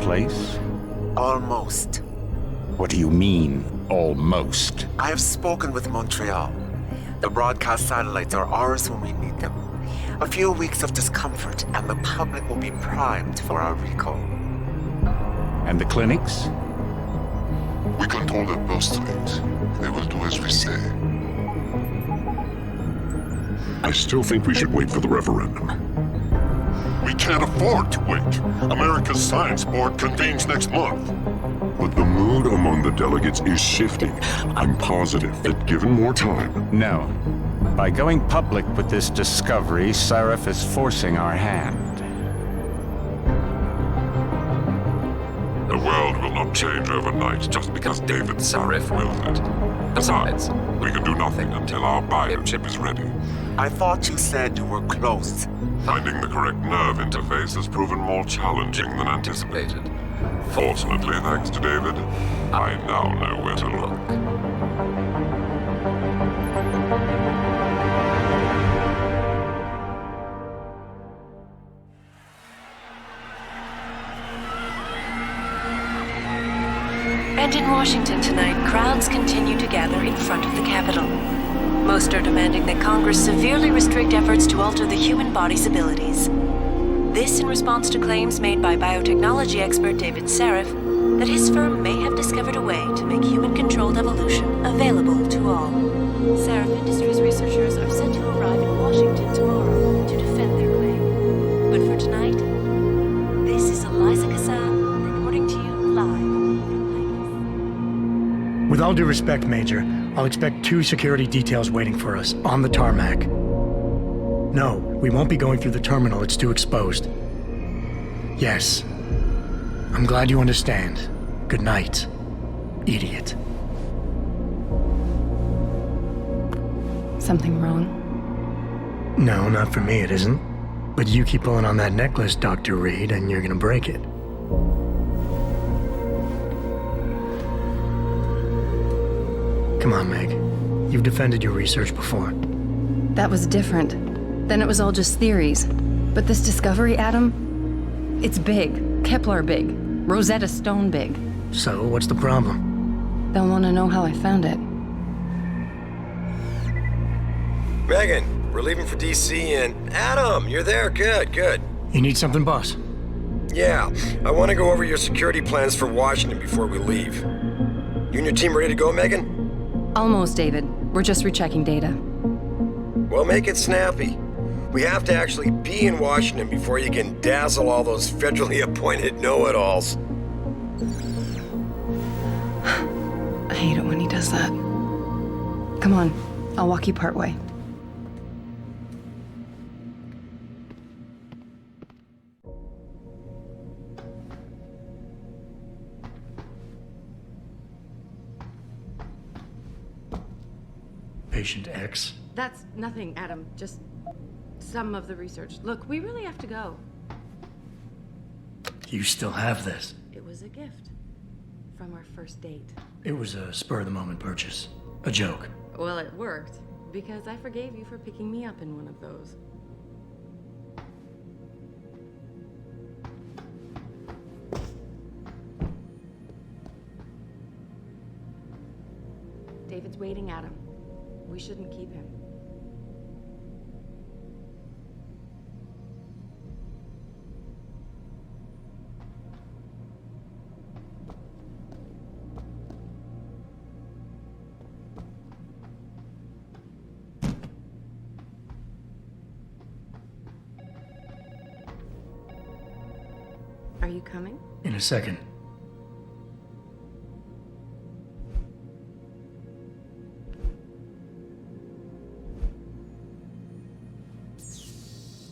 place? Almost. What do you mean, almost? I have spoken with Montreal. The broadcast satellites are ours when we need them. A few weeks of discomfort, and the public will be primed for our recall. And the clinics? We control their birth rate. They will do as we say. I still think we should wait for the referendum. We can't afford to wait. America's Science Board convenes next month. But the mood among the delegates is shifting. I'm positive that given more time... No. By going public with this discovery, Sarif is forcing our hand. The world will not change overnight just because David Sarif wills it. Besides, we can do nothing until our biochip is ready. I thought you said you were close. Finding the correct nerve interface has proven more challenging than anticipated. Fortunately, thanks to David, I now know where to look. And in Washington tonight, crowds continue to gather in front of the Capitol. Most are demanding that Congress severely restrict efforts to alter the human body's abilities. This in response to claims made by biotechnology expert David Sarif that his firm may have discovered a way to make human-controlled evolution available to all. Sarif Industries researchers are set to arrive in Washington tomorrow to defend their claim. But for tonight, this is Eliza Kassan reporting to you live. With all due respect, Major, I'll expect 2 security details waiting for us, on the tarmac. No, we won't be going through the terminal, it's too exposed. Yes. I'm glad you understand. Good night, idiot. Something wrong? No, not for me it isn't. But you keep pulling on that necklace, Dr. Reed, and you're gonna break it. Come on, Meg. You've defended your research before. That was different. Then it was all just theories. But this discovery, Adam, it's big. Kepler big. Rosetta Stone big. So, what's the problem? They'll want to know how I found it. Megan, we're leaving for DC and... Adam, you're there. Good, good. You need something, boss? Yeah, I want to go over your security plans for Washington before we leave. You and your team ready to go, Megan? Almost, David. We're just rechecking data. Well, make it snappy. We have to actually be in Washington before you can dazzle all those federally appointed know-it-alls. I hate it when he does that. Come on, I'll walk you part way. Patient X? That's nothing, Adam. Just some of the research. Look, we really have to go. You still have this. It was a gift from our first date. It was a spur-of-the-moment purchase. A joke. Well, it worked, because I forgave you for picking me up in one of those. David's waiting, Adam. We shouldn't keep him. Are you coming? In a second.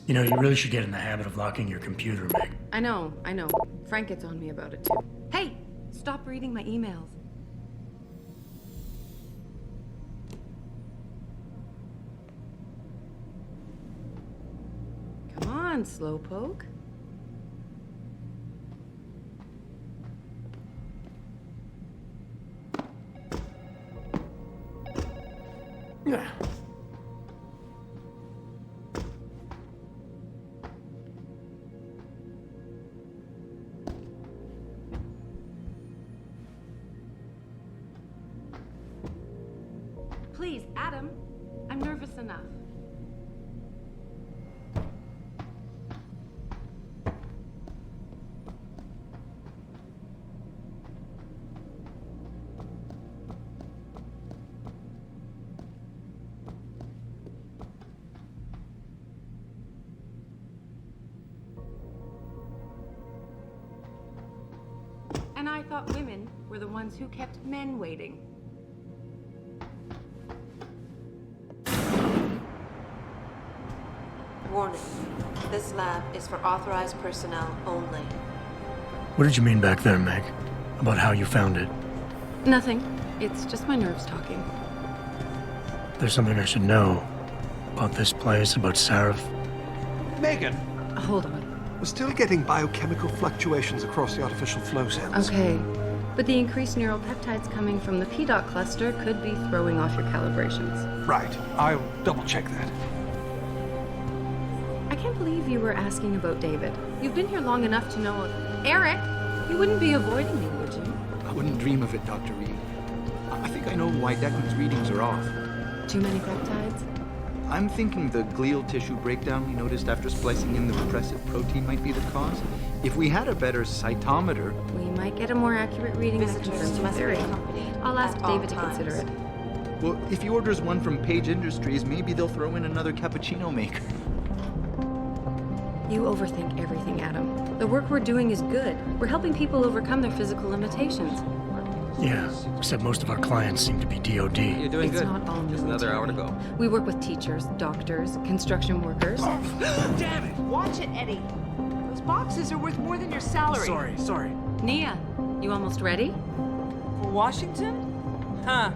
You know, you really should get in the habit of locking your computer, Meg. I know. Frank gets on me about it too. Hey, stop reading my emails. Come on, slowpoke. Yeah. enough. And I thought women were the ones who kept men waiting. Warning. This lab is for authorized personnel only. What did you mean back there, Meg? About how you found it? Nothing. It's just my nerves talking. There's something I should know about this place, about Sarif. Megan, Hold on. we're still getting biochemical fluctuations across the artificial flow cells. Okay. But the increased neural peptides coming from the PDOT cluster could be throwing off your calibrations. Right. I'll double check that. I can't believe you were asking about David. You've been here long enough to know... Eric! You wouldn't be avoiding me, would you? I wouldn't dream of it, Dr. Reed. I think I know why Declan's readings are off. Too many peptides? I'm thinking the glial tissue breakdown we noticed after splicing in the repressive protein might be the cause. If we had a better cytometer... We might get a more accurate reading that Visitors confirms your must be theory. accompanied I'll ask at all David to times. consider it. Well, if he orders one from Page Industries, maybe they'll throw in another cappuccino maker. You overthink everything, Adam. The work we're doing is good. We're helping people overcome their physical limitations. Yeah, except most of our clients seem to be DOD. You're doing It's good. not all Just another hour to go. We work with teachers, doctors, construction workers. Damn it! Watch it, Eddie. Those boxes are worth more than your salary. Sorry. Nia, you almost ready? For Washington? Huh.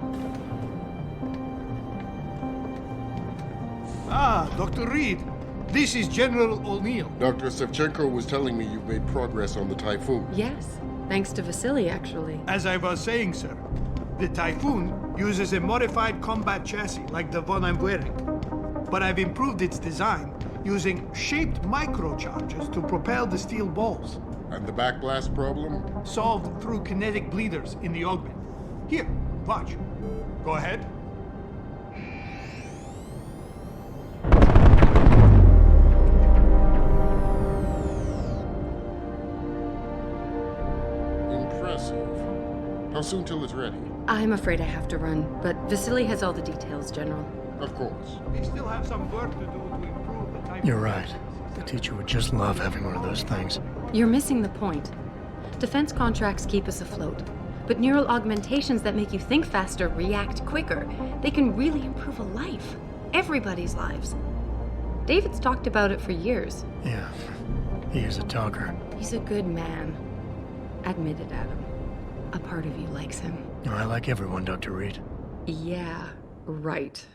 Ah, Dr. Reed. This is General O'Neill. Dr. Sevchenko was telling me you've made progress on the Typhoon. Yes, thanks to Vasily, actually. As I was saying, sir, the Typhoon uses a modified combat chassis like the one I'm wearing. But I've improved its design using shaped microcharges to propel the steel balls. And the backblast problem? Solved through kinetic bleeders in the augment. Here, watch. Go ahead. Impressive. How soon till it's ready? I'm afraid I have to run, but Vasily has all the details, General. Of course. We still have some work to do to improve the Typhoon. You're right. The teacher would just love having one of those things. You're missing the point. Defense contracts keep us afloat, but neural augmentations that make you think faster, react quicker, they can really improve a life. Everybody's lives. David's talked about it for years. Yeah, he is a talker. He's a good man. Admit it, Adam. A part of you likes him. I like everyone, Dr. Reed. Yeah, right.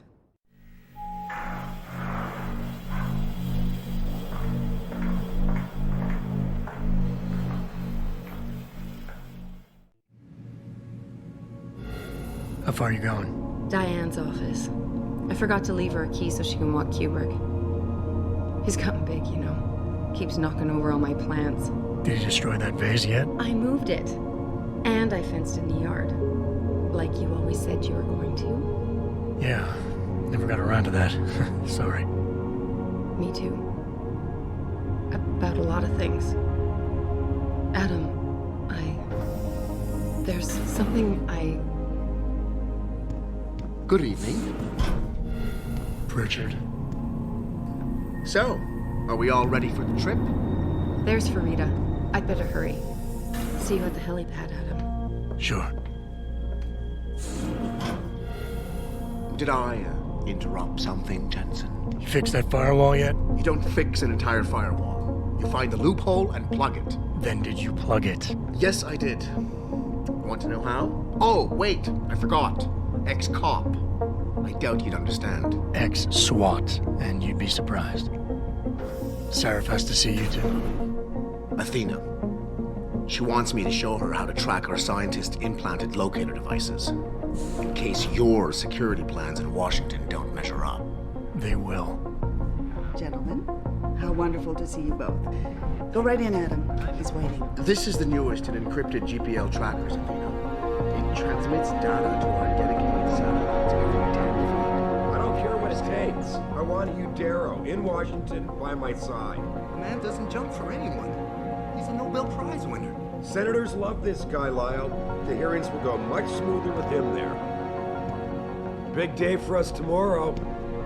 How far are you going? Diane's office. I forgot to leave her a key so she can walk Kubrick. He's gotten big, you know. Keeps knocking over all my plants. Did you destroy that vase yet? I moved it. And I fenced in the yard. Like you always said you were going to. Yeah, never got around to that. Sorry. Me too. About a lot of things. Adam, there's something Good evening. Pritchard. So, are we all ready for the trip? There's Farida. I'd better hurry. See you at the helipad, Adam. Sure. Did I interrupt something, Jensen? You fixed that firewall yet? You don't fix an entire firewall. You find the loophole and plug it. Then did you plug it? Yes, I did. Want to know how? Oh, wait, I forgot. Ex-cop. I doubt you'd understand. Ex-SWAT, and you'd be surprised. Sarif has to see you too. Athena. She wants me to show her how to track our scientist-implanted locator devices. In case your security plans in Washington don't measure up. They will. Gentlemen, how wonderful to see you both. Go right in, Adam. He's waiting. This is the newest in encrypted GPL trackers, Athena. It transmits data to our dedicated satellites every 10 feet. I don't care what it takes. I want you, Darrow, in Washington, by my side. The man doesn't jump for anyone. He's a Nobel Prize winner. Senators love this guy, Lyle. The hearings will go much smoother with him there. Big day for us tomorrow.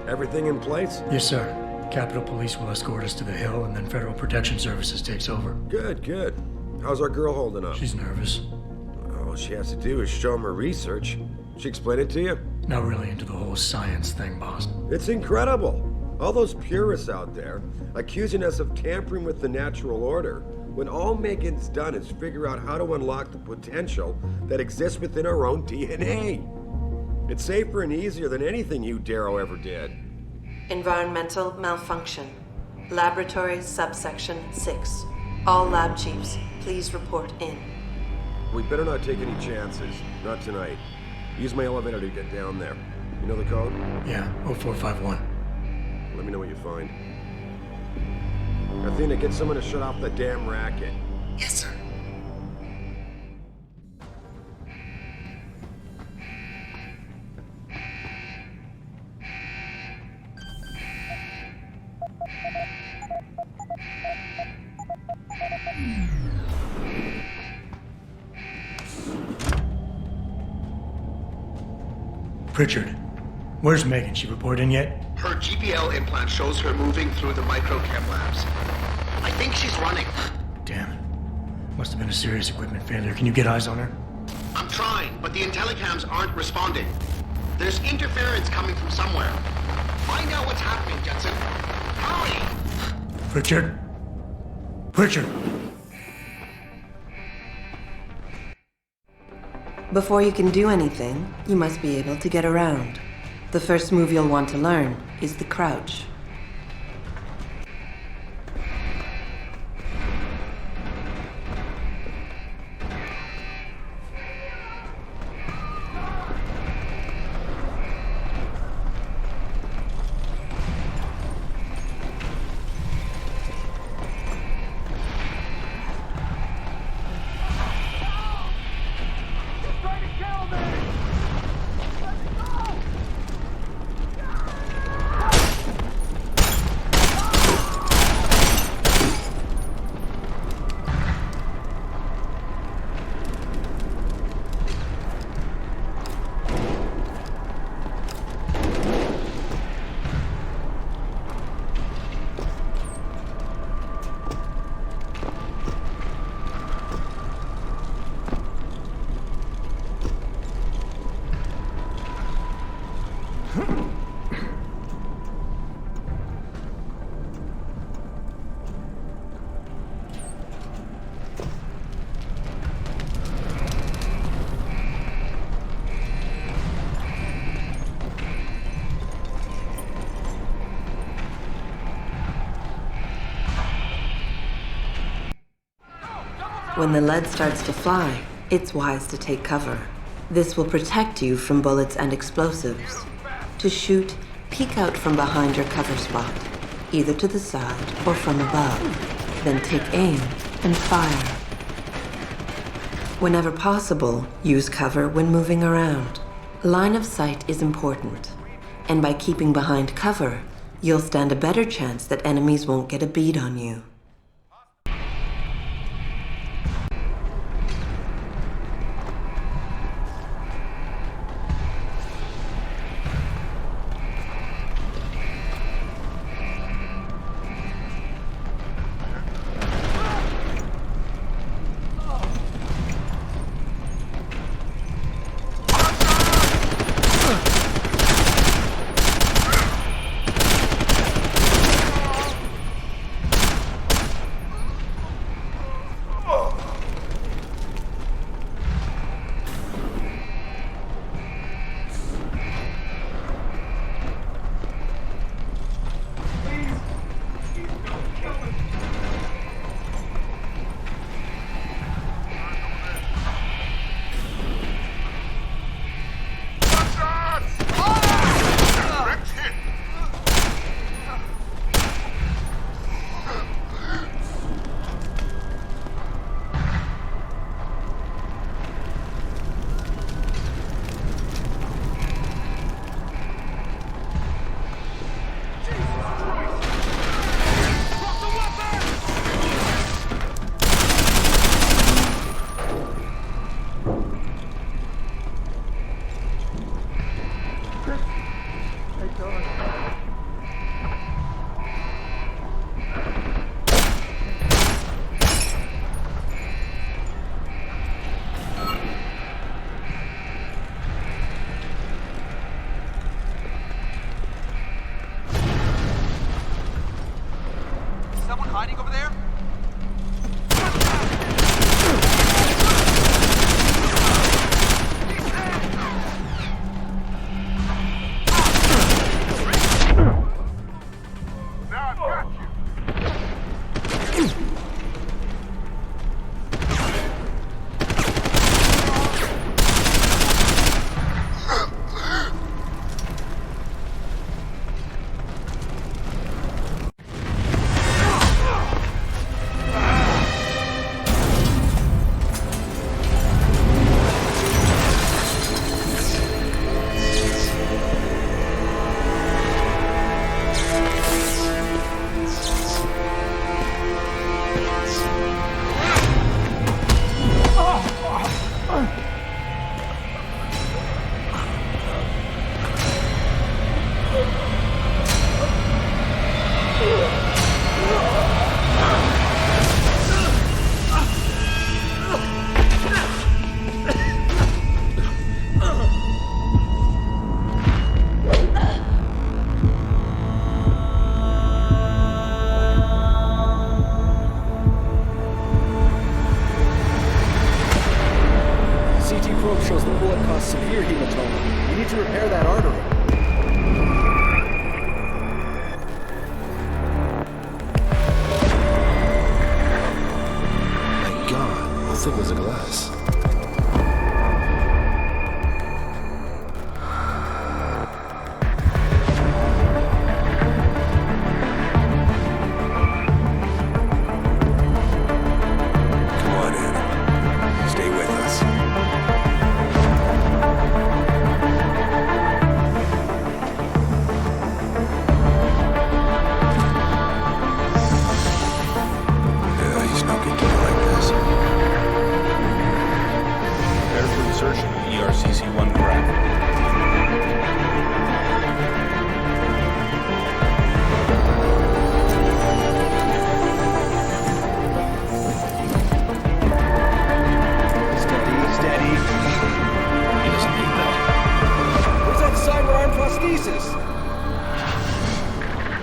Everything in place? Yes, sir. Capitol Police will escort us to the Hill, and then Federal Protection Services takes over. Good, good. How's our girl holding up? She's nervous. All she has to do is show him her research. She explain it to you? Not really into the whole science thing, boss. It's incredible. All those purists out there accusing us of tampering with the natural order, when all Megan's done is figure out how to unlock the potential that exists within our own DNA. It's safer and easier than anything you, Darrow, ever did. Environmental malfunction. Laboratory subsection 6. All lab chiefs, please report in. We better not take any chances. Not tonight. Use my elevator to get down there. You know the code? Yeah, 0451. Let me know what you find. Athena, get someone to shut off the damn racket. Yes, sir. Pritchard, where's Megan? She report in yet? Her GPL implant shows her moving through the microchem labs. I think she's running. Damn it. Must have been a serious equipment failure. Can you get eyes on her? I'm trying, but the intellicams aren't responding. There's interference coming from somewhere. Find out what's happening, Jetson. Hurry! Pritchard? Pritchard! Before you can do anything, you must be able to get around. The first move you'll want to learn is the crouch. When the lead starts to fly, it's wise to take cover. This will protect you from bullets and explosives. To shoot, peek out from behind your cover spot, either to the side or from above. Then take aim and fire. Whenever possible, use cover when moving around. Line of sight is important, and by keeping behind cover, you'll stand a better chance that enemies won't get a bead on you. CT probe shows the bullet caused severe hematoma. We need to repair that artery. My God, how thick was the glass?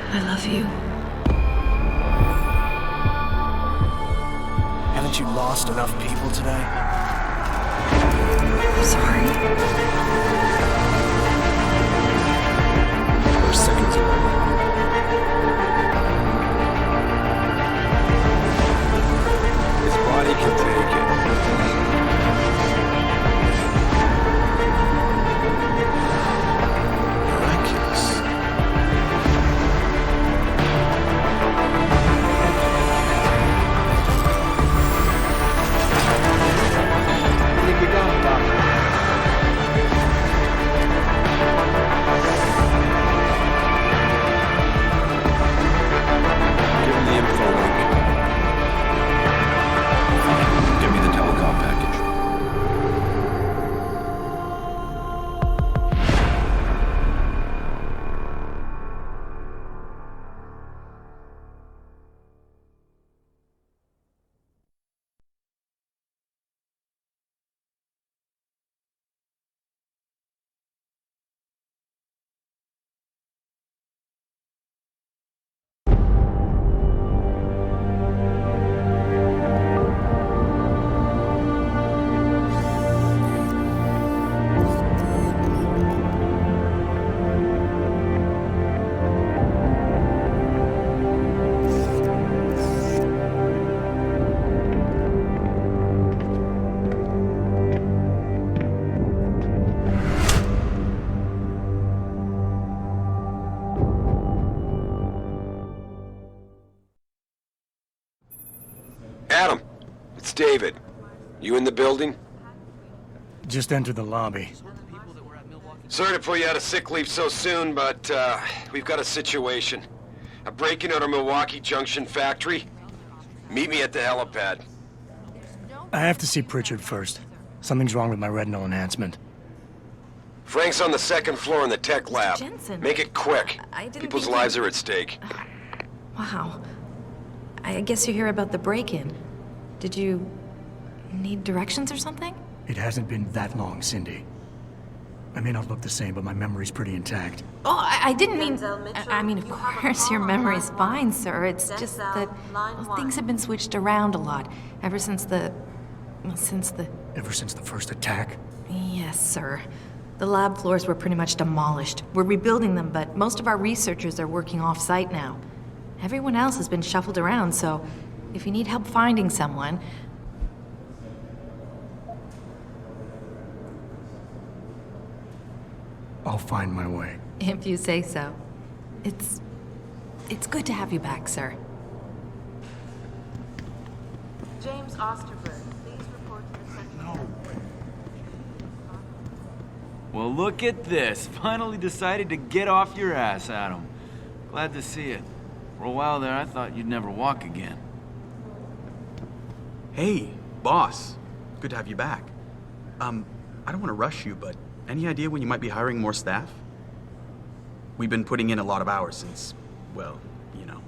I love you. Haven't you lost enough people today? I'm sorry. We're seconds away. His body can take it. Adam, it's David. You in the building? Just entered the lobby. Sorry to pull you out of sick leave so soon, but we've got a situation. A break-in at our Milwaukee Junction factory. Meet me at the helipad. I have to see Pritchard first. Something's wrong with my retinal enhancement. Frank's on the second floor in the tech lab. Jensen. Make it quick. People's lives are at stake. Wow. I guess you hear about the break-in. Did you need directions or something? It hasn't been that long, Cindy. I may not look the same, but my memory's pretty intact. Oh, I didn't mean... I mean, of course, your memory's fine, sir. It's just that things have been switched around a lot ever since the... Ever since the first attack? Yes, sir. The lab floors were pretty much demolished. We're rebuilding them, but most of our researchers are working off-site now. Everyone else has been shuffled around, so if you need help finding someone... I'll find my way. If you say so. It's good to have you back, sir. James Osterberg, please report to the central... Well, look at this. Finally decided to get off your ass, Adam. Glad to see it. For a while there, I thought you'd never walk again. Hey, boss. Good to have you back. I don't want to rush you, but any idea when you might be hiring more staff? We've been putting in a lot of hours since, well, you know,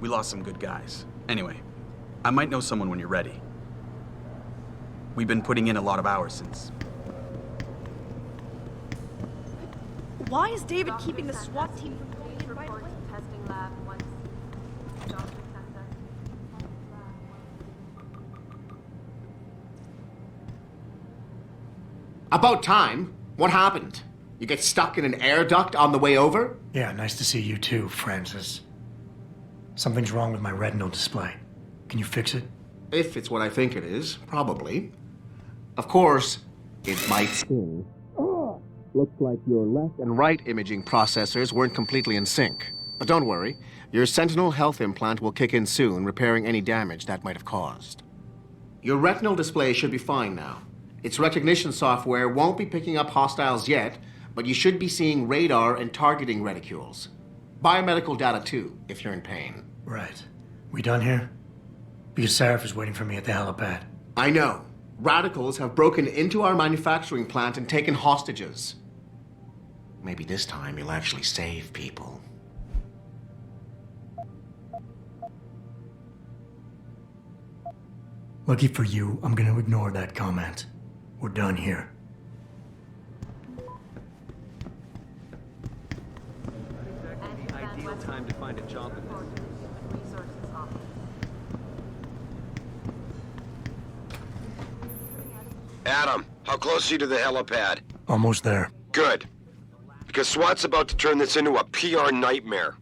we lost some good guys. Anyway, I might know someone when you're ready. We've been putting in a lot of hours since... Why is David keeping the SWAT team from going in right away? Testing lab once. About time. What happened? You get stuck in an air duct on the way over? Yeah, nice to see you too, Francis. Something's wrong with my retinal display. Can you fix it? If it's what I think it is, probably. Of course, it might still. Looks like your left and right imaging processors weren't completely in sync. But don't worry, your Sentinel health implant will kick in soon, repairing any damage that might have caused. Your retinal display should be fine now. Its recognition software won't be picking up hostiles yet, but you should be seeing radar and targeting reticules. Biomedical data too, if you're in pain. Right. We done here? Because Sarif is waiting for me at the helipad. I know. Radicals have broken into our manufacturing plant and taken hostages. Maybe this time you'll actually save people. Lucky for you, I'm gonna ignore that comment. We're done here. The ideal time to find a job in this. Adam, how close are you to the helipad? Almost there. Good. Because SWAT's about to turn this into a PR nightmare.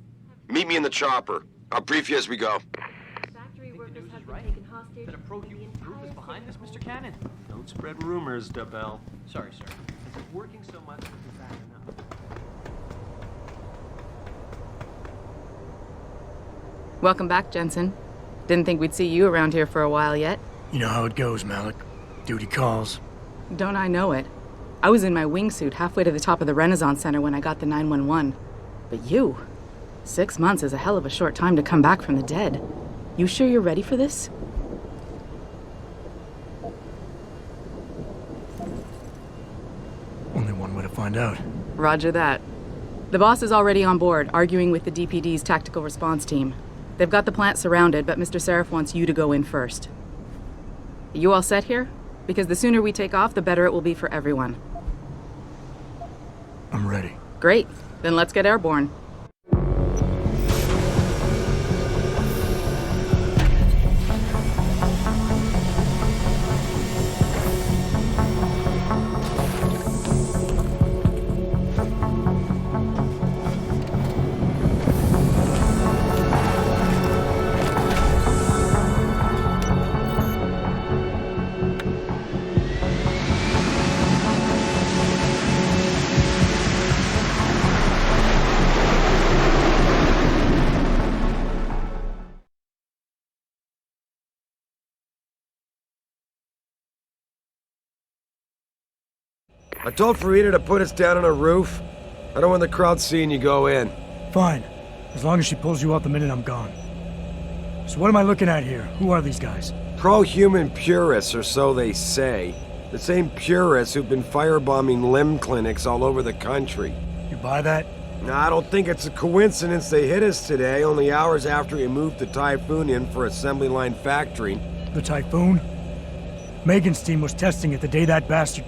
Meet me in the chopper. I'll brief you as we go. Factory workers have been taken hostage. That a pro-human group is behind this, Mr. Cannon? Don't spread rumors, Dabell. Sorry, sir. Is it working so much? Is that enough? Welcome back, Jensen. Didn't think we'd see you around here for a while yet. You know how it goes, Malik. Duty calls. Don't I know it? I was in my wingsuit halfway to the top of the Renaissance Center when I got the 911. But you? 6 months is a hell of a short time to come back from the dead. You sure you're ready for this? Only one way to find out. Roger that. The boss is already on board, arguing with the DPD's tactical response team. They've got the plant surrounded, but Mr. Sarif wants you to go in first. You all set here? Because the sooner we take off, the better it will be for everyone. I'm ready. Great. Then let's get airborne. I told Farida to put us down on a roof. I don't want the crowd seeing you go in. Fine. As long as she pulls you out the minute I'm gone. So what am I looking at here? Who are these guys? Pro-human purists, or so they say. The same purists who've been firebombing limb clinics all over the country. You buy that? No, I don't think it's a coincidence they hit us today, only hours after we moved the Typhoon in for assembly line factory. The Typhoon? Megan's team was testing it the day that bastard...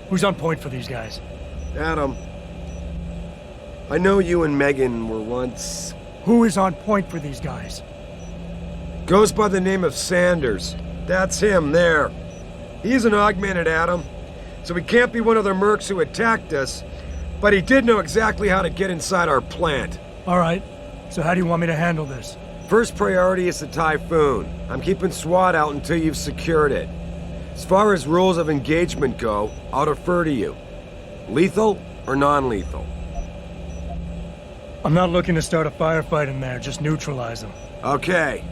Who's on point for these guys? Adam, I know you and Megan were once... Who is on point for these guys? Goes by the name of Sanders. That's him, there. He's an augmented, Adam. So he can't be one of the mercs who attacked us, but he did know exactly how to get inside our plant. All right. So how do you want me to handle this? First priority is the Typhoon. I'm keeping SWAT out until you've secured it. As far as rules of engagement go, I'll defer to you. Lethal or non-lethal? I'm not looking to start a firefight in there, just neutralize them. Okay,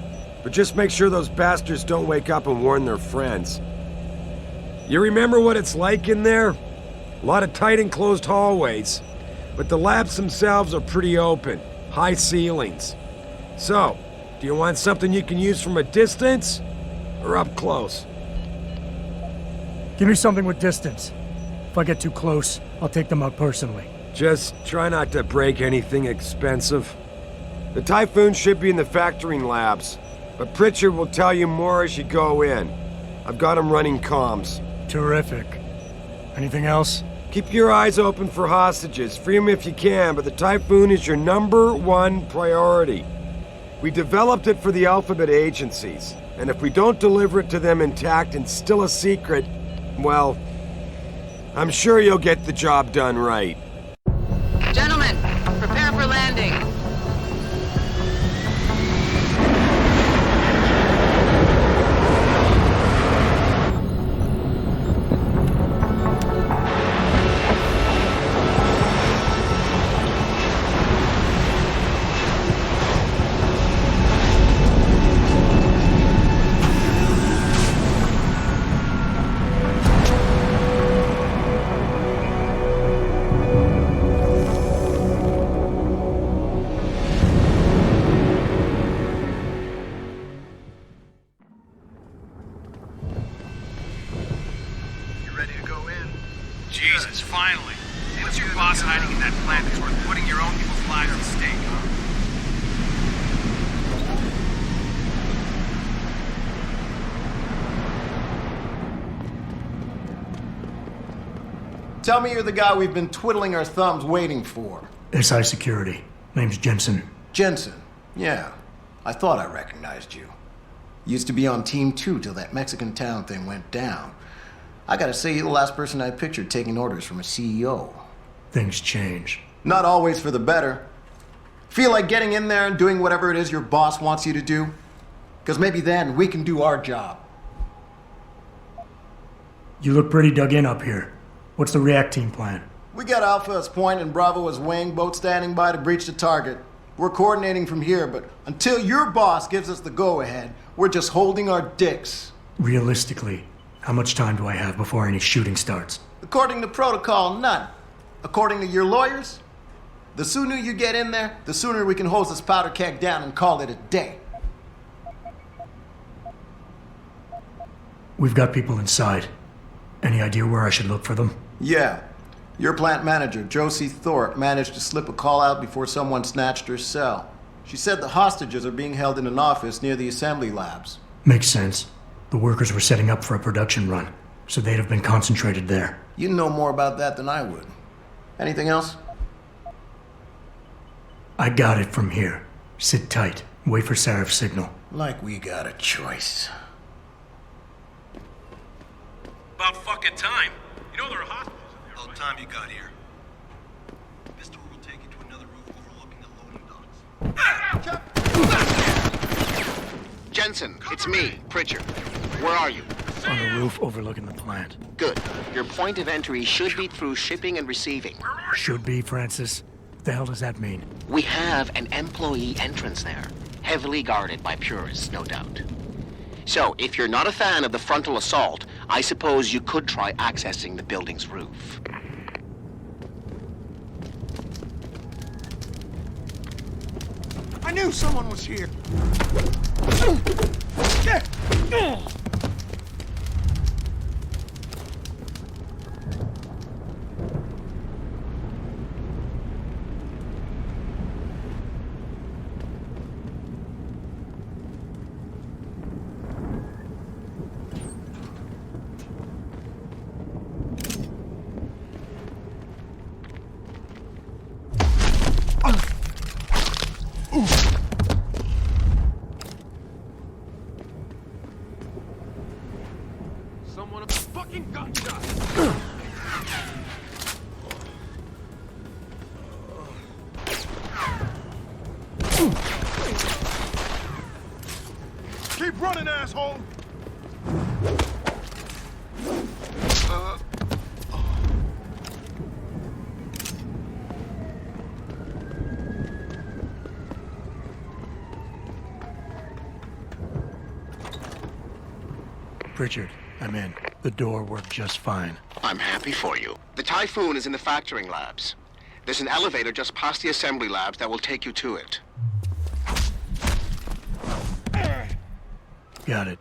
but just make sure those bastards don't wake up and warn their friends. You remember what it's like in there? A lot of tight enclosed hallways, but the labs themselves are pretty open, high ceilings. So, do you want something you can use from a distance or up close? Give me something with distance. If I get too close, I'll take them out personally. Just try not to break anything expensive. The Typhoon should be in the factoring labs, but Pritchard will tell you more as you go in. I've got him running comms. Terrific. Anything else? Keep your eyes open for hostages. Free them if you can, but the Typhoon is your #1 priority. We developed it for the Alphabet agencies, and if we don't deliver it to them intact and still a secret, well, I'm sure you'll get the job done right. Gentlemen, prepare for landing. Jesus, finally. What's your boss hiding in that plant that's worth putting your own people's lives at stake, huh? Tell me you're the guy we've been twiddling our thumbs waiting for. SI Security. Name's Jensen. Jensen. Yeah. I thought I recognized you. Used to be on Team 2 till that Mexican town thing went down. I gotta say, you're the last person I pictured taking orders from a CEO. Things change. Not always for the better. Feel like getting in there and doing whatever it is your boss wants you to do? Because maybe then we can do our job. You look pretty dug in up here. What's the react team plan? We got Alpha as point and Bravo as wing, both standing by to breach the target. We're coordinating from here, but until your boss gives us the go-ahead, we're just holding our dicks. Realistically, how much time do I have before any shooting starts? According to protocol, none. According to your lawyers, the sooner you get in there, the sooner we can hose this powder keg down and call it a day. We've got people inside. Any idea where I should look for them? Yeah. Your plant manager, Josie Thorpe, managed to slip a call out before someone snatched her cell. She said the hostages are being held in an office near the assembly labs. Makes sense. The workers were setting up for a production run, so they'd have been concentrated there. You know more about that than I would. Anything else? I got it from here. Sit tight. Wait for Sarif's signal. Like we got a choice. About fucking time. You know there are hospitals in there. About time you got here. This tour will take you to another roof overlooking the loading docks. Jensen, it's me, Pritchard. Where are you? On a roof overlooking the plant. Good. Your point of entry should be through shipping and receiving. Should be, Francis. What the hell does that mean? We have an employee entrance there. Heavily guarded by purists, no doubt. So, if you're not a fan of the frontal assault, I suppose you could try accessing the building's roof. I knew someone was here. Someone fucking got shot. Keep running, asshole! Pritchard, I'm in. The door worked just fine. I'm happy for you. The Typhoon is in the factoring labs. There's an elevator just past the assembly labs that will take you to it. Got it.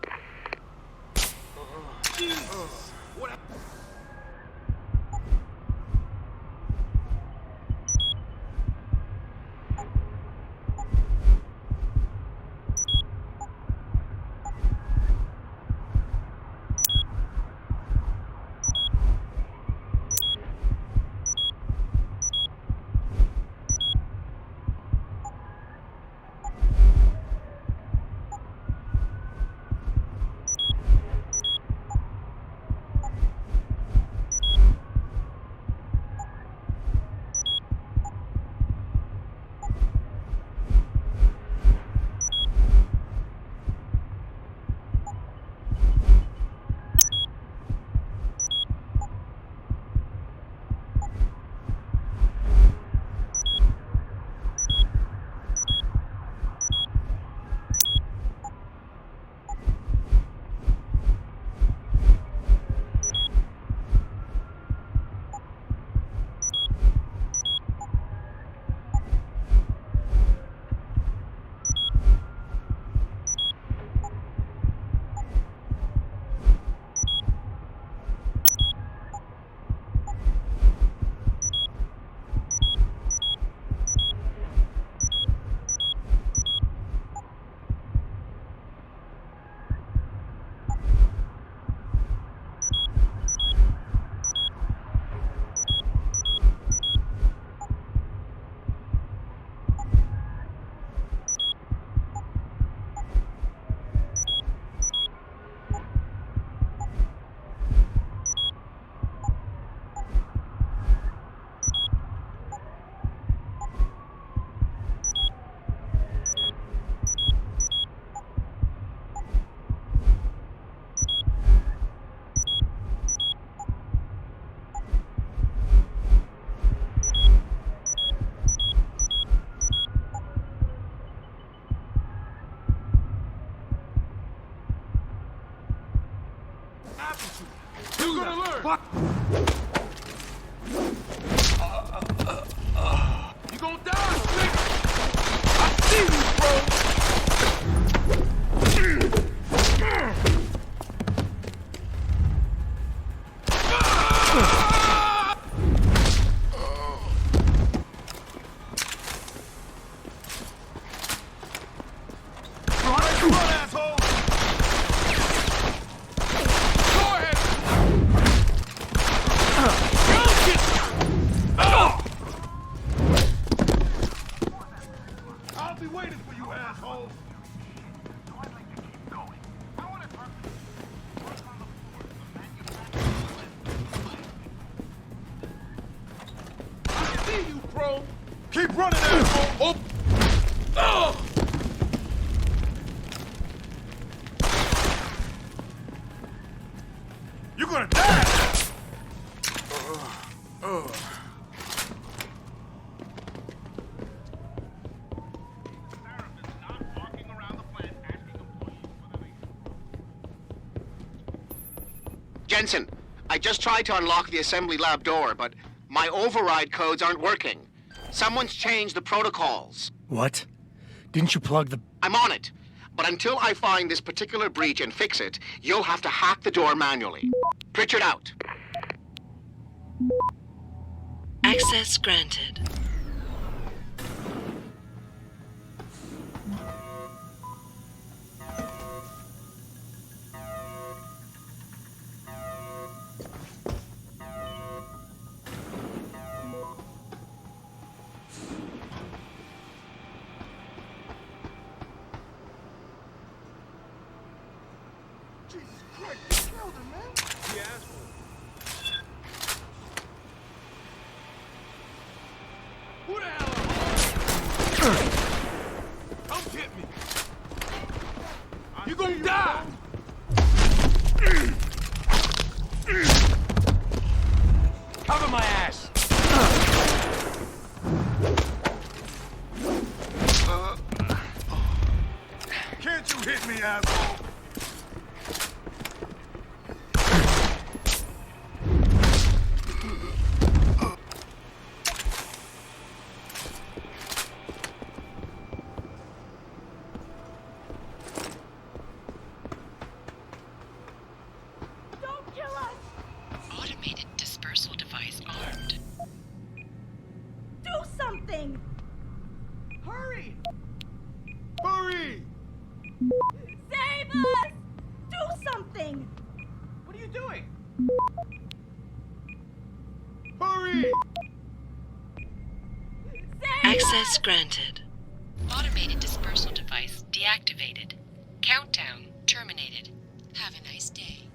You gonna die, Slick! I see you, bro! Keep running, asshole! Oh! You're gonna die! Jensen, I just tried to unlock the assembly lab door, but my override codes aren't working. Someone's changed the protocols. What? Didn't you plug the... I'm on it. But until I find this particular breach and fix it, you'll have to hack the door manually. Pritchard out. Access granted. Come get me! You gonna die! Cover my ass! Can't you hit me, asshole? Automated dispersal device armed. Do something! Hurry! Hurry! Save us! Do something! What are you doing? Hurry! Access granted. Automated dispersal device deactivated. Countdown terminated. Have a nice day.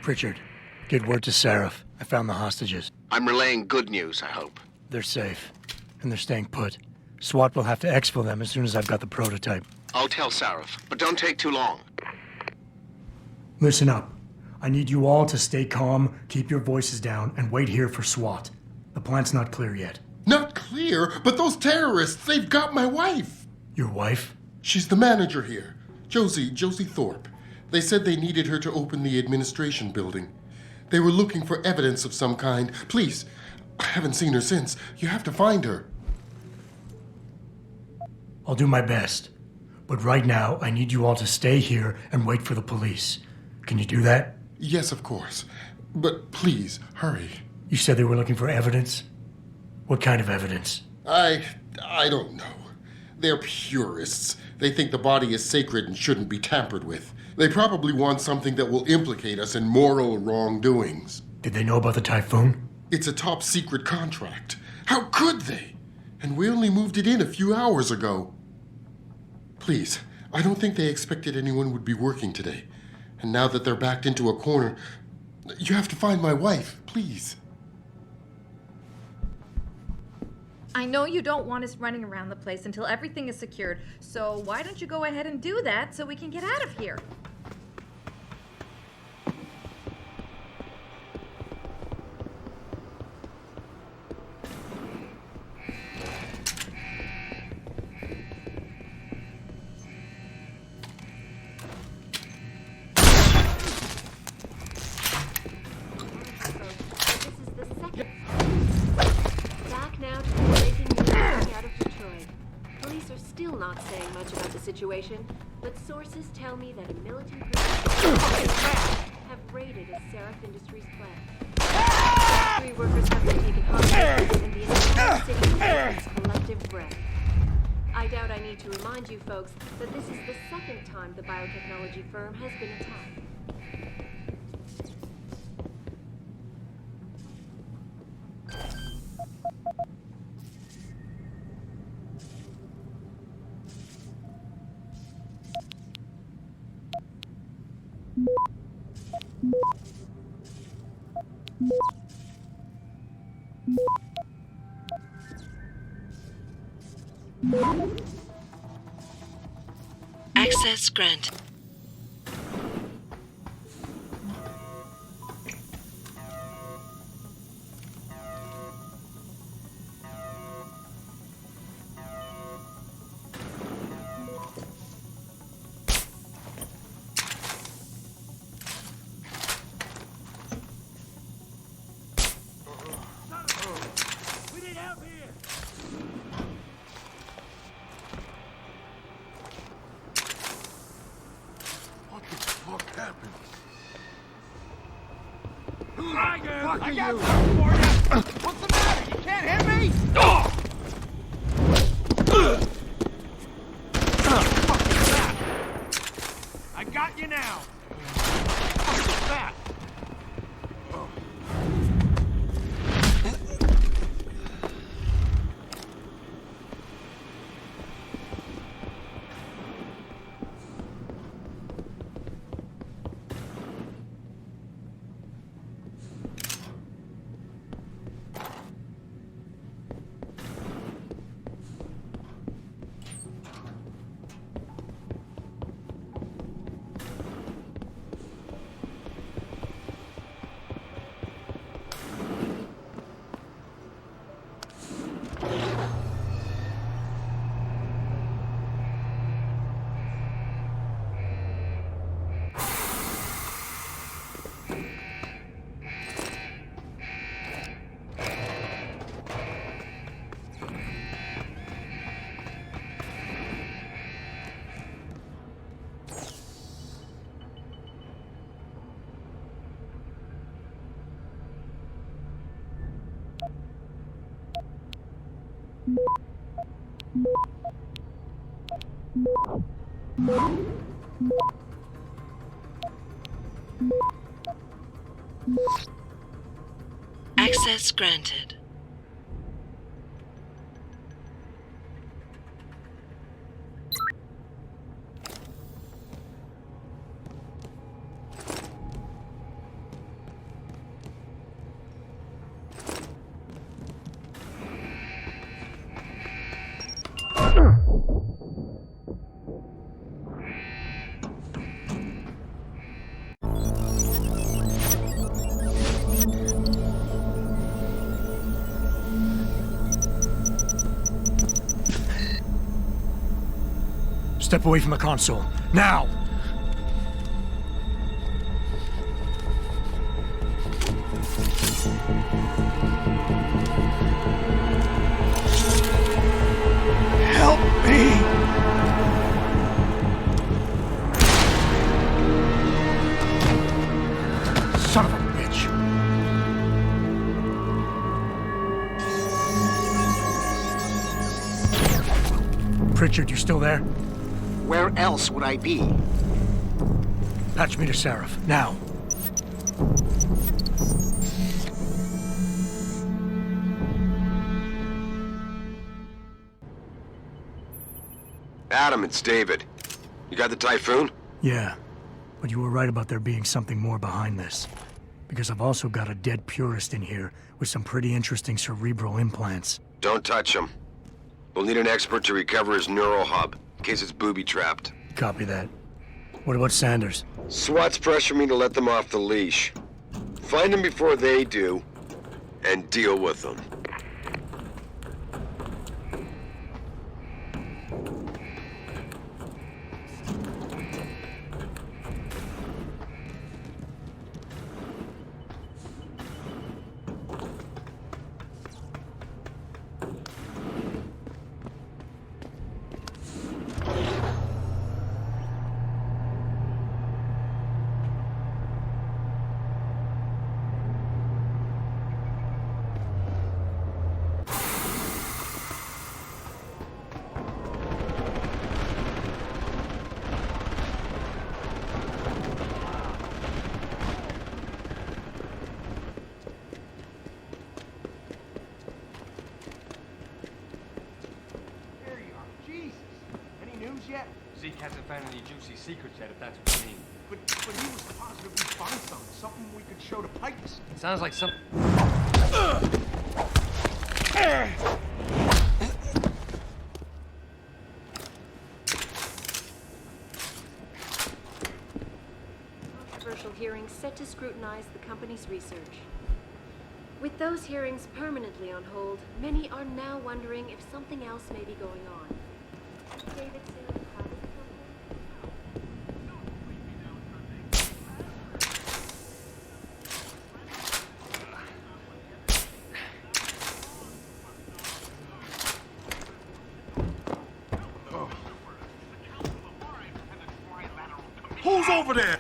Pritchard, get word to Sarif. I found the hostages. I'm relaying good news, I hope. They're safe, and they're staying put. SWAT will have to exfil them as soon as I've got the prototype. I'll tell Sarif, but don't take too long. Listen up. I need you all to stay calm, keep your voices down, and wait here for SWAT. The plant's not clear yet. Not clear, but those terrorists, they've got my wife. Your wife? She's the manager here. Josie Thorpe. They said they needed her to open the administration building. They were looking for evidence of some kind. Please, I haven't seen her since. You have to find her. I'll do my best. But right now, I need you all to stay here and wait for the police. Can you do that? Yes, of course. But please, hurry. You said they were looking for evidence? What kind of evidence? I don't know. They're purists. They think the body is sacred and shouldn't be tampered with. They probably want something that will implicate us in moral wrongdoings. Did they know about the typhoon? It's a top secret contract. How could they? And we only moved it in a few hours ago. Please, I don't think they expected anyone would be working today. And now that they're backed into a corner, you have to find my wife, please. I know you don't want us running around the place until everything is secured, so why don't you go ahead and do that so we can get out of here? not saying much about the situation, but sources tell me that a militant group have raided a Sarif Industries plant. 3 workers have been taken hostage, and the entire city is collective breath. I doubt I need to remind you folks that this is the second time the biotechnology firm has been attacked. Access granted. I got something for you! What's the matter? You can't hit me? I got you now! What's that? Access granted. Step away from the console. Now! Help me! Son of a bitch! Pritchard, you still there? Where else would I be? Patch me to Sarif, now. Adam, it's David. You got the Typhoon? Yeah, but you were right about there being something more behind this. Because I've also got a dead purist in here with some pretty interesting cerebral implants. Don't touch him. We'll need an expert to recover his neural hub, in case it's booby-trapped. Copy that. What about Sanders? SWAT's pressuring me to let them off the leash. Find them before they do, and deal with them. Zeke hasn't found any juicy secrets yet, if that's what you mean. But he was positive we'd find something we could show to Pipes. Sounds like some... Controversial hearings set to scrutinize the company's research. With those hearings permanently on hold, many are now wondering if something else may be going on. David Sarif, how does the Who's over there?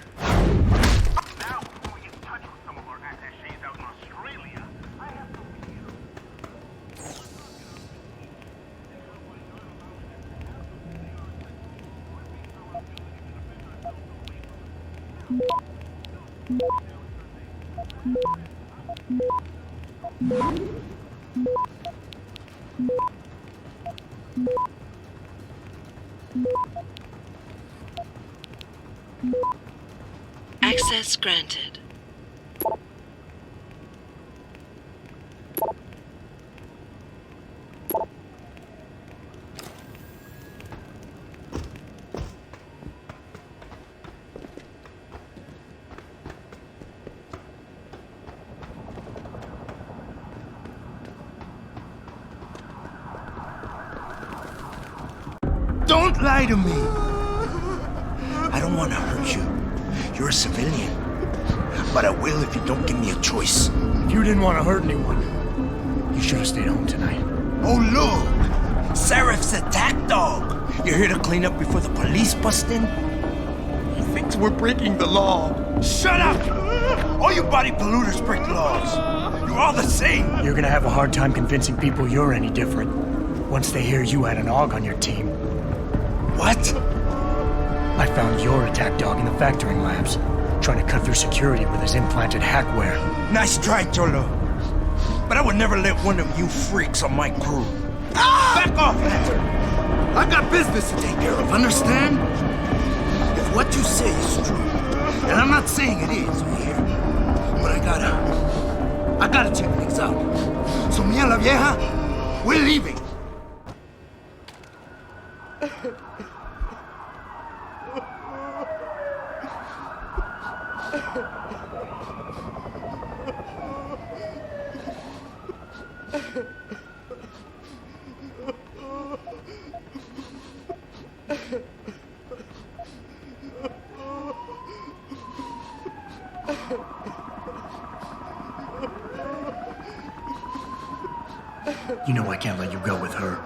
Access granted. Don't lie to me! I don't want to hurt you. You're a civilian. But I will if you don't give me a choice. If you didn't want to hurt anyone, you should have stayed home tonight. Oh, look! Sarif's attack dog! You're here to clean up before the police bust in? He thinks we're breaking the law. Shut up! All you body polluters break laws. You're all the same. You're gonna have a hard time convincing people you're any different once they hear you had an AUG on your team. What? I found your attack dog in the factoring labs, trying to cut through security with his implanted hackware. Nice try, Cholo. But I would never let one of you freaks on my crew. Back off, Hunter! I got business to take care of, understand? If what you say is true, and I'm not saying it is here, but I gotta check things out. So me and la vieja, we're leaving. You know I can't let you go with her.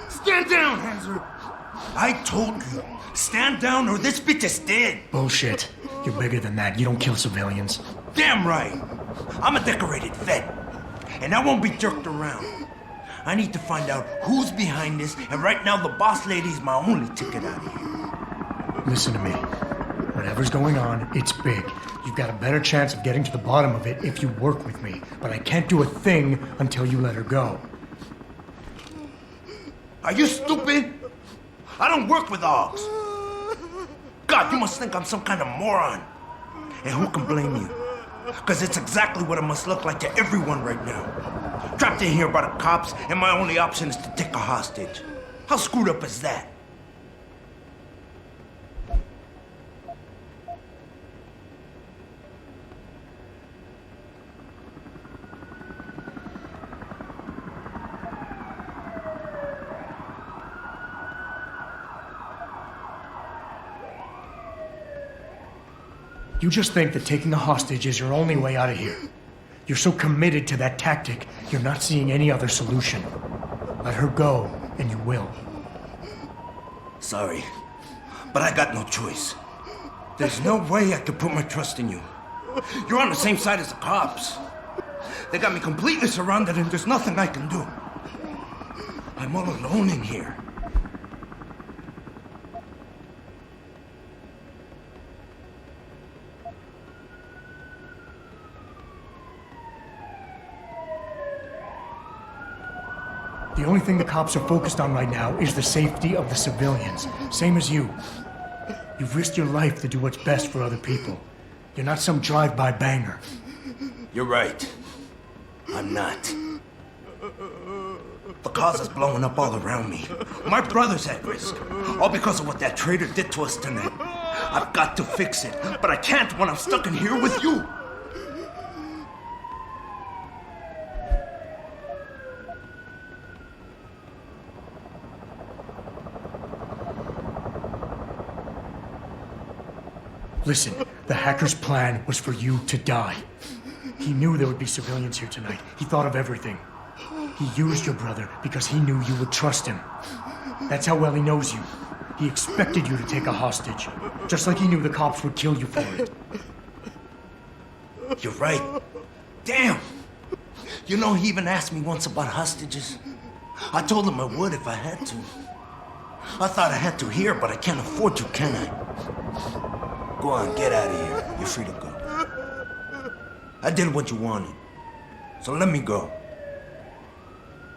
Stand down, Hanser! I told you, stand down or this bitch is dead! Bullshit. You're bigger than that. You don't kill civilians. Damn right! I'm a decorated vet, and I won't be jerked around. I need to find out who's behind this, and right now the boss lady's my only ticket out of here. Listen to me. Whatever's going on, it's big. You've got a better chance of getting to the bottom of it if you work with me. But I can't do a thing until you let her go. Are you stupid? I don't work with AUGs. God, you must think I'm some kind of moron. And who can blame you? Because it's exactly what it must look like to everyone right now. Trapped in here by the cops, and my only option is to take a hostage. How screwed up is that? You just think that taking a hostage is your only way out of here. You're so committed to that tactic, you're not seeing any other solution. Let her go, and you will. Sorry, but I got no choice. There's no way I could put my trust in you. You're on the same side as the cops. They got me completely surrounded and there's nothing I can do. I'm all alone in here. The only thing the cops are focused on right now is the safety of the civilians. Same as you. You've risked your life to do what's best for other people. You're not some drive-by banger. You're right. I'm not. The cause is blowing up all around me. My brother's at risk. All because of what that traitor did to us tonight. I've got to fix it, but I can't when I'm stuck in here with you. Listen, the hacker's plan was for you to die. He knew there would be civilians here tonight. He thought of everything. He used your brother because he knew you would trust him. That's how well he knows you. He expected you to take a hostage, just like he knew the cops would kill you for it. You're right. Damn! You know, he even asked me once about hostages. I told him I would if I had to. I thought I had to here, but I can't afford to, can I? Go on, get out of here. You're free to go. I did what you wanted, so let me go.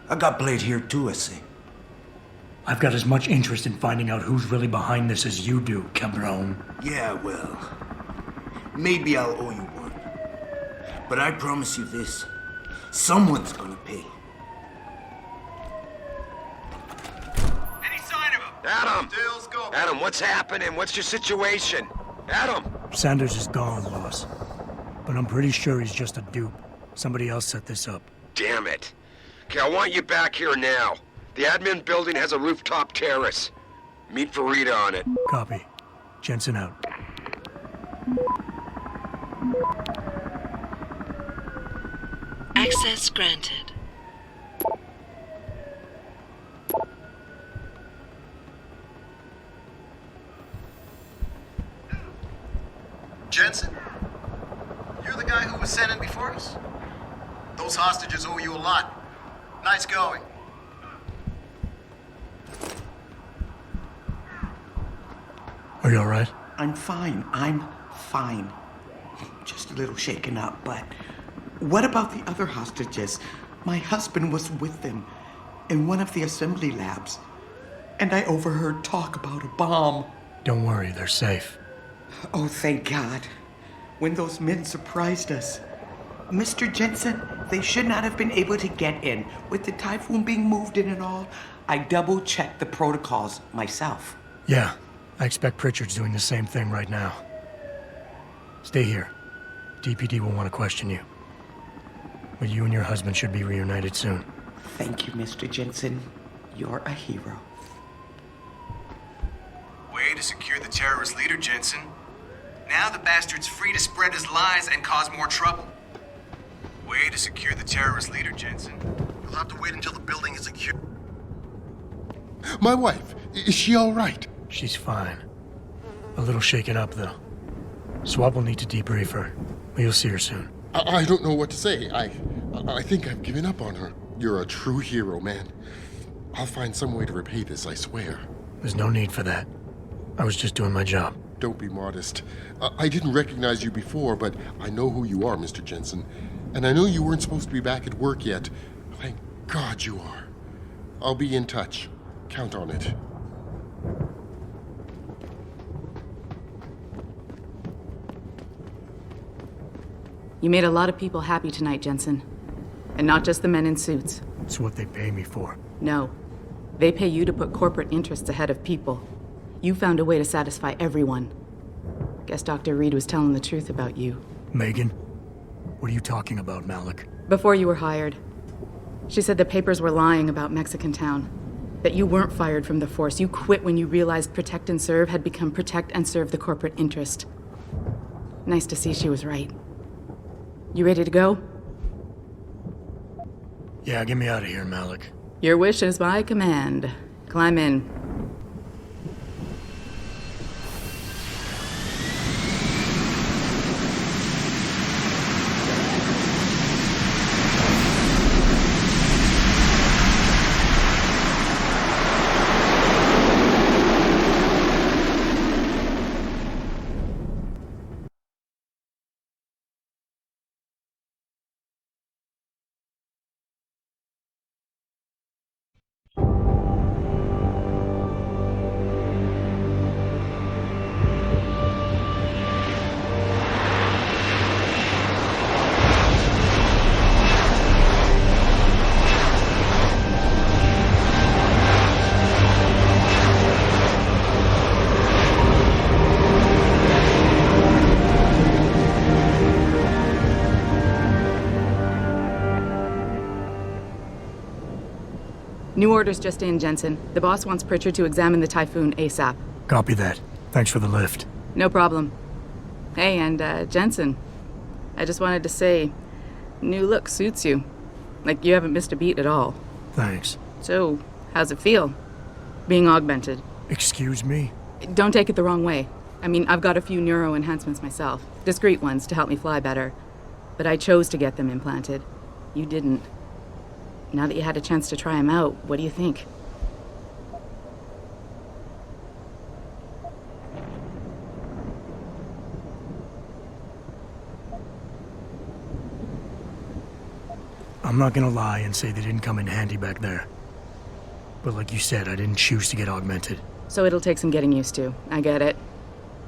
I got played here too, I see. I've got as much interest in finding out who's really behind this as you do, cabron. Yeah, well, maybe I'll owe you one. But I promise you this, someone's gonna pay. Any sign of him? Adam! Adam, what's happening? What's your situation? Adam! Sanders is gone, boss. But I'm pretty sure he's just a dupe. Somebody else set this up. Damn it. Okay, I want you back here now. The admin building has a rooftop terrace. Meet for Rita on it. Copy. Jensen out. Access granted. Jensen? You're the guy who was sent in before us? Those hostages owe you a lot. Nice going. Are you alright? I'm fine. Just a little shaken up, but what about the other hostages? My husband was with them in one of the assembly labs, and I overheard talk about a bomb. Don't worry, they're safe. Oh, thank God. When those men surprised us. Mr. Jensen, they should not have been able to get in. With the typhoon being moved in and all, I double-checked the protocols myself. Yeah, I expect Pritchard's doing the same thing right now. Stay here. DPD will want to question you. But you and your husband should be reunited soon. Thank you, Mr. Jensen. You're a hero. Way to secure the terrorist leader, Jensen. Now the bastard's free to spread his lies and cause more trouble. Way to secure the terrorist leader, Jensen. You'll have to wait until the building is secure. My wife, is she all right? She's fine. A little shaken up, though. Swab will need to debrief her, but you'll see her soon. I don't know what to say. I think I've given up on her. You're a true hero, man. I'll find some way to repay this, I swear. There's no need for that. I was just doing my job. Don't be modest. I didn't recognize you before, but I know who you are, Mr. Jensen. And I know you weren't supposed to be back at work yet. Thank God you are. I'll be in touch. Count on it. You made a lot of people happy tonight, Jensen. And not just the men in suits. It's what they pay me for. No. They pay you to put corporate interests ahead of people. You found a way to satisfy everyone. Guess Dr. Reed was telling the truth about you. Megan? What are you talking about, Malik? Before you were hired. She said the papers were lying about Mexican Town. That you weren't fired from the force. You quit when you realized Protect and Serve had become Protect and Serve the corporate interest. Nice to see she was right. You ready to go? Yeah, get me out of here, Malik. Your wish is my command. Climb in. New orders just in, Jensen. The boss wants Pritchard to examine the Typhoon ASAP. Copy that. Thanks for the lift. No problem. Hey, and Jensen, I just wanted to say, new look suits you. Like, you haven't missed a beat at all. Thanks. So, how's it feel? Being augmented? Excuse me? Don't take it the wrong way. I mean, I've got a few neuro enhancements myself. Discreet ones to help me fly better. But I chose to get them implanted. You didn't. Now that you had a chance to try them out, what do you think? I'm not gonna lie and say they didn't come in handy back there. But like you said, I didn't choose to get augmented. So it'll take some getting used to. I get it.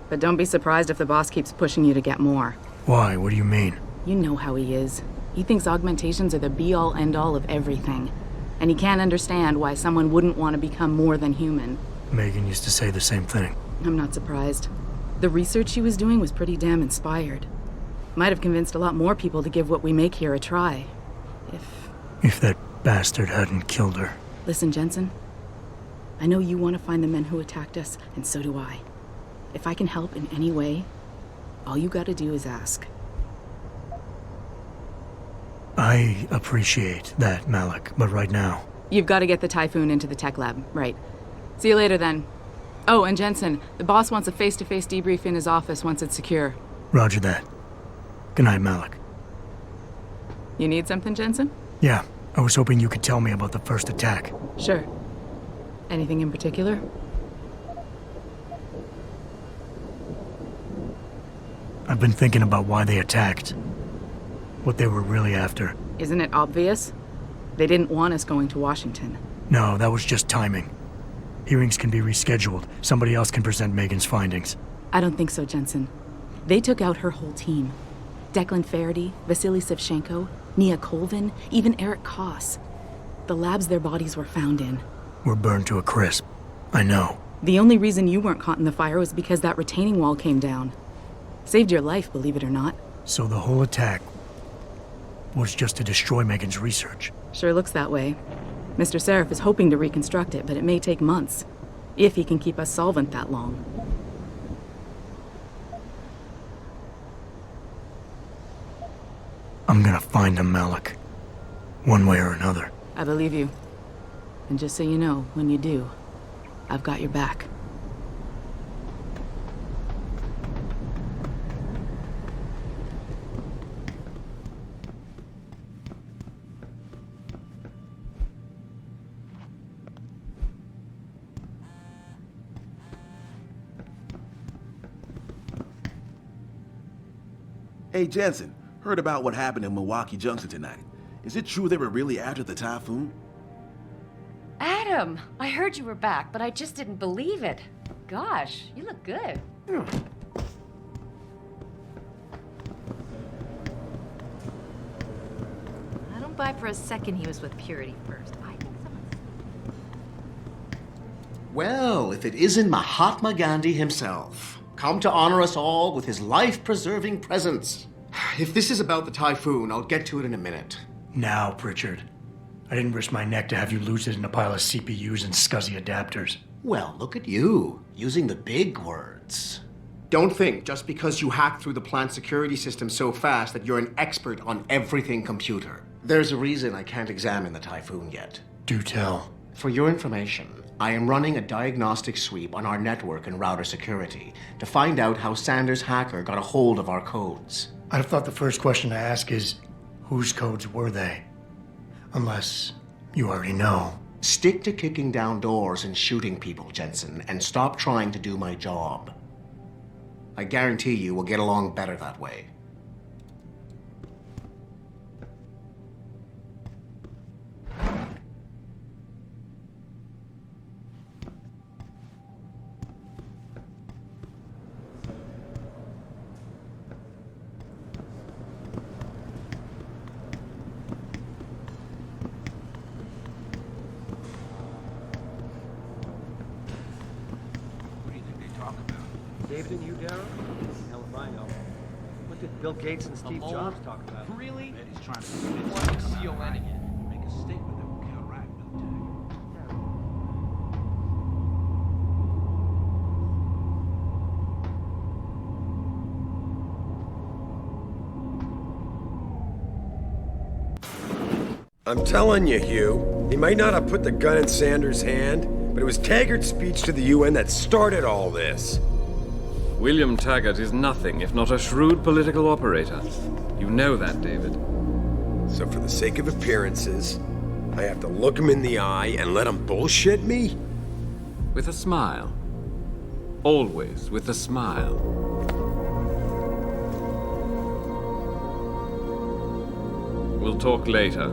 But don't be surprised if the boss keeps pushing you to get more. Why? What do you mean? You know how he is. He thinks augmentations are the be-all, end-all of everything. And he can't understand why someone wouldn't want to become more than human. Megan used to say the same thing. I'm not surprised. The research she was doing was pretty damn inspired. Might have convinced a lot more people to give what we make here a try. If that bastard hadn't killed her. Listen, Jensen. I know you want to find the men who attacked us, and so do I. If I can help in any way, all you gotta do is ask. I appreciate that, Malik, but right now... You've got to get the Typhoon into the tech lab, right. See you later, then. Oh, and Jensen, the boss wants a face-to-face debrief in his office once it's secure. Roger that. Good night, Malik. You need something, Jensen? Yeah, I was hoping you could tell me about the first attack. Sure. Anything in particular? I've been thinking about why they attacked. What they were really after. Isn't it obvious? They didn't want us going to Washington. No, that was just timing. Hearings can be rescheduled. Somebody else can present Megan's findings. I don't think so, Jensen. They took out her whole team. Declan Faraday, Vasily Savchenko, Nia Colvin, even Eric Koss. The labs their bodies were found in. Were burned to a crisp. I know. The only reason you weren't caught in the fire was because that retaining wall came down. Saved your life, believe it or not. So the whole attack was just to destroy Megan's research. Sure looks that way. Mr. Sarif is hoping to reconstruct it, but it may take months. If he can keep us solvent that long. I'm gonna find him, Malik. One way or another. I believe you. And just so you know, when you do, I've got your back. Hey, Jensen, heard about what happened in Milwaukee Junction tonight. Is it true they were really after the Typhoon? Adam, I heard you were back, but I just didn't believe it. Gosh, you look good. I don't buy for a second he was with Purity first. I think someone's... Well, if it isn't Mahatma Gandhi himself, come to honor us all with his life-preserving presence. If this is about the Typhoon, I'll get to it in a minute. Now, Pritchard. I didn't risk my neck to have you lose it in a pile of CPUs and scuzzy adapters. Well, look at you, using the big words. Don't think just because you hacked through the plant security system so fast that you're an expert on everything computer. There's a reason I can't examine the Typhoon yet. Do tell. For your information, I am running a diagnostic sweep on our network and router security to find out how Sanders' hacker got a hold of our codes. I'd have thought the first question to ask is, whose codes were they? Unless you already know. Stick to kicking down doors and shooting people, Jensen, and stop trying to do my job. I guarantee you we'll get along better that way. David and you, Darren? Hell if I know. What did Bill Gates and Steve Jobs talk about? Really? He's trying to convince you to come out again. Make a statement that will counteract military. I'm telling you, Hugh, he might not have put the gun in Sanders' hand, but it was Taggart's speech to the UN that started all this. William Taggart is nothing if not a shrewd political operator. You know that, David. So for the sake of appearances, I have to look him in the eye and let him bullshit me? With a smile. Always with a smile. We'll talk later.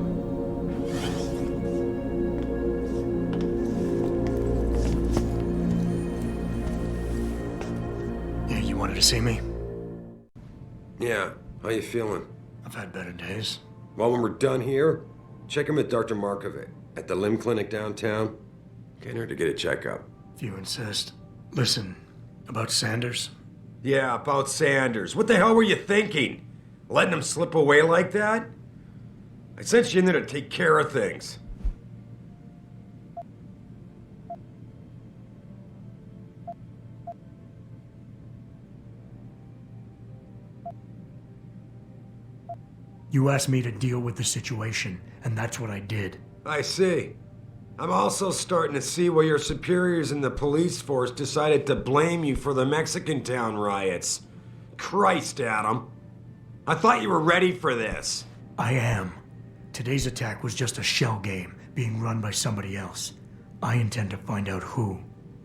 Yeah, you wanted to see me? Yeah, how you feeling? I've had better days. Well, when we're done here, check him at Dr. Markovic at the limb clinic downtown. Get her to get a checkup. If you insist. Listen, about Sanders? Yeah, about Sanders. What the hell were you thinking? Letting him slip away like that? I sent you in there to take care of things. You asked me to deal with the situation, and that's what I did. I see. I'm also starting to see why your superiors in the police force decided to blame you for the Mexican town riots. Christ, Adam. I thought you were ready for this. I am. Today's attack was just a shell game being run by somebody else. I intend to find out who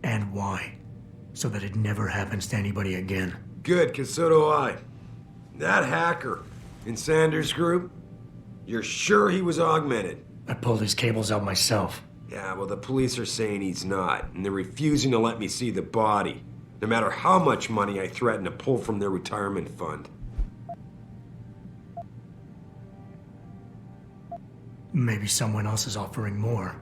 and why, so that it never happens to anybody again. Good, 'cause so do I. That hacker in Sanders' group, you're sure he was augmented? I pulled his cables out myself. Yeah, well, the police are saying he's not, and they're refusing to let me see the body, no matter how much money I threaten to pull from their retirement fund. Maybe someone else is offering more.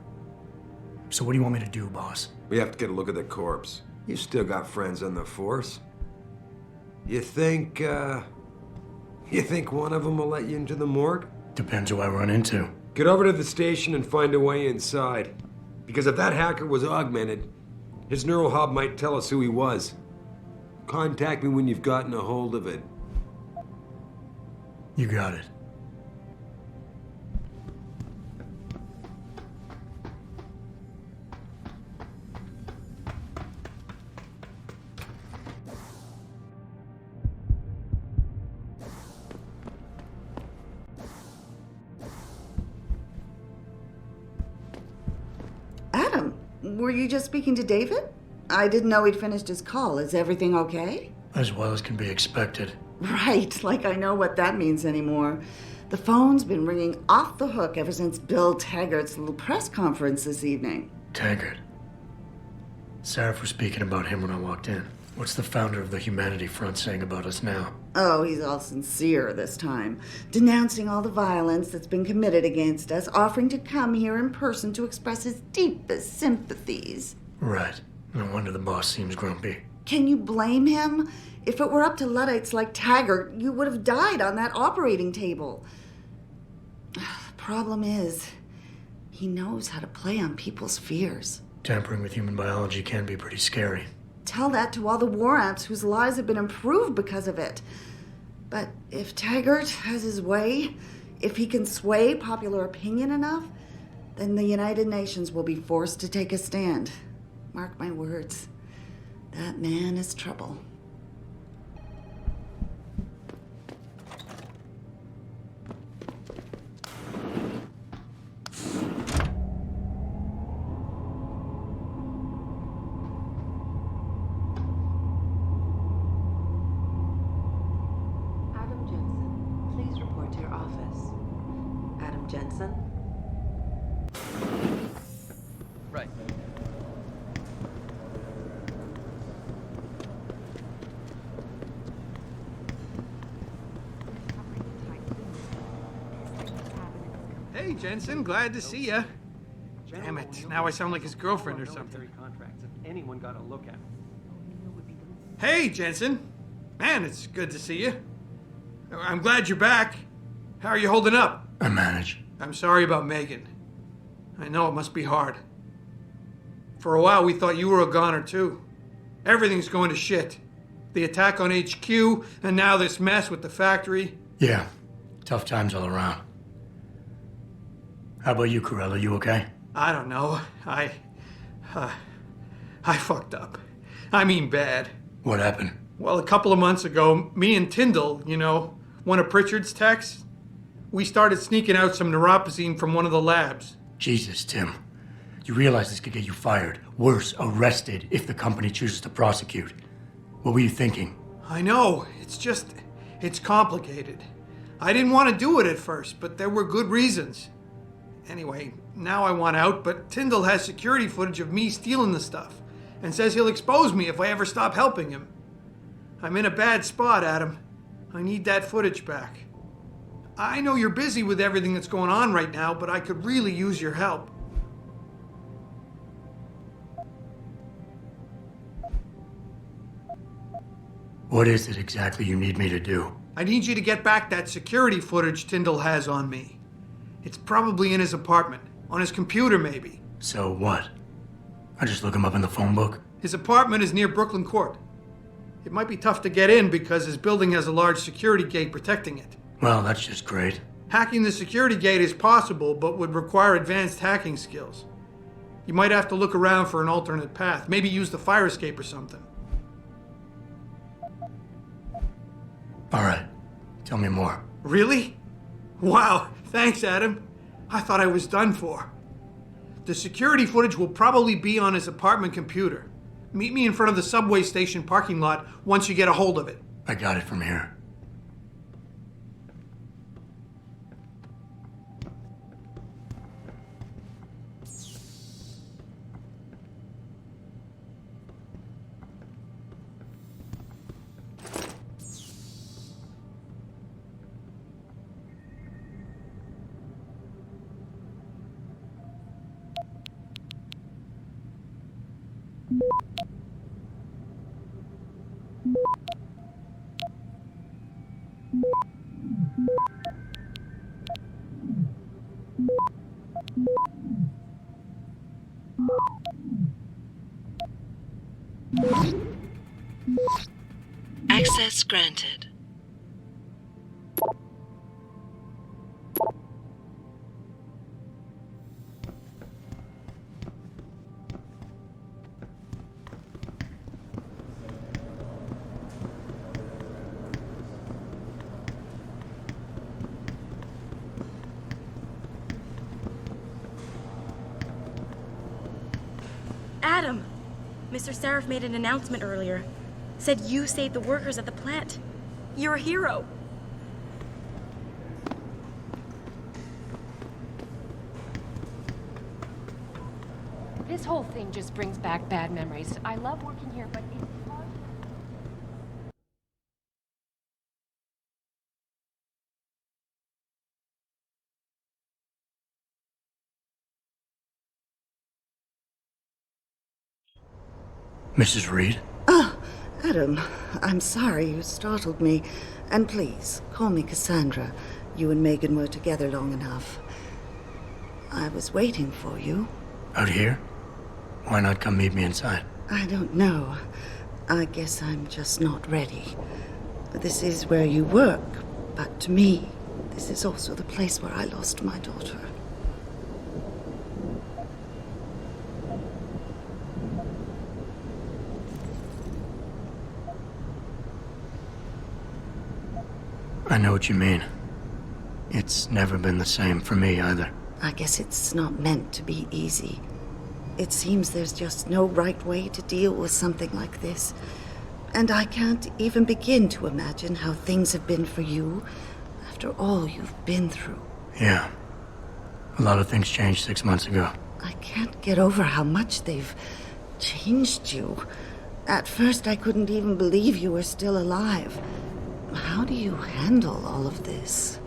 So what do you want me to do, boss? We have to get a look at the corpse. You still got friends on the force. You think one of them will let you into the morgue? Depends who I run into. Get over to the station and find a way inside. Because if that hacker was augmented, his neural hub might tell us who he was. Contact me when you've gotten a hold of it. You got it. Were you just speaking to David? I didn't know he'd finished his call. Is everything okay? As well as can be expected. Right, like I know what that means anymore. The phone's been ringing off the hook ever since Bill Taggart's little press conference this evening. Taggart. Sarif was speaking about him when I walked in. What's the founder of the Humanity Front saying about us now? Oh, he's all sincere this time, denouncing all the violence that's been committed against us, offering to come here in person to express his deepest sympathies. Right. No wonder the boss seems grumpy. Can you blame him? If it were up to Luddites like Taggart, you would have died on that operating table. The problem is, he knows how to play on people's fears. Tampering with human biology can be pretty scary. Tell that to all the war amps whose lives have been improved because of it. But if Taggart has his way, if he can sway popular opinion enough, then the United Nations will be forced to take a stand. Mark my words. That man is trouble. Jensen? Right. Hey, Jensen, glad to see ya. Damn it, now I sound like his girlfriend or something. Contracts if anyone got a look at. Hey, Jensen. Man, it's good to see you. I'm glad you're back. How are you holding up? I manage. I'm sorry about Megan. I know it must be hard. For a while, we thought you were a goner, too. Everything's going to shit. The attack on HQ, and now this mess with the factory. Yeah, tough times all around. How about you, Corella? You okay? I don't know. I fucked up. I mean bad. What happened? Well, a couple of months ago, me and Tyndall, you know, one of Pritchard's techs, we started sneaking out some neuropozyne from one of the labs. Jesus, Tim. You realize this could get you fired. Worse, arrested if the company chooses to prosecute. What were you thinking? I know. It's complicated. I didn't want to do it at first, but there were good reasons. Anyway, now I want out, but Tyndall has security footage of me stealing the stuff and says he'll expose me if I ever stop helping him. I'm in a bad spot, Adam. I need that footage back. I know you're busy with everything that's going on right now, but I could really use your help. What is it exactly you need me to do? I need you to get back that security footage Tyndall has on me. It's probably in his apartment. On his computer, maybe. So what? I just look him up in the phone book? His apartment is near Brooklyn Court. It might be tough to get in because his building has a large security gate protecting it. Well, that's just great. Hacking the security gate is possible, but would require advanced hacking skills. You might have to look around for an alternate path. Maybe use the fire escape or something. All right. Tell me more. Really? Wow. Thanks, Adam. I thought I was done for. The security footage will probably be on his apartment computer. Meet me in front of the subway station parking lot once you get a hold of it. I got it from here. Access granted. Adam! Mr. Sarif made an announcement earlier. Said you saved the workers at the plant. You're a hero. This whole thing just brings back bad memories. I love working here, but it's hard. Mrs. Reed? Oh, Adam, I'm sorry you startled me. And please, call me Cassandra. You and Megan were together long enough. I was waiting for you. Out here? Why not come meet me inside? I don't know. I guess I'm just not ready. This is where you work, but to me, this is also the place where I lost my daughter. I know what you mean. It's never been the same for me either. I guess it's not meant to be easy. It seems there's just no right way to deal with something like this. And I can't even begin to imagine how things have been for you after all you've been through. Yeah. A lot of things changed 6 months ago. I can't get over how much they've changed you. At first, I couldn't even believe you were still alive. How do you handle all of this?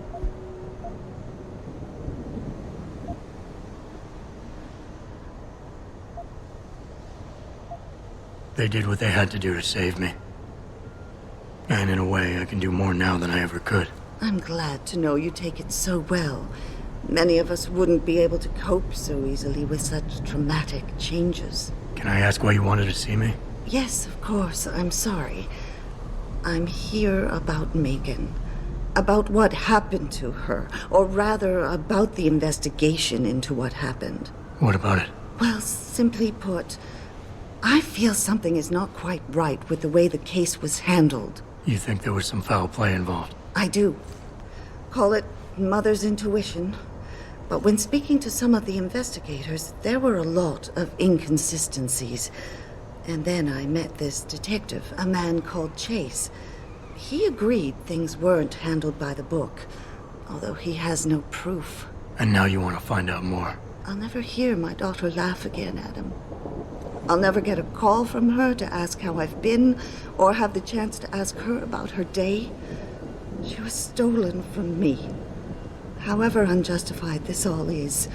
They did what they had to do to save me. And in a way, I can do more now than I ever could. I'm glad to know you take it so well. Many of us wouldn't be able to cope so easily with such dramatic changes. Can I ask why you wanted to see me? Yes, of course. I'm sorry. I'm here about Megan. About what happened to her, or rather, about the investigation into what happened. What about it? Well, simply put, I feel something is not quite right with the way the case was handled. You think there was some foul play involved? I do. Call it mother's intuition. But when speaking to some of the investigators, there were a lot of inconsistencies. And then I met this detective, a man called Chase. He agreed things weren't handled by the book, although he has no proof. And now you want to find out more? I'll never hear my daughter laugh again, Adam. I'll never get a call from her to ask how I've been, or have the chance to ask her about her day. She was stolen from me. However unjustified this all is,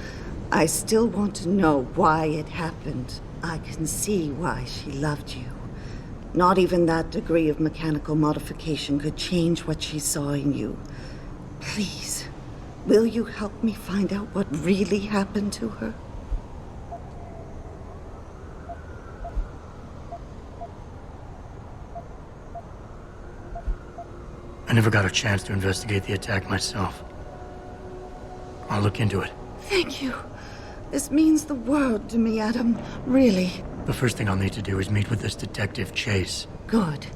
I still want to know why it happened. I can see why she loved you. Not even that degree of mechanical modification could change what she saw in you. Please, will you help me find out what really happened to her? I never got a chance to investigate the attack myself. I'll look into it. Thank you. This means the world to me, Adam. Really. The first thing I'll need to do is meet with this detective, Chase. Good.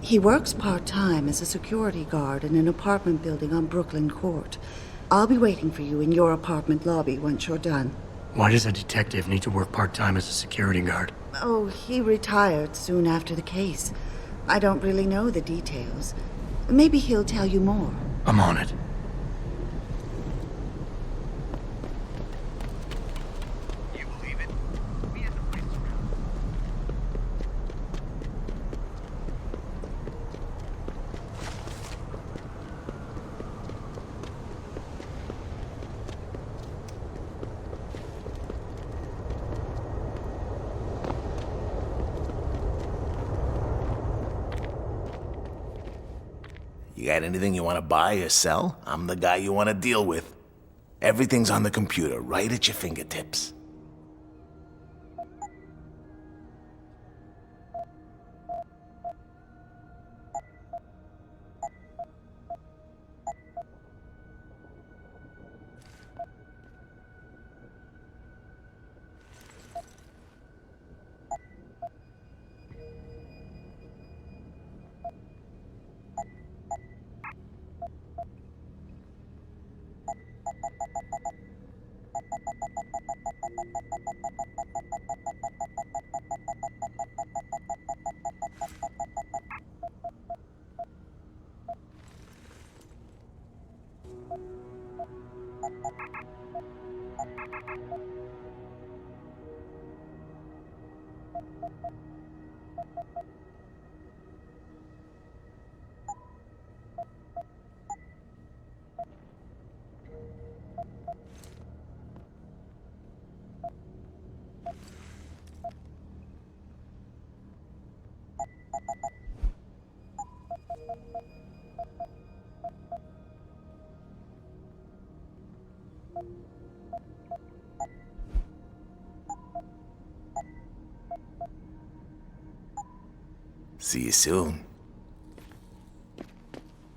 He works part-time as a security guard in an apartment building on Brooklyn Court. I'll be waiting for you in your apartment lobby once you're done. Why does a detective need to work part-time as a security guard? Oh, he retired soon after the case. I don't really know the details. Maybe he'll tell you more. I'm on it. You got anything you want to buy or sell? I'm the guy you want to deal with. Everything's on the computer, right at your fingertips. See you soon.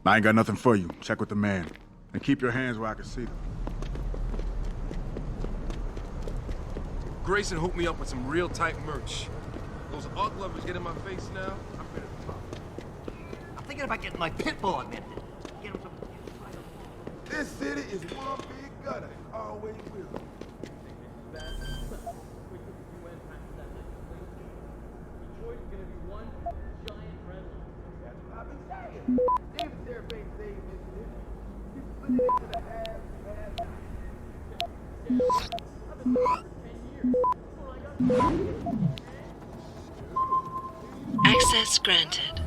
I ain't got nothing for you. Check with the man. And keep your hands where I can see them. Grayson hooked me up with some real tight merch. Those art lovers get in my face now, I'm ready to talk. I'm thinking about getting my pit bull admitted. Get him some... This city is one big gutter. Always will. David Sarif ain't saying this. You put it into the Access granted.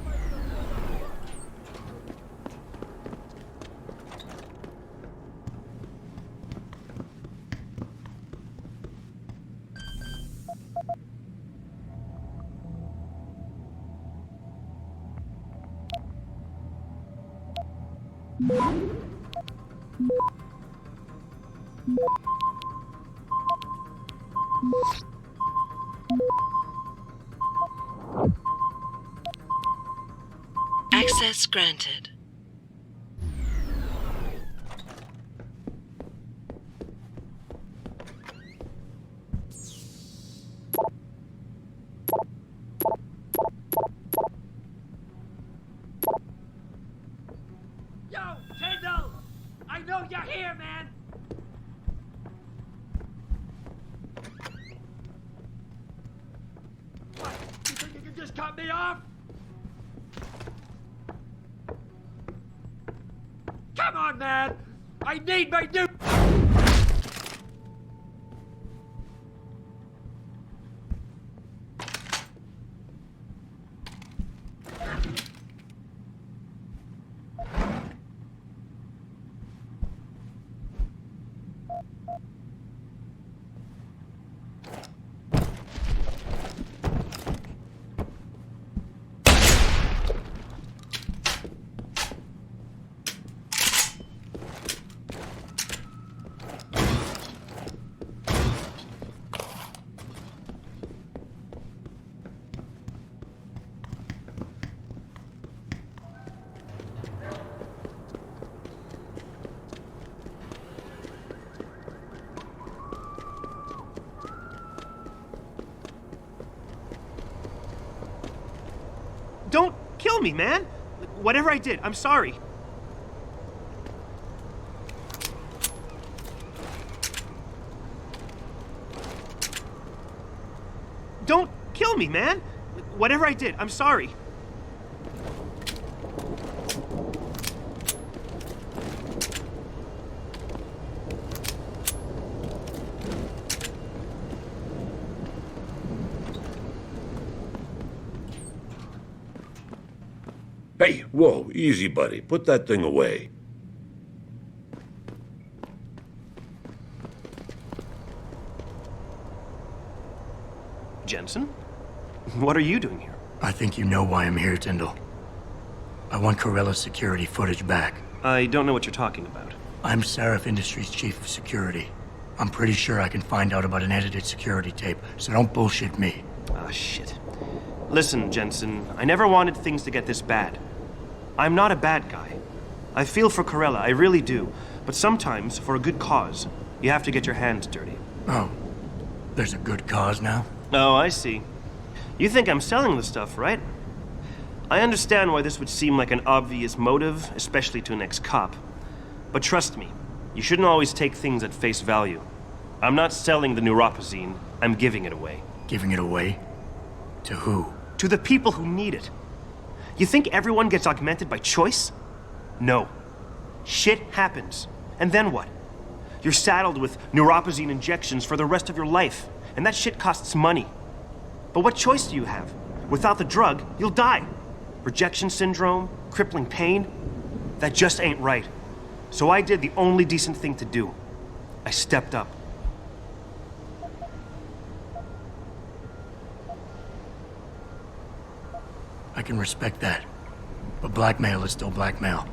Access granted. just cut me off? Come on, man! I need my new... Don't kill me, man! Whatever I did, I'm sorry. Don't kill me, man! Whatever I did, I'm sorry. Hey, whoa, easy, buddy. Put that thing away. Jensen? What are you doing here? I think you know why I'm here, Tyndall. I want Corella's security footage back. I don't know what you're talking about. I'm Sarif Industries' chief of security. I'm pretty sure I can find out about an edited security tape, so don't bullshit me. Ah, shit. Listen, Jensen, I never wanted things to get this bad. I'm not a bad guy. I feel for Corella, I really do. But sometimes, for a good cause, you have to get your hands dirty. Oh, there's a good cause now? Oh, I see. You think I'm selling the stuff, right? I understand why this would seem like an obvious motive, especially to an ex-cop. But trust me, you shouldn't always take things at face value. I'm not selling the neuropazine, I'm giving it away. Giving it away? To who? To the people who need it. You think everyone gets augmented by choice? No. Shit happens. And then what? You're saddled with neuropazine injections for the rest of your life, and that shit costs money. But what choice do you have? Without the drug, you'll die. Rejection syndrome, crippling pain. That just ain't right. So I did the only decent thing to do. I stepped up. I can respect that. But blackmail is still blackmail.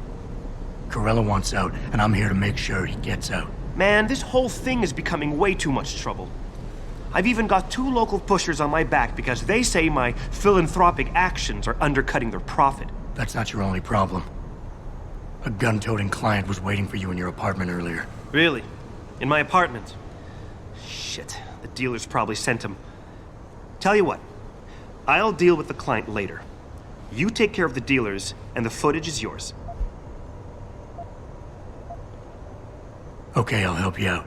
Corella wants out, and I'm here to make sure he gets out. Man, this whole thing is becoming way too much trouble. I've even got 2 local pushers on my back because they say my philanthropic actions are undercutting their profit. That's not your only problem. A gun-toting client was waiting for you in your apartment earlier. Really? In my apartment? Shit, the dealers probably sent him. Tell you what, I'll deal with the client later. You take care of the dealers, and the footage is yours. Okay, I'll help you out.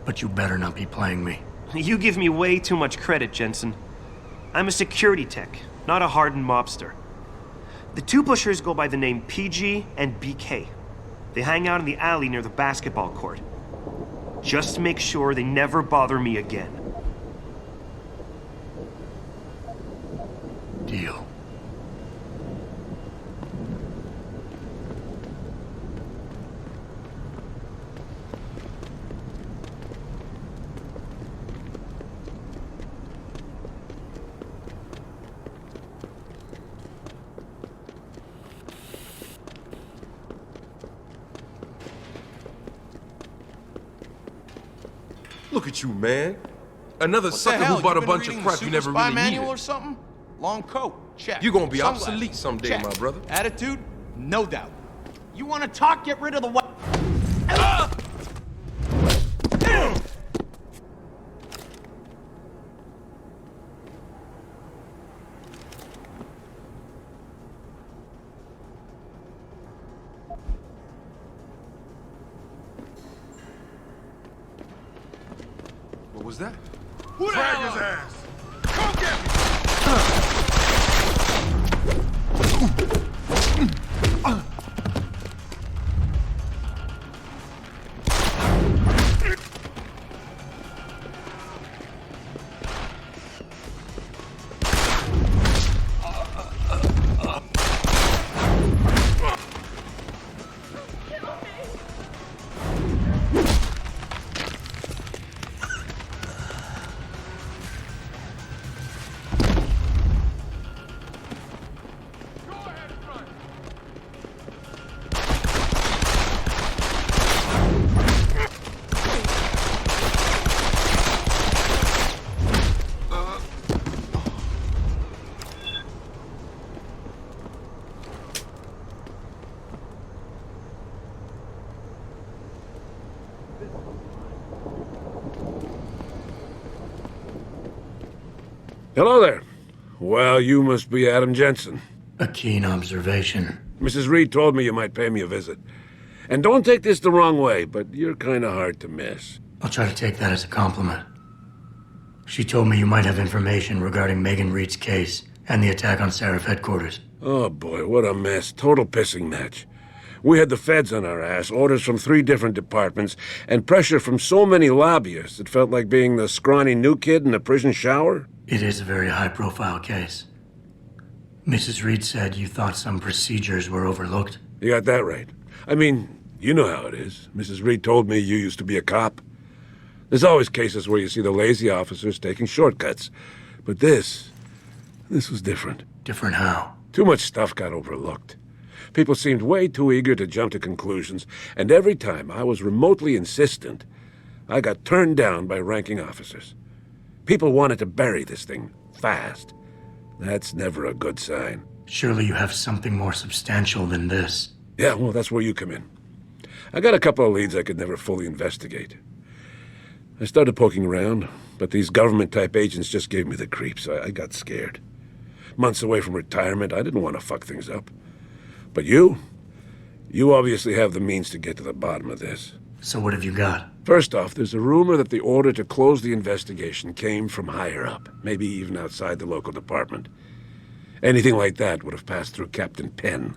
But you better not be playing me. You give me way too much credit, Jensen. I'm a security tech, not a hardened mobster. The 2 pushers go by the name PG and BK. They hang out in the alley near the basketball court. Just make sure they never bother me again. Deal. Look at you, man. Another What sucker the hell? who bought You a been bunch of reading crap the you Super never Spy really manual needed. or something? Long coat, check. You're gonna be Sunglasses, obsolete someday, check. my brother. Attitude, no doubt. You want to talk? Get rid of the what? What was that? Who the Drag hell his are- ass! Come get me! Hello there. Well, you must be Adam Jensen. A keen observation. Mrs. Reed told me you might pay me a visit. And don't take this the wrong way, but you're kind of hard to miss. I'll try to take that as a compliment. She told me you might have information regarding Megan Reed's case and the attack on Sarif headquarters. Oh boy, what a mess. Total pissing match. We had the feds on our ass, orders from 3 different departments, and pressure from so many lobbyists it felt like being the scrawny new kid in a prison shower. It is a very high-profile case. Mrs. Reed said you thought some procedures were overlooked. You got that right. I mean, you know how it is. Mrs. Reed told me you used to be a cop. There's always cases where you see the lazy officers taking shortcuts. But this was different. Different how? Too much stuff got overlooked. People seemed way too eager to jump to conclusions, and every time I was remotely insistent, I got turned down by ranking officers. People wanted to bury this thing fast. That's never a good sign. Surely you have something more substantial than this. Yeah, well, that's where you come in. I got a couple of leads I could never fully investigate. I started poking around, but these government-type agents just gave me the creeps. I got scared. Months away from retirement, I didn't want to fuck things up. But you obviously have the means to get to the bottom of this. So what have you got? First off, there's a rumor that the order to close the investigation came from higher up, maybe even outside the local department. Anything like that would have passed through Captain Penn.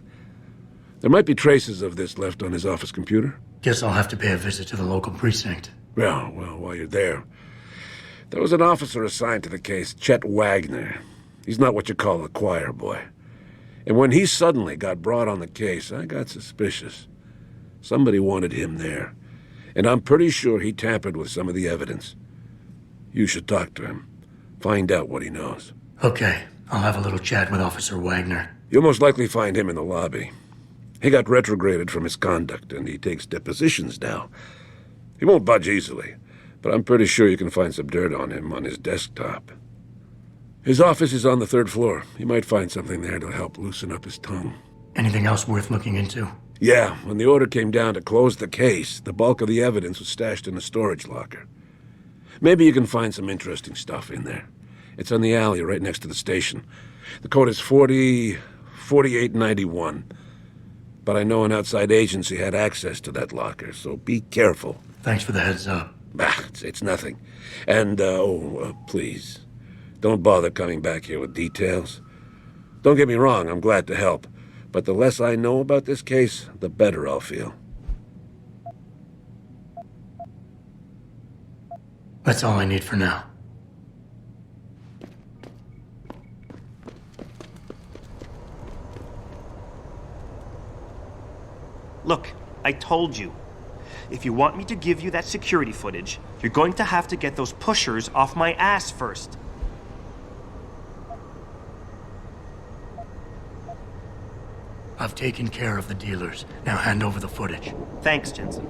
There might be traces of this left on his office computer. Guess I'll have to pay a visit to the local precinct. Well, while you're there, there was an officer assigned to the case, Chet Wagner. He's not what you call a choir boy. And when he suddenly got brought on the case, I got suspicious. Somebody wanted him there. And I'm pretty sure he tampered with some of the evidence. You should talk to him. Find out what he knows. Okay, I'll have a little chat with Officer Wagner. You'll most likely find him in the lobby. He got retrograded from his conduct, and he takes depositions now. He won't budge easily, but I'm pretty sure you can find some dirt on him on his desktop. His office is on the 3rd floor. You might find something there to help loosen up his tongue. Anything else worth looking into? Yeah, when the order came down to close the case, the bulk of the evidence was stashed in a storage locker. Maybe you can find some interesting stuff in there. It's on the alley right next to the station. The code is 4891. But I know an outside agency had access to that locker, so be careful. Thanks for the heads up. It's nothing. And, please, don't bother coming back here with details. Don't get me wrong, I'm glad to help. But the less I know about this case, the better I'll feel. That's all I need for now. Look, I told you. If you want me to give you that security footage, you're going to have to get those pushers off my ass first. I've taken care of the dealers. Now hand over the footage. Thanks, Jensen.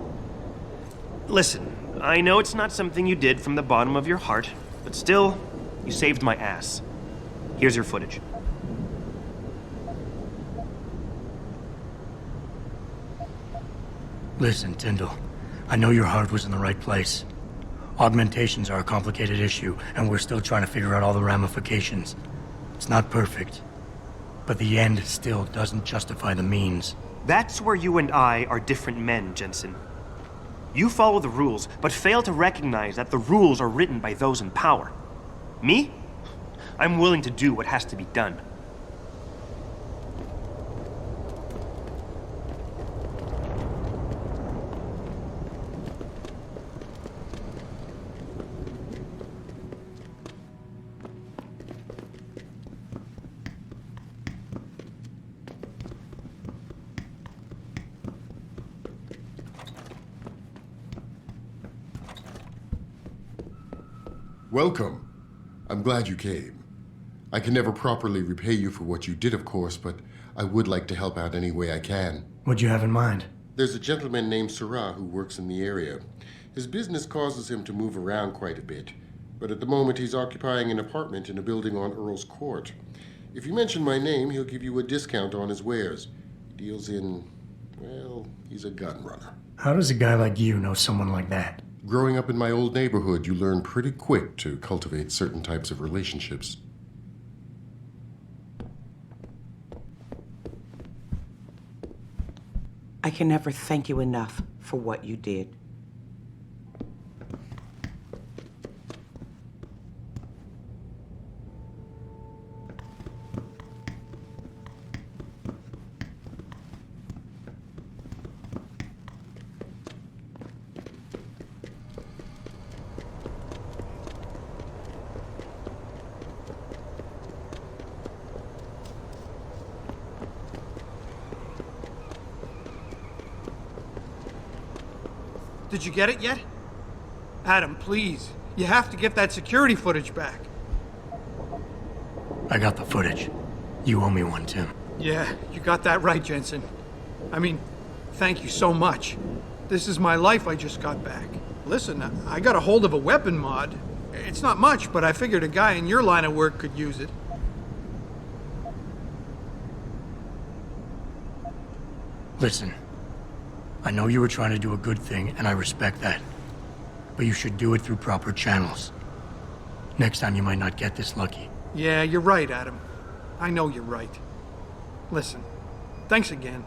Listen, I know it's not something you did from the bottom of your heart, but still, you saved my ass. Here's your footage. Listen, Tyndall. I know your heart was in the right place. Augmentations are a complicated issue, and we're still trying to figure out all the ramifications. It's not perfect, but the end still doesn't justify the means. That's where you and I are different men, Jensen. You follow the rules, but fail to recognize that the rules are written by those in power. Me? I'm willing to do what has to be done. Welcome. I'm glad you came. I can never properly repay you for what you did, of course, but I would like to help out any way I can. What'd you have in mind? There's a gentleman named Sarah who works in the area. His business causes him to move around quite a bit, but at the moment he's occupying an apartment in a building on Earl's Court. If you mention my name, he'll give you a discount on his wares. He deals in, well, he's a gun runner. How does a guy like you know someone like that? Growing up in my old neighborhood, you learn pretty quick to cultivate certain types of relationships. I can never thank you enough for what you did. Did you get it yet? Adam, please. You have to get that security footage back. I got the footage. You owe me one, Tim. Yeah, you got that right, Jensen. I mean, thank you so much. This is my life I just got back. Listen, I got a hold of a weapon mod. It's not much, but I figured a guy in your line of work could use it. Listen, I know you were trying to do a good thing, and I respect that. But you should do it through proper channels. Next time you might not get this lucky. Yeah, you're right, Adam. I know you're right. Listen, thanks again.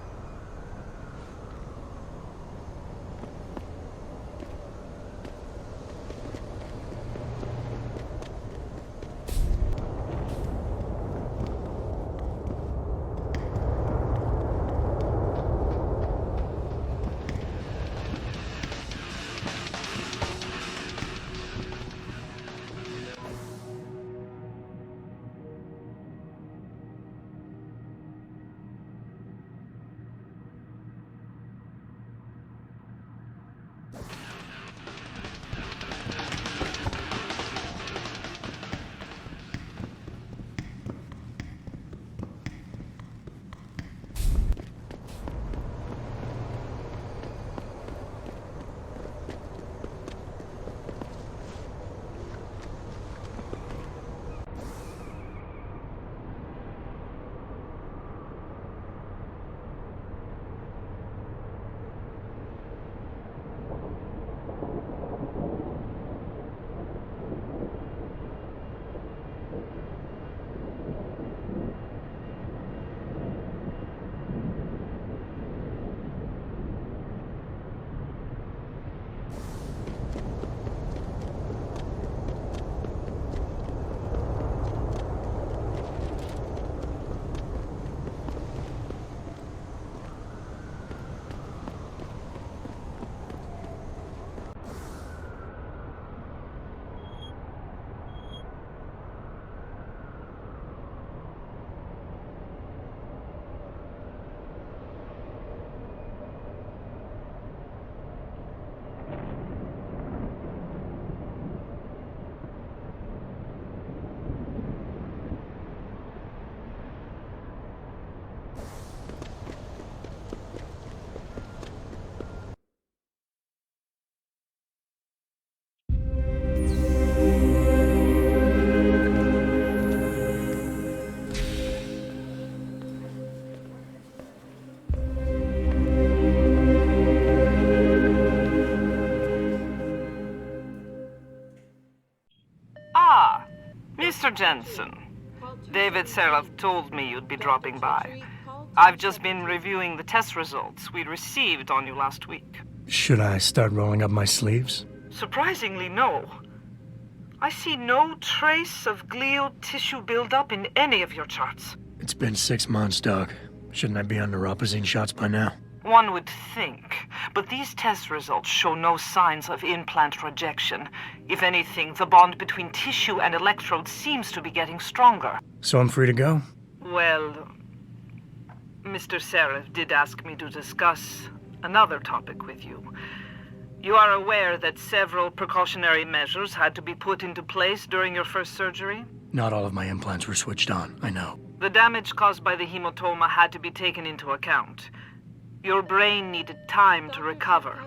Mr. Jensen, David Sarif told me you'd be dropping by. I've just been reviewing the test results we received on you last week. Should I start rolling up my sleeves? Surprisingly, no. I see no trace of glial tissue buildup in any of your charts. It's been 6 months, Doc. Shouldn't I be on neuropozyne shots by now? One would think, but these test results show no signs of implant rejection. If anything, the bond between tissue and electrodes seems to be getting stronger. So I'm free to go? Well, Mr. Sarif did ask me to discuss another topic with you. You are aware that several precautionary measures had to be put into place during your first surgery? Not all of my implants were switched on, I know. The damage caused by the hematoma had to be taken into account. Your brain needed time to recover,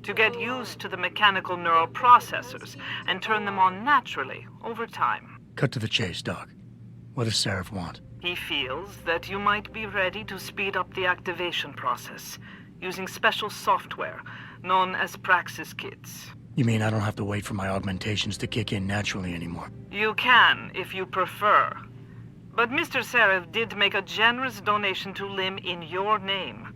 to get used to the mechanical neural processors and turn them on naturally over time. Cut to the chase, Doc. What does Sarif want? He feels that you might be ready to speed up the activation process using special software known as Praxis kits. You mean I don't have to wait for my augmentations to kick in naturally anymore? You can, if you prefer. But Mr. Sarif did make a generous donation to LIM in your name.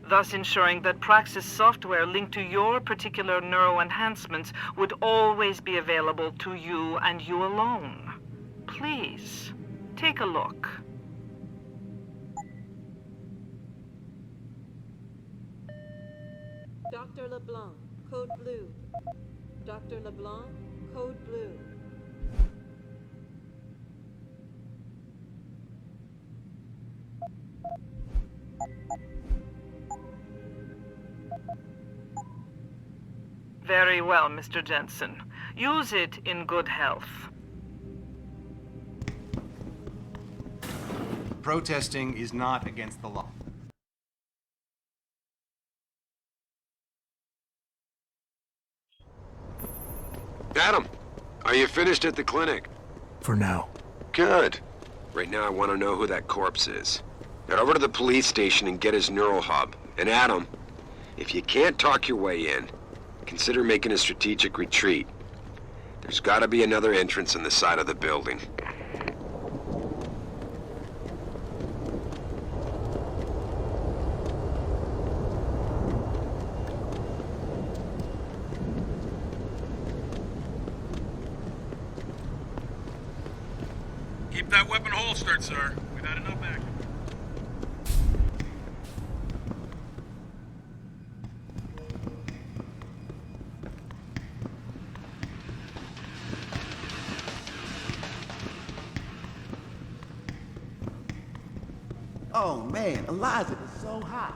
thus ensuring that Praxis software linked to your particular neuroenhancements would always be available to you and you alone. Please, take a look. Dr. LeBlanc, code blue. Dr. LeBlanc, code blue. Very well, Mr. Jensen. Use it in good health. Protesting is not against the law. Adam, are you finished at the clinic? For now. Good. Right now I want to know who that corpse is. Head over to the police station and get his neural hub. And Adam, if you can't talk your way in, consider making a strategic retreat. There's gotta be another entrance on the side of the building. Keep that weapon holstered, sir. We've had enough action. Oh man, Eliza is so hot.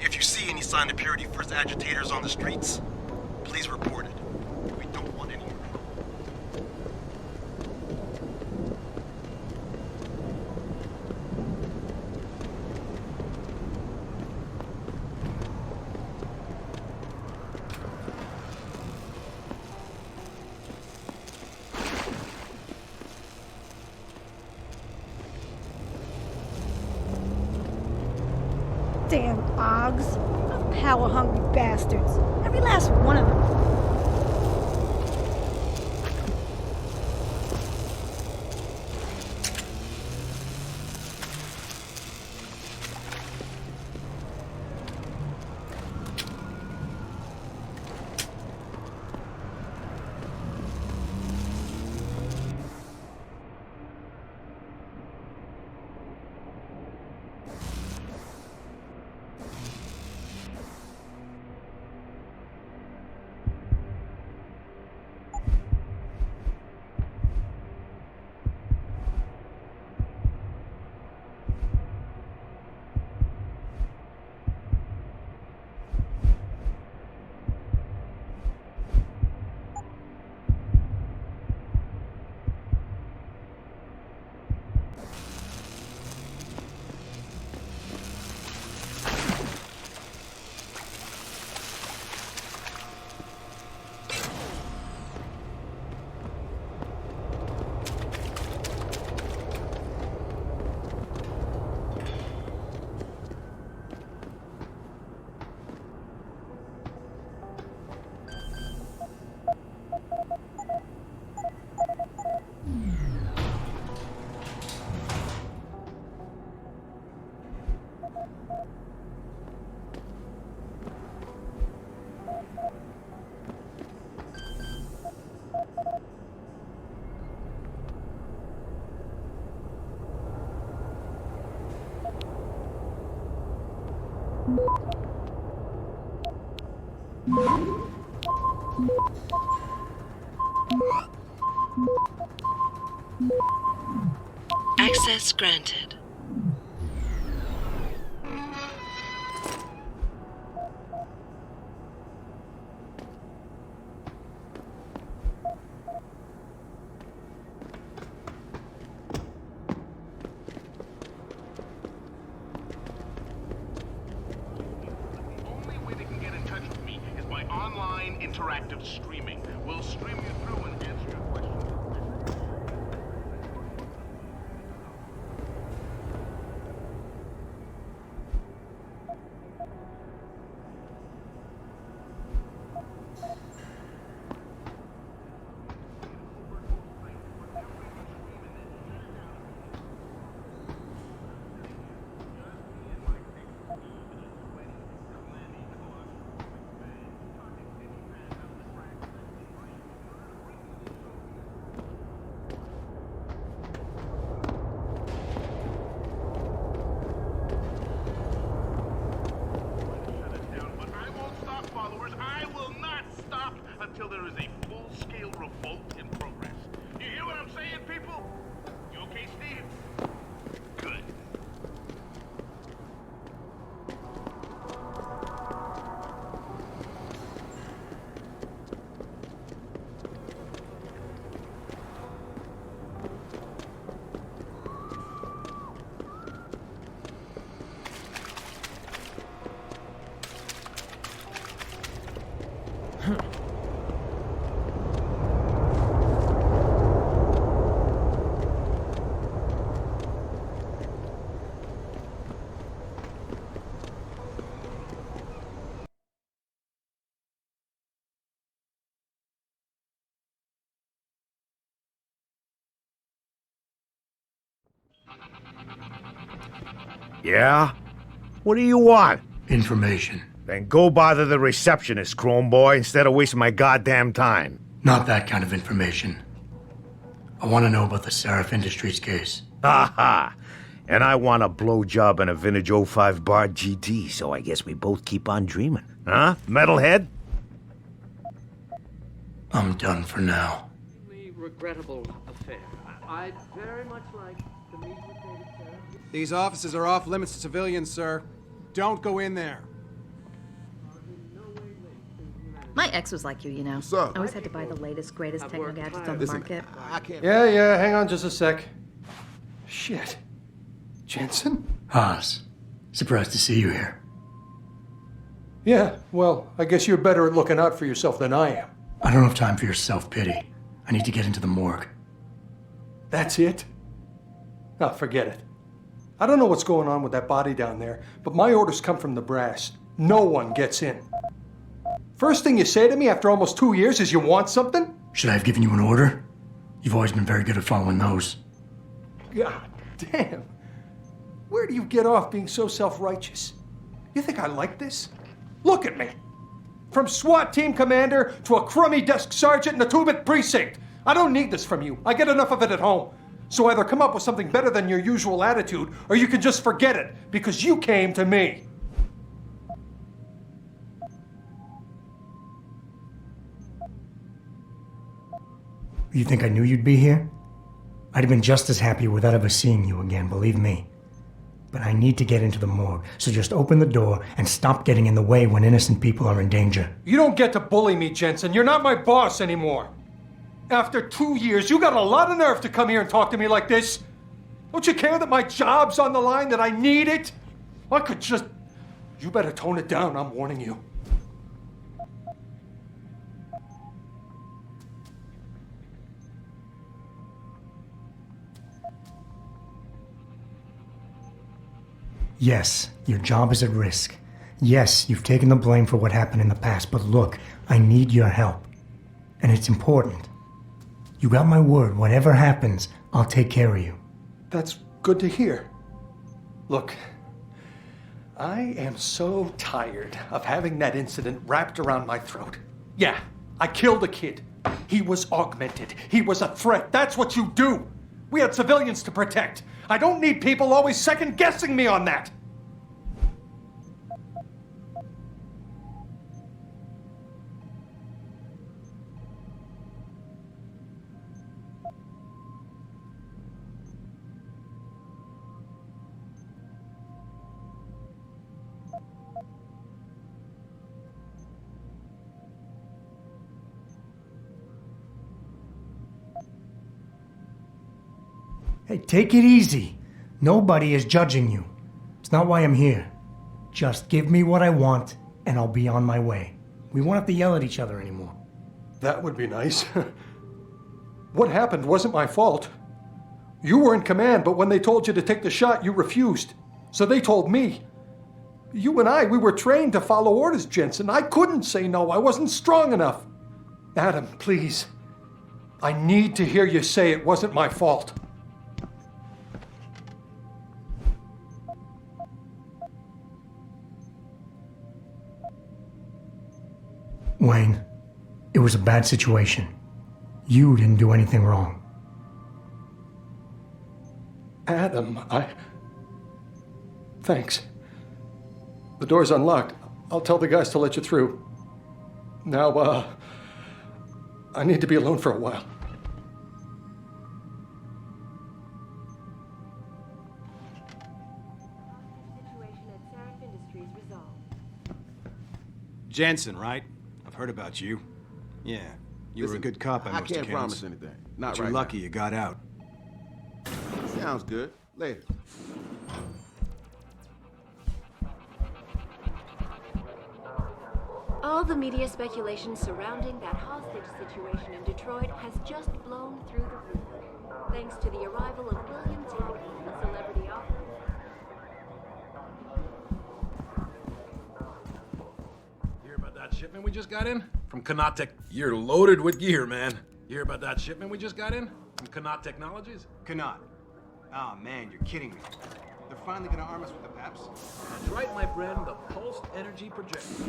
If you see any sign of Purity First agitators on the streets, please report it. We don't want any more trouble. Damn Ogs. Power-hungry bastards. Every last one of them. Access granted. Interactive streaming. We'll stream you through and answer your questions. Yeah? What do you want? Information. Then go bother the receptionist, Chrome Boy, instead of wasting my goddamn time. Not that kind of information. I want to know about the Sarif Industries case. Ha ha! And I want a blowjob and a vintage 05 bar GT, so I guess we both keep on dreaming. Huh, metalhead? I'm done for now. Regrettable affair. I'd very much like to meet with David Sarif. These offices are off limits to civilians, sir. Don't go in there. My ex was like you know. What's up? I always had to buy the latest, greatest techno gadgets on the market. I can't. Yeah, hang on just a sec. Shit. Jensen? Haas, surprised to see you here. Yeah, well, I guess you're better at looking out for yourself than I am. I don't have time for your self-pity. I need to get into the morgue. That's it? Oh, forget it. I don't know what's going on with that body down there, but my orders come from the brass. No one gets in. First thing you say to me after almost 2 years is you want something? Should I have given you an order? You've always been very good at following those. God damn. Where do you get off being so self-righteous? You think I like this? Look at me. From SWAT team commander to a crummy desk sergeant in the 2-bit precinct. I don't need this from you. I get enough of it at home. So either come up with something better than your usual attitude, or you can just forget it, because you came to me. You think I knew you'd be here? I'd have been just as happy without ever seeing you again, believe me. But I need to get into the morgue, so just open the door and stop getting in the way when innocent people are in danger. You don't get to bully me, Jensen. You're not my boss anymore. After 2 years, you got a lot of nerve to come here and talk to me like this. Don't you care that my job's on the line, that I need it? I could just... You better tone it down, I'm warning you. Yes, your job is at risk. Yes, you've taken the blame for what happened in the past, but look, I need your help. And it's important. You got my word, whatever happens, I'll take care of you. That's good to hear. Look, I am so tired of having that incident wrapped around my throat. Yeah, I killed a kid. He was augmented. He was a threat. That's what you do. We had civilians to protect. I don't need people always second-guessing me on that. Hey, take it easy. Nobody is judging you. It's not why I'm here. Just give me what I want, and I'll be on my way. We won't have to yell at each other anymore. That would be nice. What happened wasn't my fault. You were in command, but when they told you to take the shot, you refused. So they told me. You and we were trained to follow orders, Jensen. I couldn't say no. I wasn't strong enough. Adam, please. I need to hear you say it wasn't my fault. Wayne, it was a bad situation. You didn't do anything wrong. Adam, Thanks. The door's unlocked. I'll tell the guys to let you through. Now, I need to be alone for a while. Jensen, right? I've heard about you. Yeah, you were a good cop by most accounts. I can't promise anything. Not but right you're lucky now. you got out. Sounds good. Later. All the media speculation surrounding that hostage situation in Detroit has just blown through the roof, thanks to the arrival of William Taggart, a celebrity author. Hear about that shipment we just got in? From Connaught Tech. You're loaded with gear, man. You hear about that shipment we just got in? From Connaught Technologies? Connaught. Oh man, you're kidding me. The finally gonna arm us with the PAPs? That's right, my friend, the pulsed energy projector.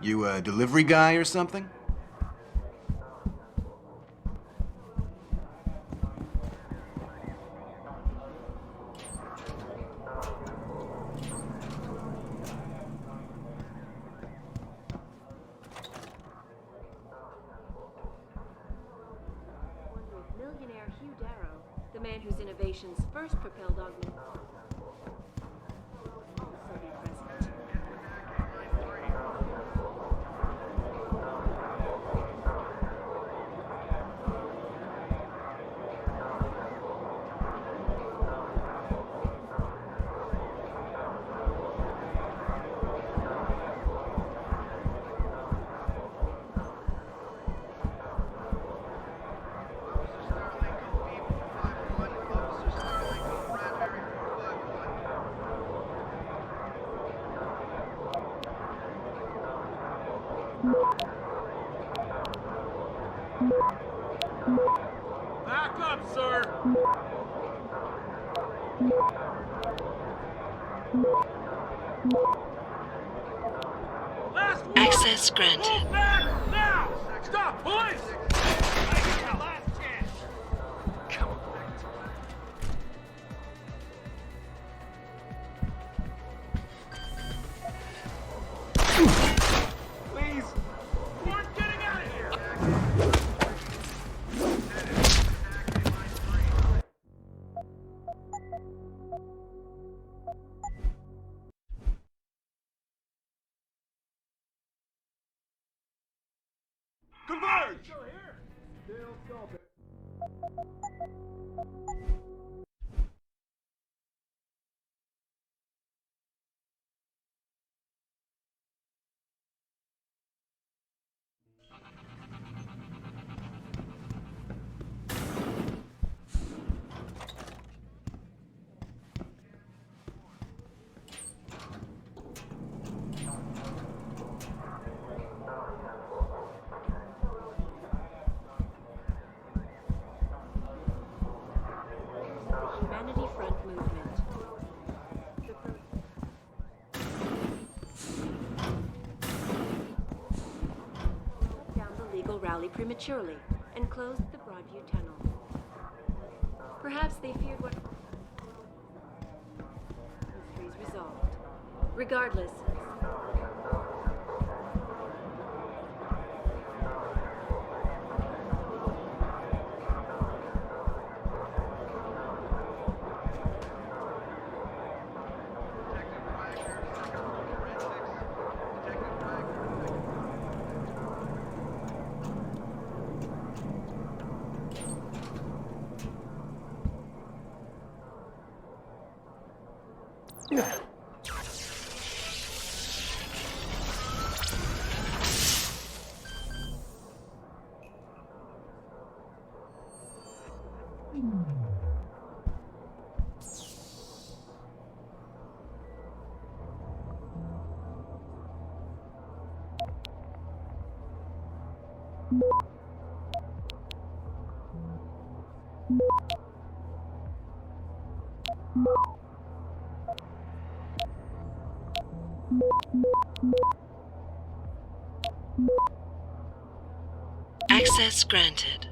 You a delivery guy or something? Millionaire Hugh Darrow, the man whose innovations first propelled augmented. Also be present. Back up, sir! Access granted. Move back now! Stop, police! I get your last chance. Come on. Please! We're getting out of here! Converge! Still here? Still salted. Humanity Front movement. Shut down the legal rally prematurely and closed the Broadview Tunnel. Perhaps they feared what mysteries resolved. Regardless. Access granted.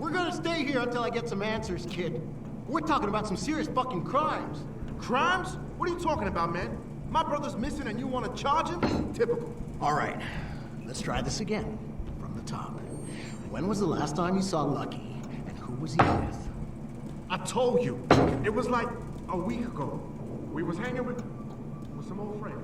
We're gonna stay here until I get some answers, kid. We're talking about some serious fucking crimes. Crimes? What are you talking about, man? My brother's missing and you want to charge him? Typical. All right, let's try this again. From the top. When was the last time you saw Lucky, and who was he with? I told you. It was like a week ago. We was hanging with some old friends.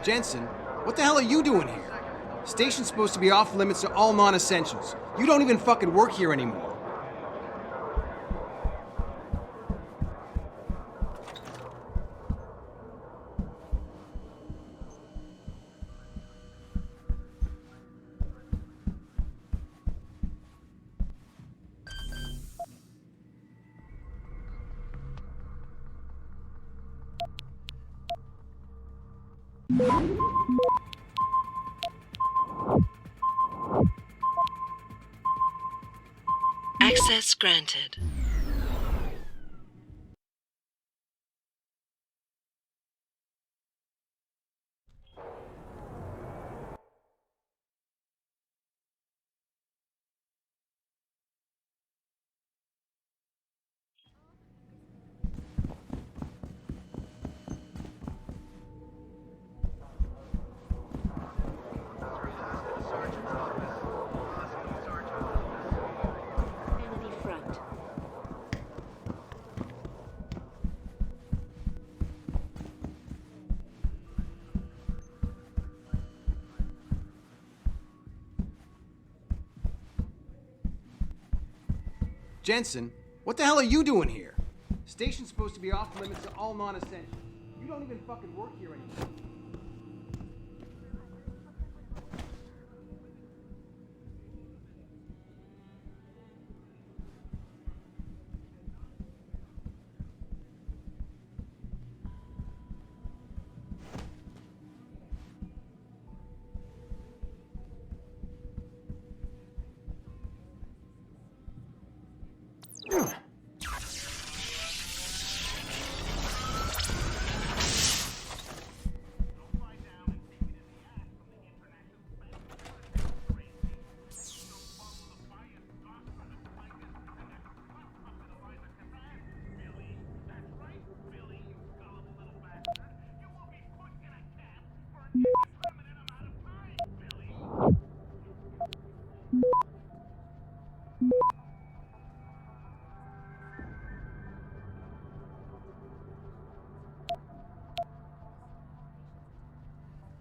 Jensen, what the hell are you doing here? Station's supposed to be off limits to all non-essentials. You don't even fucking work here anymore. Access granted. Jensen, what the hell are you doing here? Station's supposed to be off limits to all non-essentials. You don't even fucking work here anymore.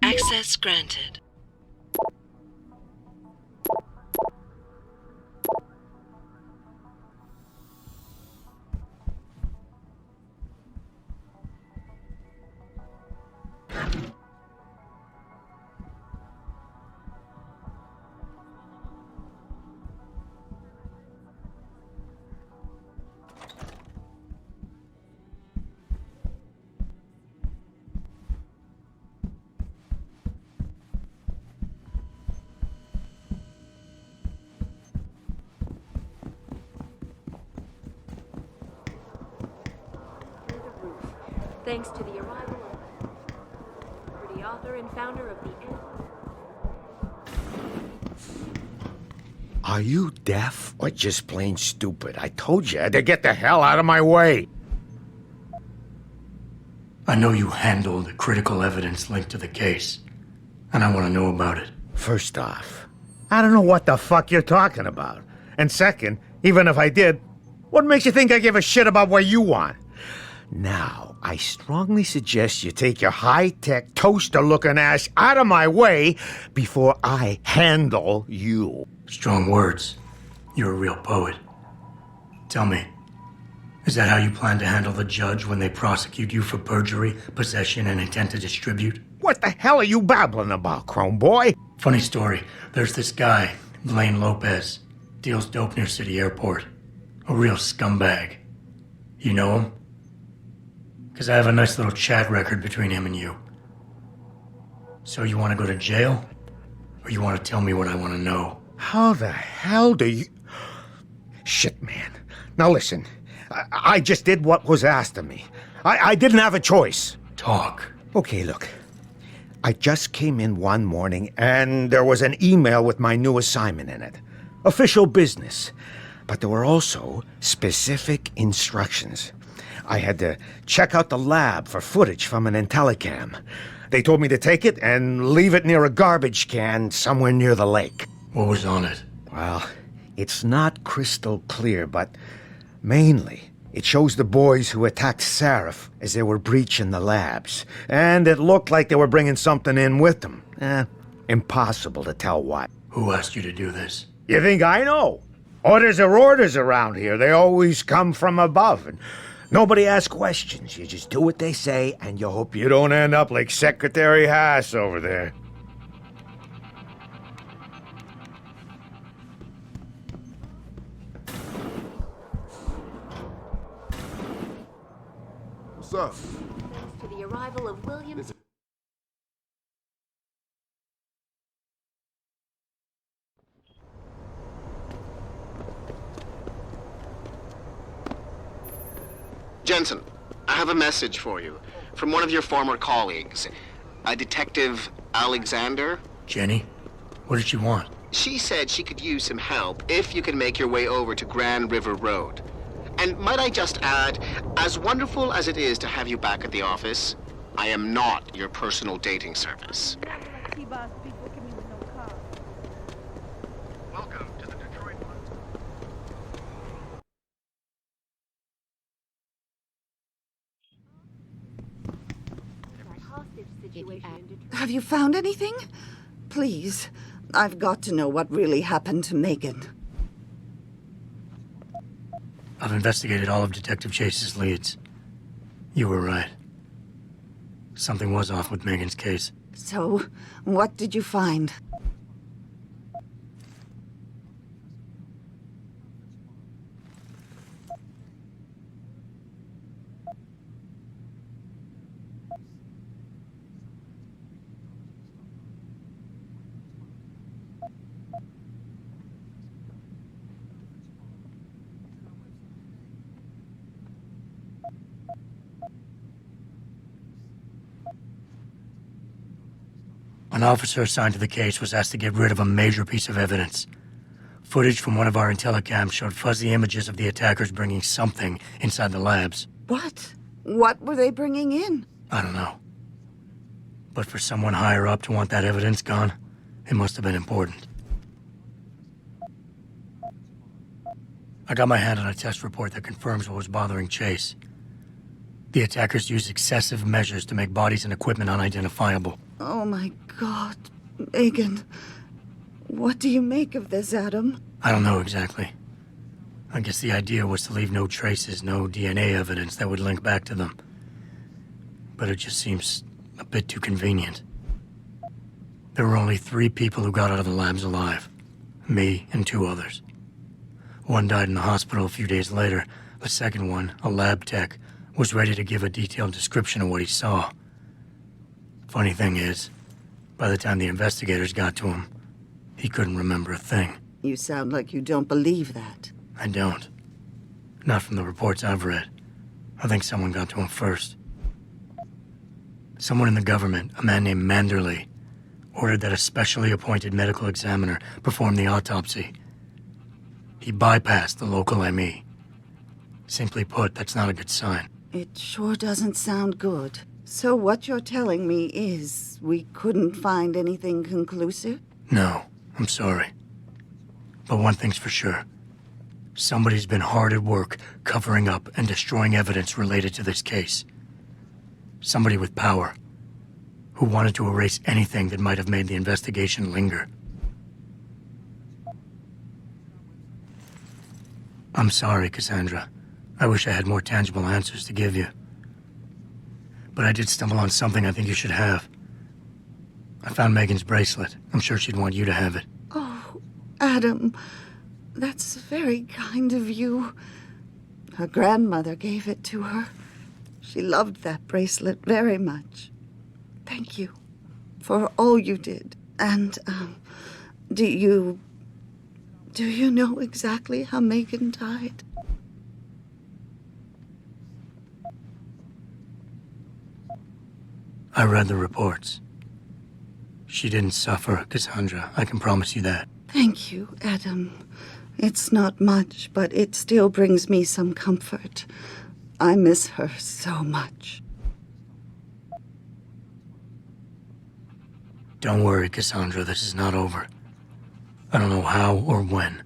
Access granted. Thanks to the arrival of the author and founder of the Are you deaf or just plain stupid? I told you to get the hell out of my way. I know you handled critical evidence linked to the case, and I want to know about it. First off, I don't know what the fuck you're talking about. And second, even if I did, what makes you think I give a shit about what you want? Now, I strongly suggest you take your high-tech, toaster-looking ass out of my way before I handle you. Strong words. You're a real poet. Tell me, is that how you plan to handle the judge when they prosecute you for perjury, possession, and intent to distribute? What the hell are you babbling about, Chrome Boy? Funny story. There's this guy, Blaine Lopez, deals dope near City Airport. A real scumbag. You know him? Because I have a nice little chat record between him and you. So you want to go to jail? Or you want to tell me what I want to know? How the hell do you... Shit, man. Now listen, I just did what was asked of me. I didn't have a choice. Talk. Okay, look. I just came in one morning and there was an email with my new assignment in it. Official business. But there were also specific instructions. I had to check out the lab for footage from an IntelliCam. They told me to take it and leave it near a garbage can somewhere near the lake. What was on it? Well, it's not crystal clear, but mainly it shows the boys who attacked Sarif as they were breaching the labs. And it looked like they were bringing something in with them. Impossible to tell what. Who asked you to do this? You think I know? Orders are orders around here. They always come from above. And nobody asks questions. You just do what they say, and you hope you don't end up like Secretary Haas over there. What's up? Thanks to the arrival of William... Jensen, I have a message for you from one of your former colleagues, a Detective Alexander. Jenny? What did she want? She said she could use some help if you can make your way over to Grand River Road. And might I just add, as wonderful as it is to have you back at the office, I am not your personal dating service. Welcome to the Detroit... Have you found anything? Please, I've got to know what really happened to Megan. I've investigated all of Detective Chase's leads. You were right. Something was off with Megan's case. So, what did you find? An officer assigned to the case was asked to get rid of a major piece of evidence. Footage from one of our IntelliCams showed fuzzy images of the attackers bringing something inside the labs. What? What were they bringing in? I don't know. But for someone higher up to want that evidence gone, it must have been important. I got my hand on a test report that confirms what was bothering Chase. The attackers used excessive measures to make bodies and equipment unidentifiable. Oh my God, Megan. What do you make of this, Adam? I don't know exactly. I guess the idea was to leave no traces, no DNA evidence that would link back to them. But it just seems a bit too convenient. There were only 3 people who got out of the labs alive. Me and 2 others. One died in the hospital a few days later. The second one, a lab tech, was ready to give a detailed description of what he saw. Funny thing is, by the time the investigators got to him, he couldn't remember a thing. You sound like you don't believe that. I don't. Not from the reports I've read. I think someone got to him first. Someone in the government, a man named Manderley, ordered that a specially appointed medical examiner perform the autopsy. He bypassed the local ME. Simply put, that's not a good sign. It sure doesn't sound good. So what you're telling me is we couldn't find anything conclusive? No, I'm sorry. But one thing's for sure. Somebody's been hard at work covering up and destroying evidence related to this case. Somebody with power, who wanted to erase anything that might have made the investigation linger. I'm sorry, Cassandra. I wish I had more tangible answers to give you. But I did stumble on something I think you should have. I found Megan's bracelet. I'm sure she'd want you to have it. Oh, Adam, That's very kind of you. Her grandmother gave it to her. She loved that bracelet very much. Thank you for all you did. And, do you know exactly how Megan died? I read the reports. She didn't suffer, Cassandra. I can promise you that. Thank you, Adam. It's not much, but it still brings me some comfort. I miss her so much. Don't worry, Cassandra. This is not over. I don't know how or when,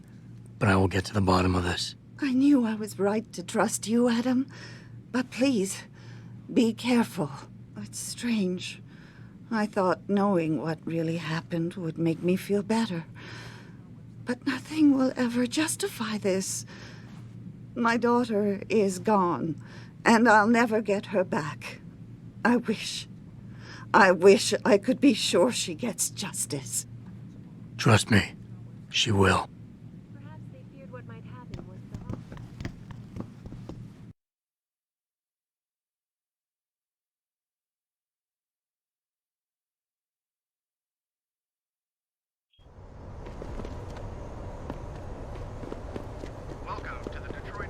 but I will get to the bottom of this. I knew I was right to trust you, Adam. But please, be careful. It's strange. I thought knowing what really happened would make me feel better. But nothing will ever justify this. My daughter is gone, and I'll never get her back. I wish I could be sure she gets justice. Trust me, she will. Perhaps they feared what might happen was the hospital. Welcome to the Detroit.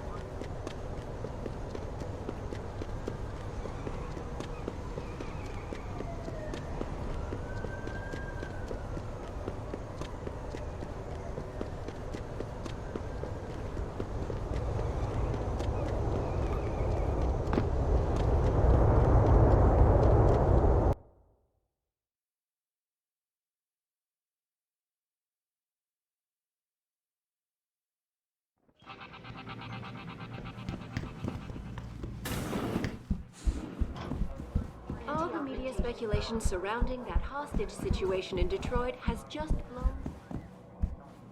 All the media speculation surrounding that hostage situation in Detroit has just blown.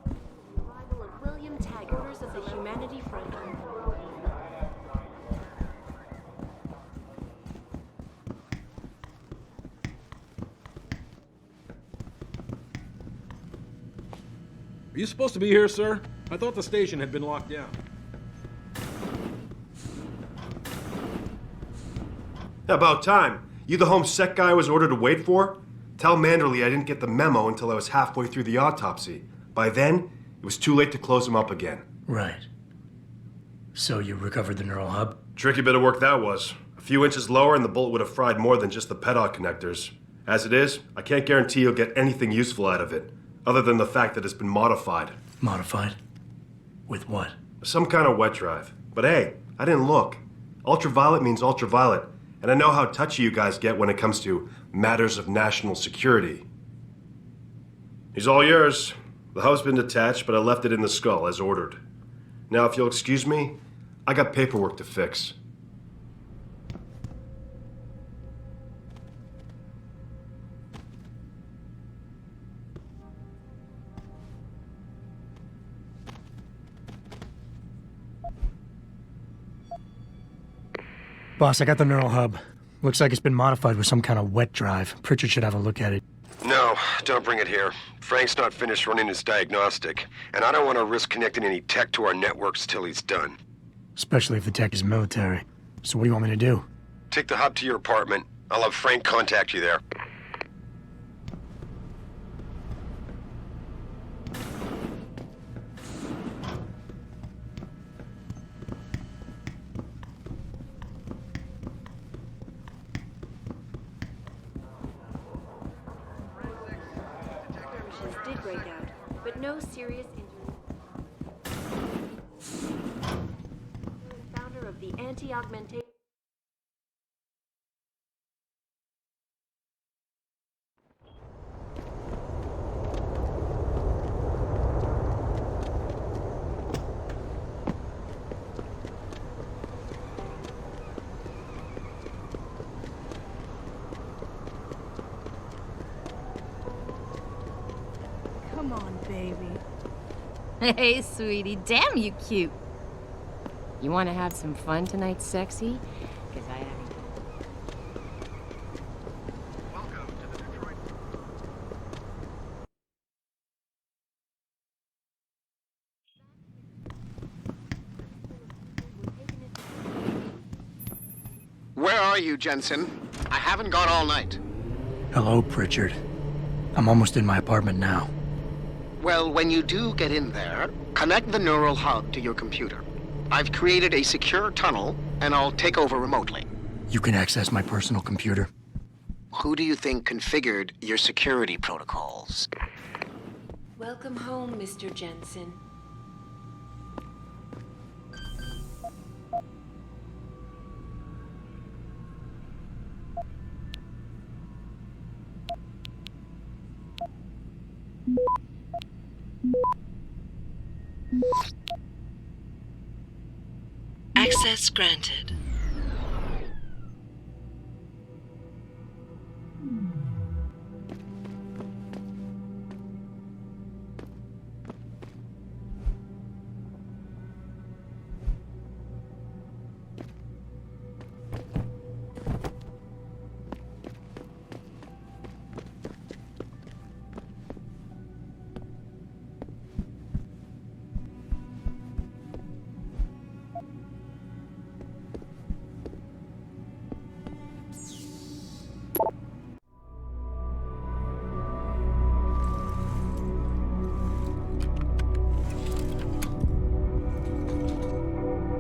The arrival of William Taggart, orders of the Humanity Front. Are you supposed to be here, sir? I thought the station had been locked down. About time. You the home sec guy I was ordered to wait for? Tell Manderley I didn't get the memo until I was halfway through the autopsy. By then, it was too late to close him up again. Right. So you recovered the neural hub? Tricky bit of work that was. A few inches lower and the bullet would have fried more than just the pedal connectors. As it is, I can't guarantee you'll get anything useful out of it, other than the fact that it's been modified. Modified? With what? Some kind of wet drive. But hey, I didn't look. Ultraviolet means ultraviolet, and I know how touchy you guys get when it comes to matters of national security. He's all yours. The hub's been detached, but I left it in the skull as ordered. Now, if you'll excuse me, I got paperwork to fix. Boss, I got the neural hub. Looks like it's been modified with some kind of wet drive. Pritchard should have a look at it. No, don't bring it here. Frank's not finished running his diagnostic, and I don't want to risk connecting any tech to our networks till he's done. Especially if the tech is military. So what do you want me to do? Take the hub to your apartment. I'll have Frank contact you there. Did break out, but no serious injuries. Founder of the anti-augmentation. Come on, baby. Hey, sweetie, damn you cute. You want to have some fun tonight, sexy? Because I haven't. are you, Jensen? I haven't got all night. Hello, Pritchard. I'm almost in my apartment now. Well, when you do get in there, connect the neural hub to your computer. I've created a secure tunnel, and I'll take over remotely. You can access my personal computer. Who do you think configured your security protocols? Welcome home, Mr. Jensen. Access granted.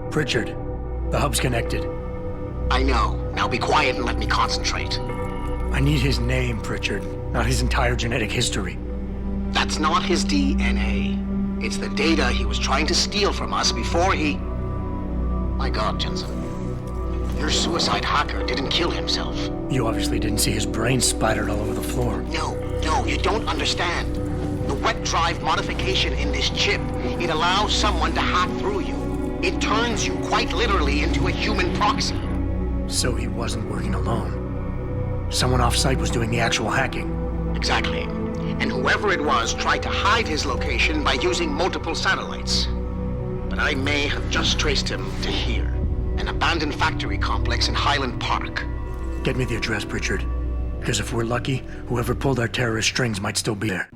Pritchard, the hub's connected. I know. Now be quiet and let me concentrate. I need his name, Pritchard, not his entire genetic history. That's not his DNA. It's the data he was trying to steal from us before he... My God, Jensen. Your suicide hacker didn't kill himself. You obviously didn't see his brain splattered all over the floor. No, you don't understand. The wet drive modification in this chip, it allows someone to hack through you. It turns you quite literally into a human proxy. So he wasn't working alone. Someone off-site was doing the actual hacking. Exactly. And whoever it was tried to hide his location by using multiple satellites. But I may have just traced him to here, an abandoned factory complex in Highland Park. Get me the address, Pritchard. Because if we're lucky, whoever pulled our terrorist strings might still be there.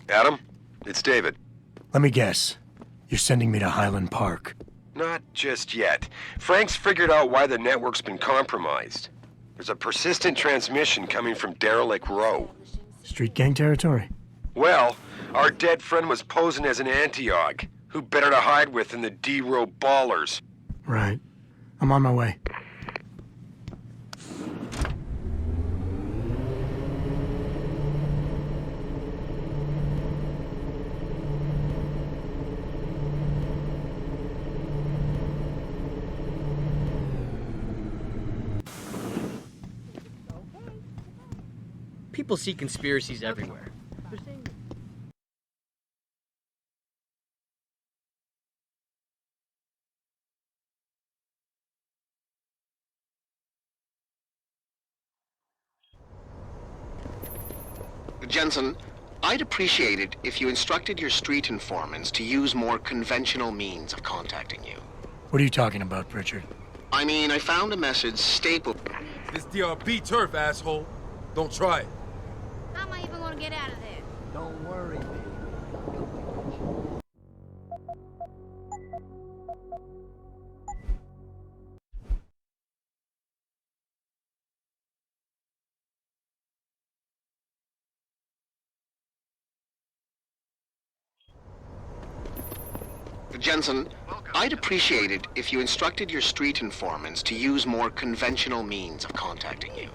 Adam, it's David. Let me guess. You're sending me to Highland Park. Not just yet. Frank's figured out why the network's been compromised. There's a persistent transmission coming from Derelict Row. Street gang territory? Well, our dead friend was posing as an Antioch. Who better to hide with than the D-Row ballers? Right. I'm on my way. People see conspiracies everywhere. Jensen, I'd appreciate it if you instructed your street informants to use more conventional means of contacting you. What are you talking about, Pritchard? I mean, I found a message stapled. This DRB turf, asshole. Don't try it. How am I even gonna get out of there? Don't worry, baby. Jensen, I'd appreciate it if you instructed your street informants to use more conventional means of contacting you.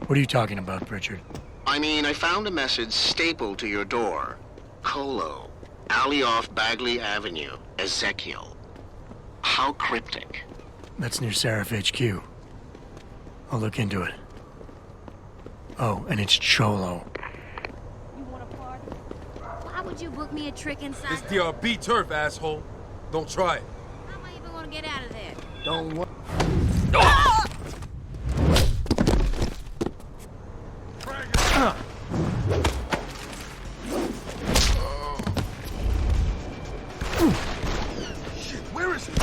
What are you talking about, Pritchard? I mean, I found a message stapled to your door. Colo, alley off Bagley Avenue, Ezekiel. How cryptic. That's near Sarif HQ. I'll look into it. Oh, and it's Cholo. Why would you book me a trick inside? This DRB turf, asshole. Don't try it. How am I even gonna get out of there? Don't worry. Shit, where is he?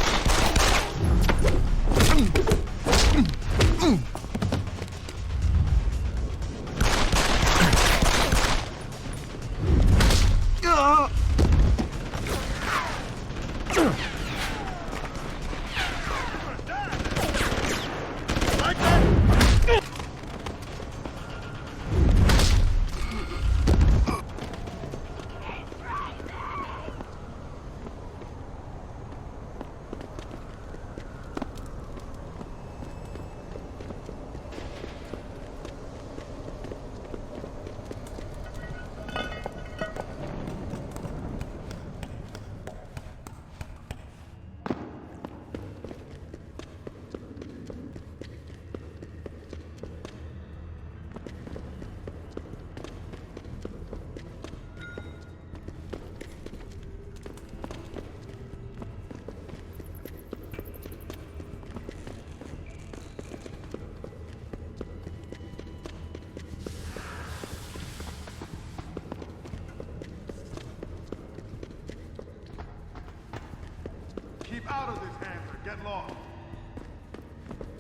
Get lost.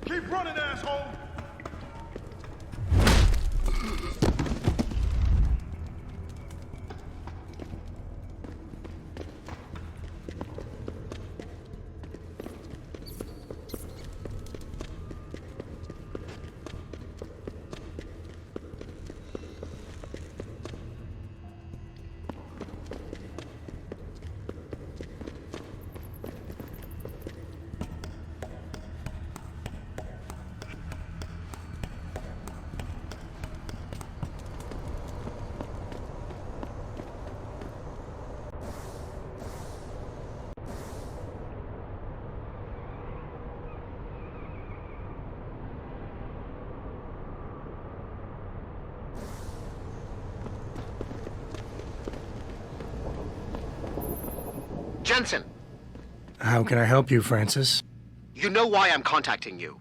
Keep running, asshole! Jensen, How can I help you, Francis? you know why I'm contacting you.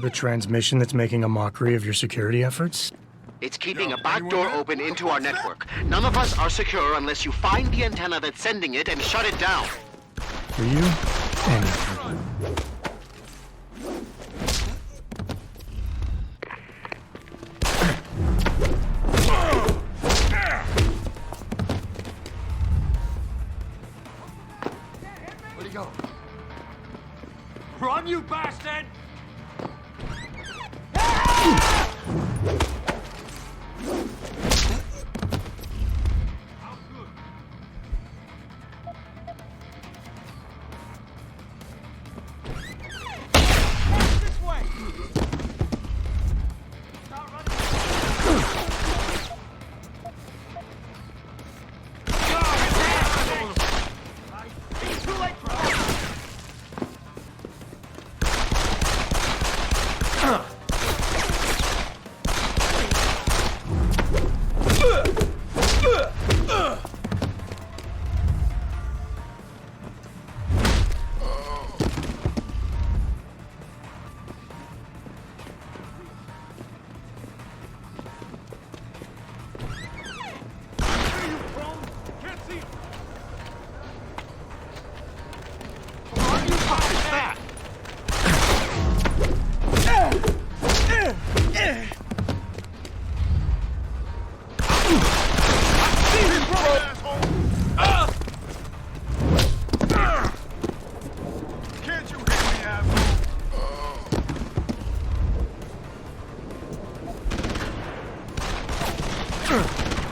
The transmission that's making a mockery of your security efforts? It's keeping a back door open into our network. None of us are secure unless you find the antenna that's sending it and shut it down. For you, anything. Where'd he go? Run, you bastard!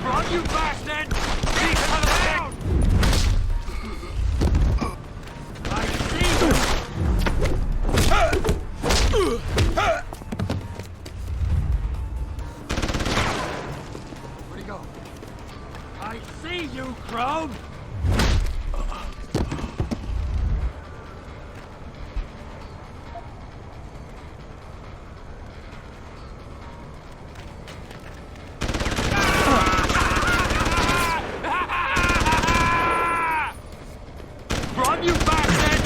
Run, you bastard! Keep down! I see you! Where'd he go? I see you, crone! Run, you bastard!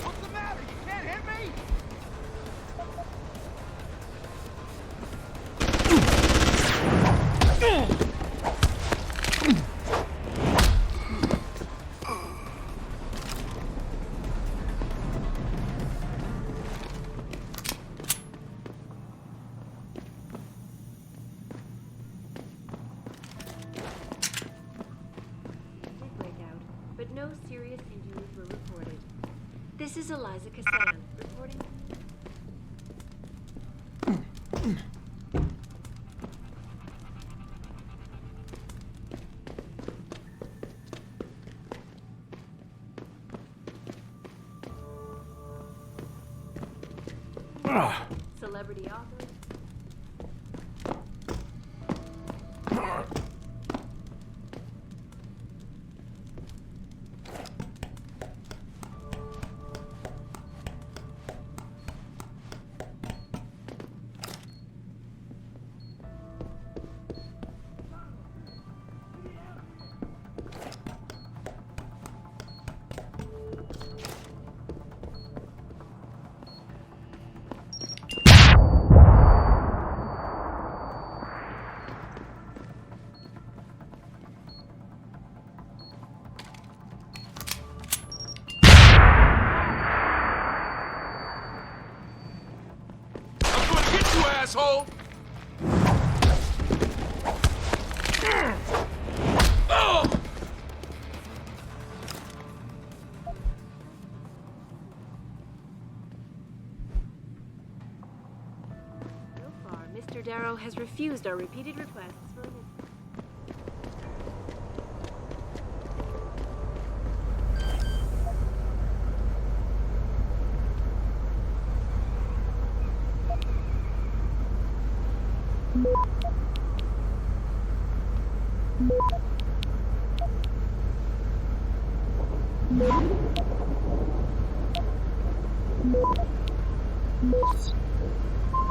What's the matter? You can't hit me? Did break out, but no serious injuries were reported. This is Eliza Kassan, reporting. Celebrity author. asshole! Mr. Darrow has refused our repeated requests for an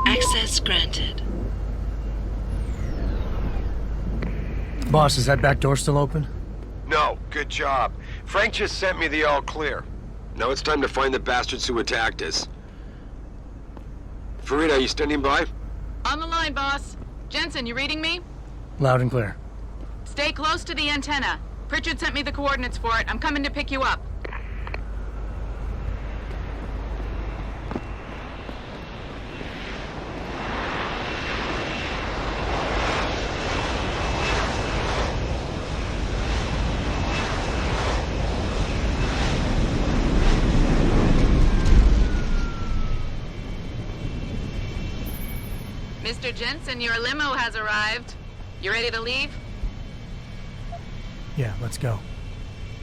Access granted. Boss, is that back door still open? No, good job. Frank just sent me the all clear. Now it's time to find the bastards who attacked us. Farida, you standing by? On the line, boss. Jensen, you reading me? Loud and clear. Stay close to the antenna. Pritchard sent me the coordinates for it. I'm coming to pick you up. Mr. Jensen, your limo has arrived. You ready to leave? Yeah, let's go.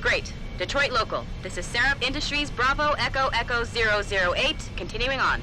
Great. Detroit local. This is Sarif Industries Bravo Echo Echo 008. Continuing on.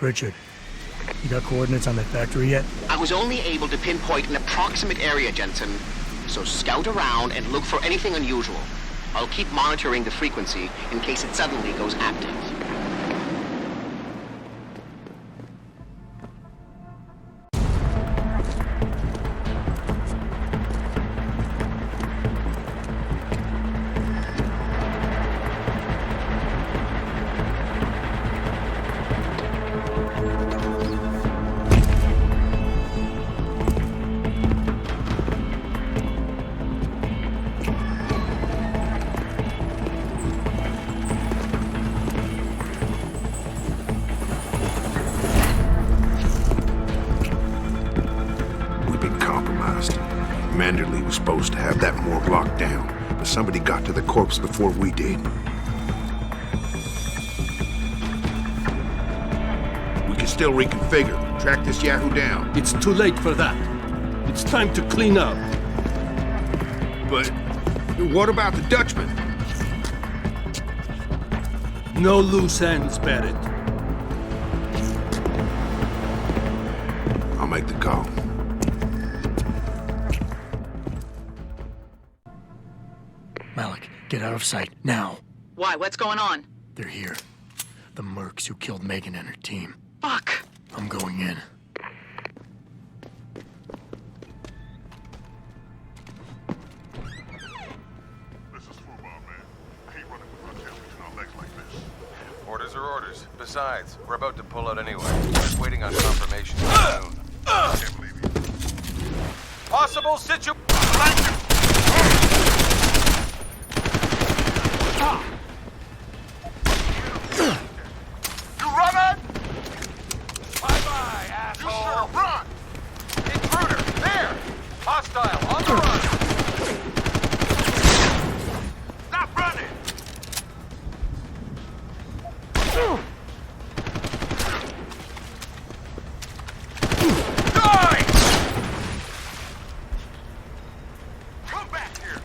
Richard, you got coordinates on that factory yet? I was only able to pinpoint an approximate area, Jensen. So scout around and look for anything unusual. I'll keep monitoring the frequency in case it suddenly goes active. Manderley was supposed to have that morgue locked down, but somebody got to the corpse before we did. We can still reconfigure, track this yahoo down. It's too late for that. It's time to clean up. But what about the Dutchman? No loose ends, Barrett. I'll make the call. Malik, get out of sight, now. Why? What's going on? They're here. The mercs who killed Megan and her team. Fuck! I'm going in. Orders are orders. Besides, we're about to pull out anyway. Just waiting on confirmation soon. I can't believe you. Possible situation. You running? Bye-bye, asshole. You should run. Intruder, there. Hostile, on the run. Stop running. Die! Come back here.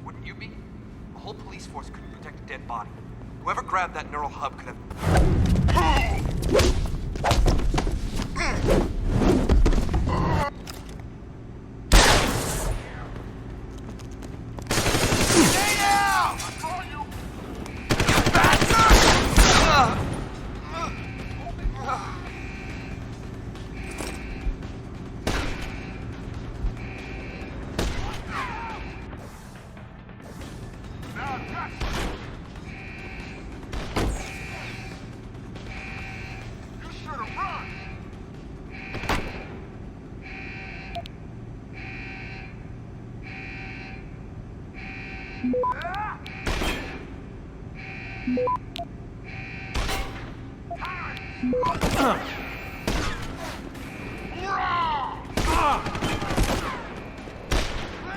Wouldn't you be? A whole police force couldn't protect a dead body. Whoever grabbed that neural hub could have...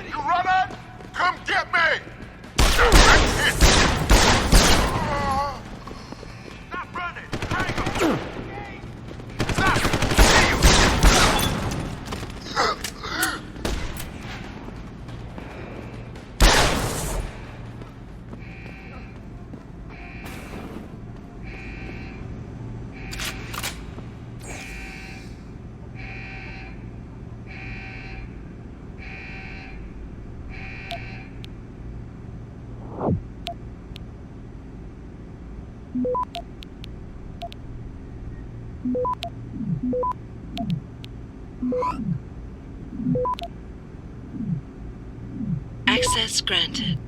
You running? Come get me! Stop running! Drag him! Stop! Access granted.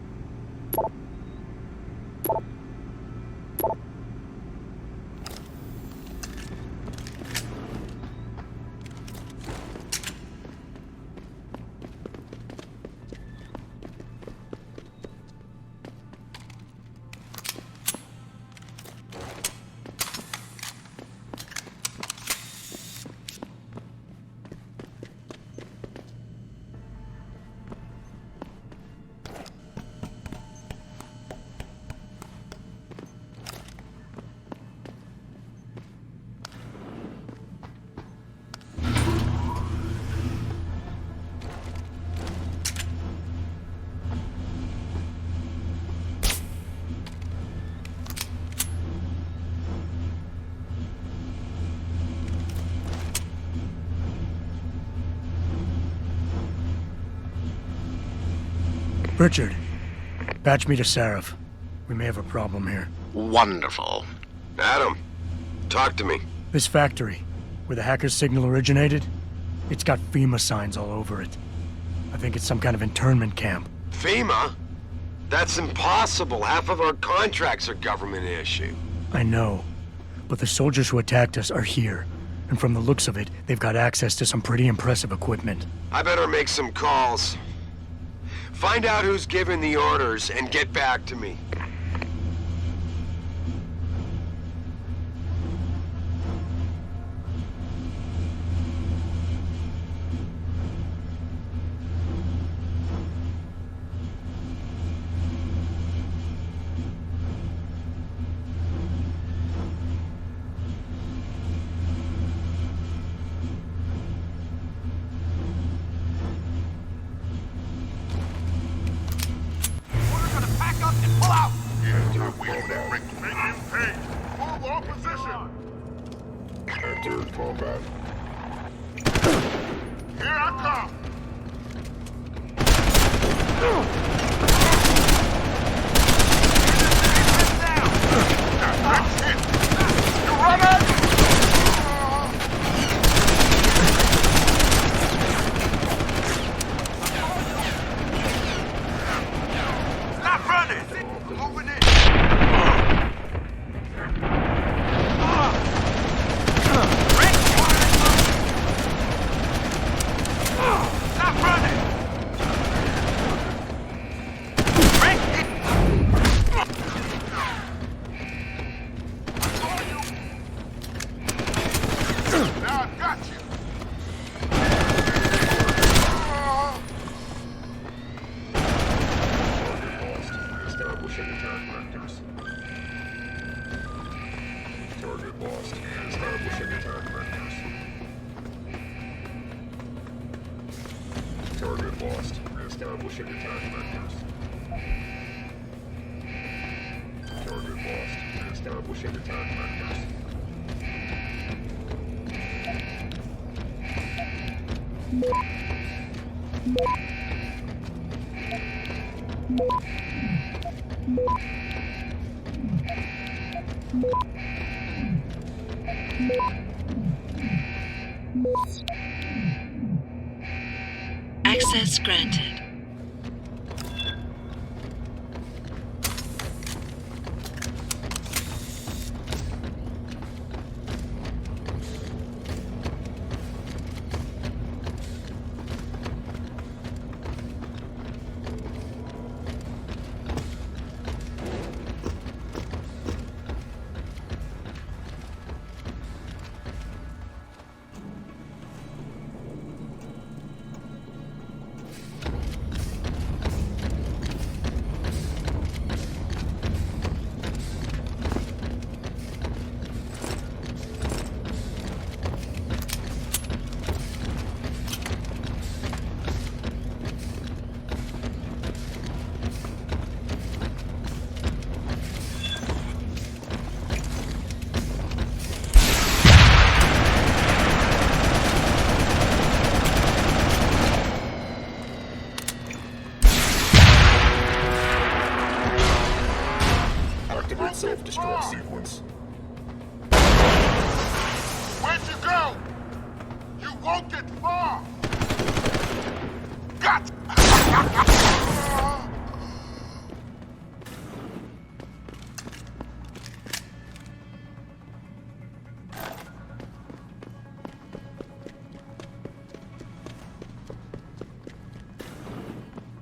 Richard, patch me to Sarif. We may have a problem here. Wonderful. Adam, talk to me. This factory, where the hacker's signal originated, it's got FEMA signs all over it. I think it's some kind of internment camp. FEMA? That's impossible. Half of our contracts are government issue. I know, but the soldiers who attacked us are here. And from the looks of it, they've got access to some pretty impressive equipment. I better make some calls. Find out who's giving the orders and get back to me. lost. Establishing attack vectors. Target lost. Establishing attack vectors. Target lost. Establishing attack vectors. Access granted. Activate self-destruct sequence. Where'd you go? You won't get far! Got!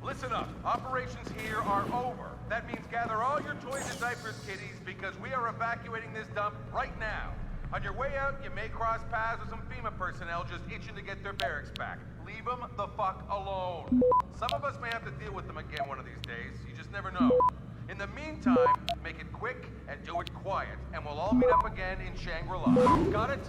Listen up. Operations here are over. That means gather all your toys and diapers, kiddies, because we are evacuating this dump right now. On your way out, you may cross paths with some FEMA personnel just itching to get their barracks back. Leave them the fuck alone. Some of us may have to deal with them again one of these days. You just never know. In the meantime, make it quick and do it quiet, and we'll all meet up again in Shangri-La. Got it?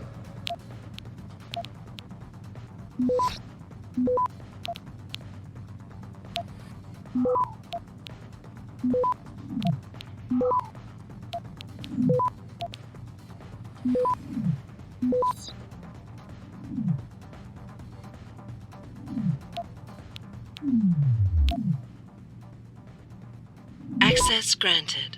Access granted.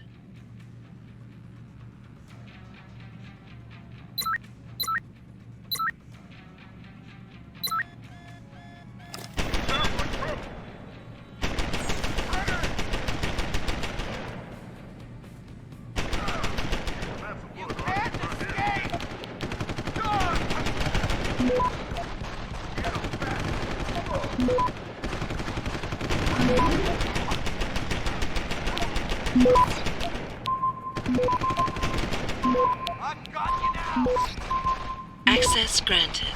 Access granted.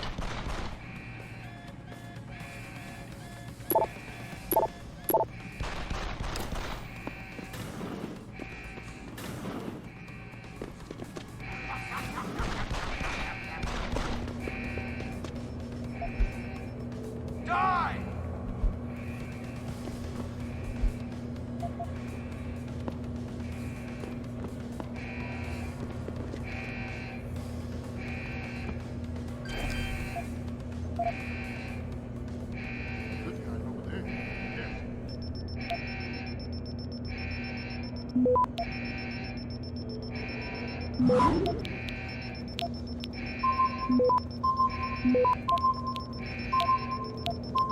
Die!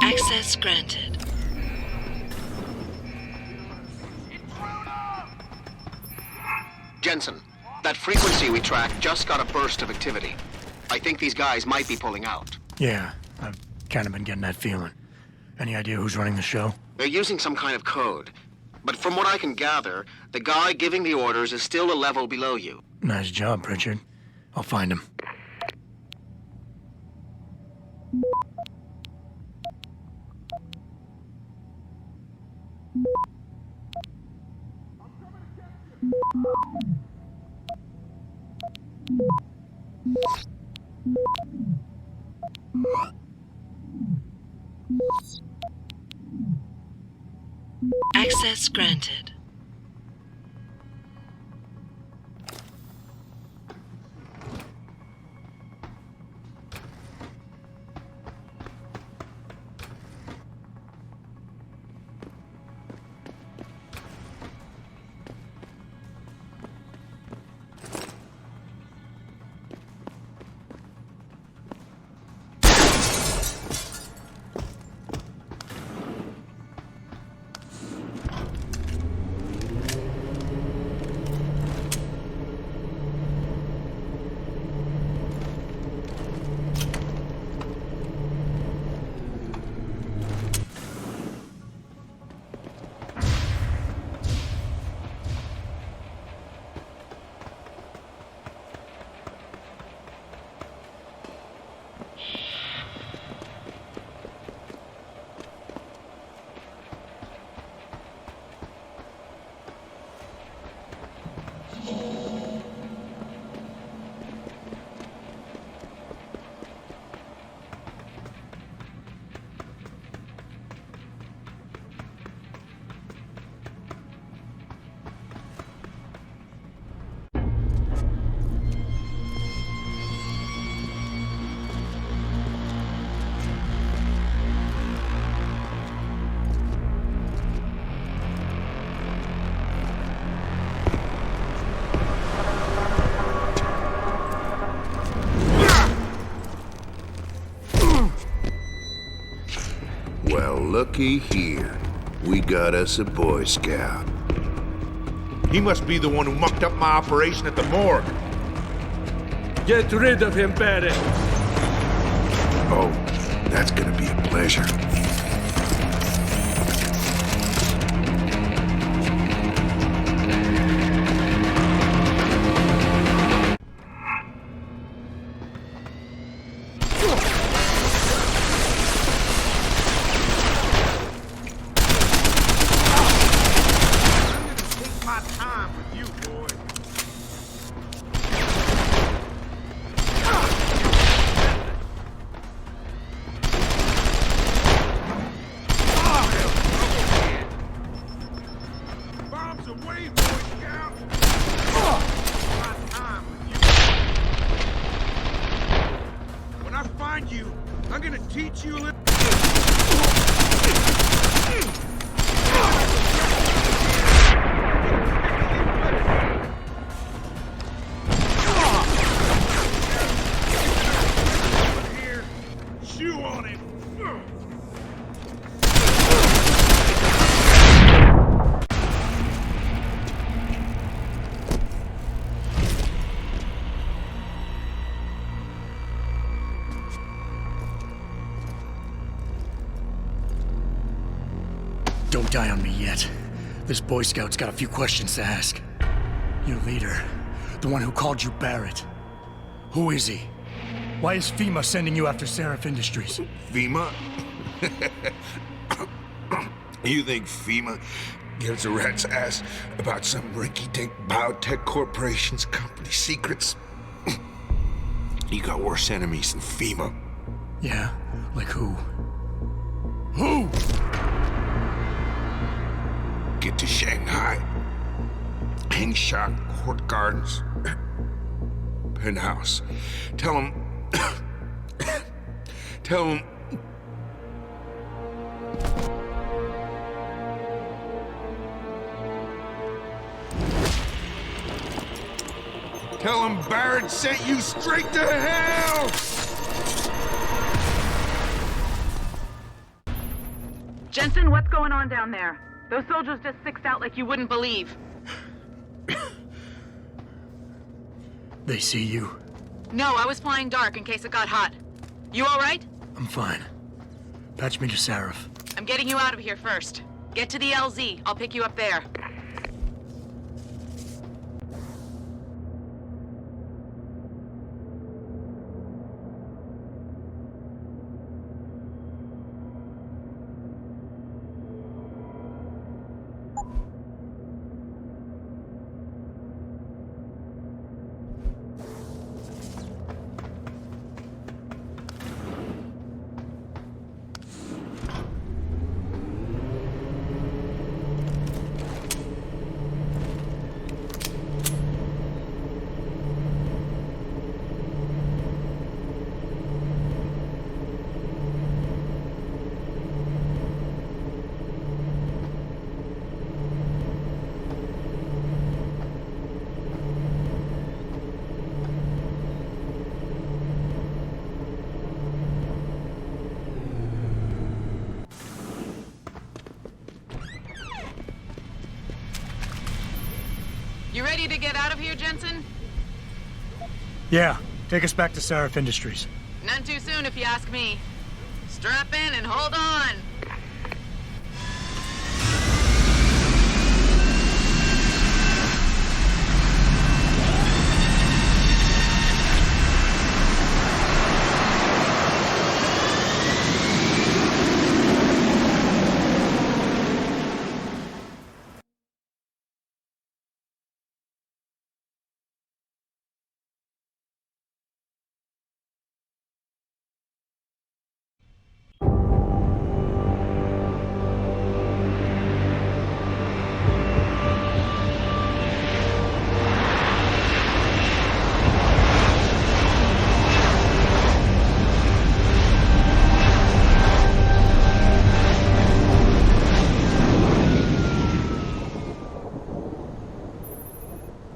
Access granted. Jensen, that frequency we tracked just got a burst of activity. I think these guys might be pulling out. Yeah, I've kind of been getting that feeling. Any idea who's running the show? They're using some kind of code. But from what I can gather, the guy giving the orders is still a level below you. Nice job, Pritchard. I'll find him. Access granted. Well, looky here. We got us a Boy Scout. He must be the one who mucked up my operation at the morgue. Get rid of him, Barrett. Oh, that's gonna be a pleasure. Don't die on me yet. This Boy Scout's got a few questions to ask. Your leader, the one who called you Barrett. Who is he? Why is FEMA sending you after Sarif Industries? FEMA? You think FEMA gives a rat's ass about some rinky-dink biotech corporation's company secrets? You got worse enemies than FEMA. Yeah? Like who? Who? Get to Shanghai. Hangshot Court Gardens. Penthouse. Tell him... Tell him... Tell him Barrett sent you straight to hell! Jensen, what's going on down there? Those soldiers just sixed out like you wouldn't believe. They see you? No, I was flying dark in case it got hot. You all right? I'm fine. Patch me to Sarif. I'm getting you out of here first. Get to the LZ. I'll pick you up there. ready to get out of here, Jensen? Yeah, take us back to Sarif Industries. None too soon, if you ask me. Strap in and hold on.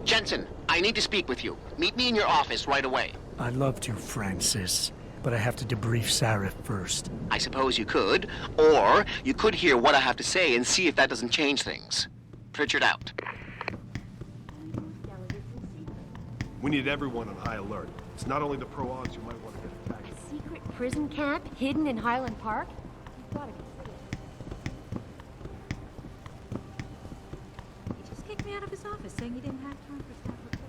Jensen, I need to speak with you. Meet me in your office right away. I'd love to, Francis, but I have to debrief Sarif first. I suppose you could, or you could hear what I have to say and see if that doesn't change things. Pritchard out. We need everyone on high alert. It's not only the pro-Augs who might want to get attacked. A secret prison camp hidden in Highland Park? You've got to be serious. He just kicked me out of his office saying he didn't have time for staff reports.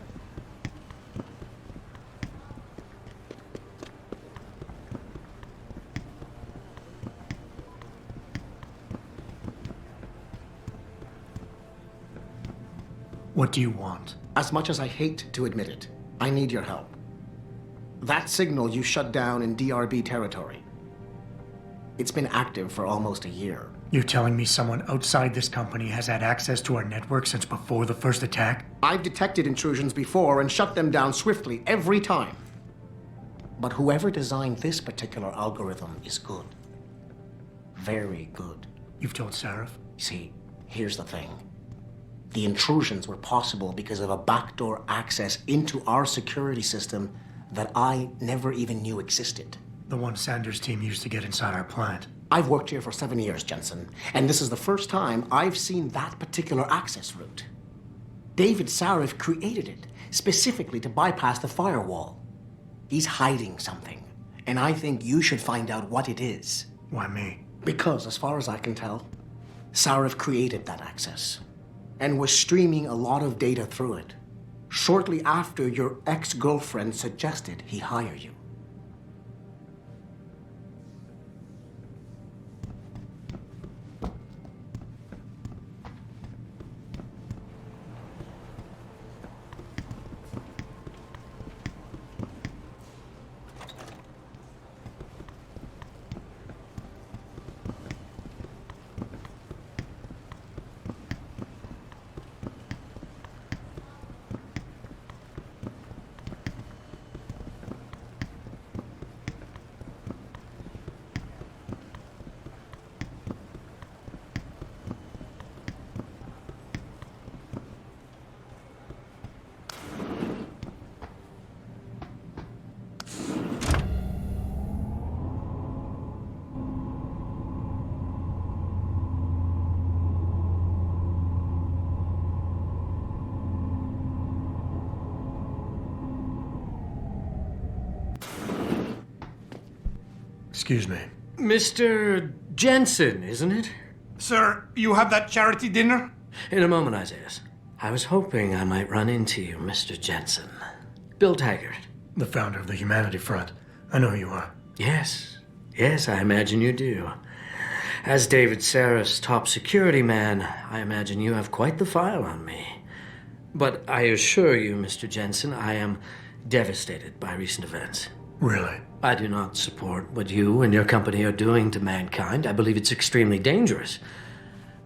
What do you want? As much as I hate to admit it, I need your help. That signal you shut down in DRB territory. It's been active for almost a year. You're telling me someone outside this company has had access to our network since before the first attack? I've detected intrusions before and shut them down swiftly every time. But whoever designed this particular algorithm is good. Very good. You've told Sarif? See, here's the thing. The intrusions were possible because of a backdoor access into our security system that I never even knew existed. The one Sanders' team used to get inside our plant. I've worked here for 7 years, Jensen, and this is the first time I've seen that particular access route. David Sarif created it specifically to bypass the firewall. He's hiding something, and I think you should find out what it is. Why me? Because, as far as I can tell, Sarif created that access and was streaming a lot of data through it shortly after your ex-girlfriend suggested he hire you. Excuse me. Mr. Jensen, isn't it? Sir, you have that charity dinner? In a moment, Isaiah. I was hoping I might run into you, Mr. Jensen. Bill Taggart. The founder of the Humanity Front. I know who you are. Yes. Yes, I imagine you do. As David Sarif's top security man, I imagine you have quite the file on me. But I assure you, Mr. Jensen, I am devastated by recent events. Really? I do not support what you and your company are doing to mankind. I believe it's extremely dangerous.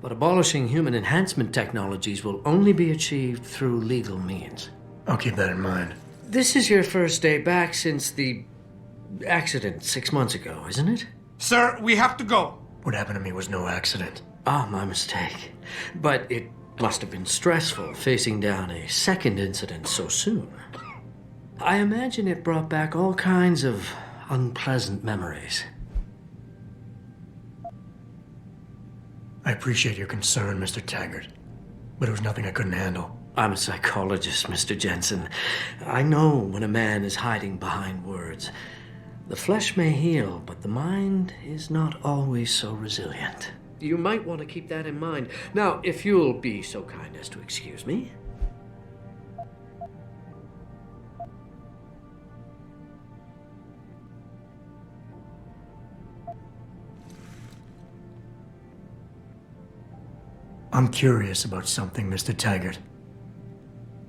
But abolishing human enhancement technologies will only be achieved through legal means. I'll keep that in mind. This is your first day back since the accident 6 months ago, isn't it? Sir, we have to go. What happened to me was no accident. Ah, my mistake. But it must have been stressful facing down a second incident so soon. I imagine it brought back all kinds of unpleasant memories. I appreciate your concern, Mr. Taggart, but it was nothing I couldn't handle. I'm a psychologist, Mr. Jensen. I know when a man is hiding behind words. The flesh may heal, but the mind is not always so resilient. You might want to keep that in mind. Now, if you'll be so kind as to excuse me. I'm curious about something, Mr. Taggart.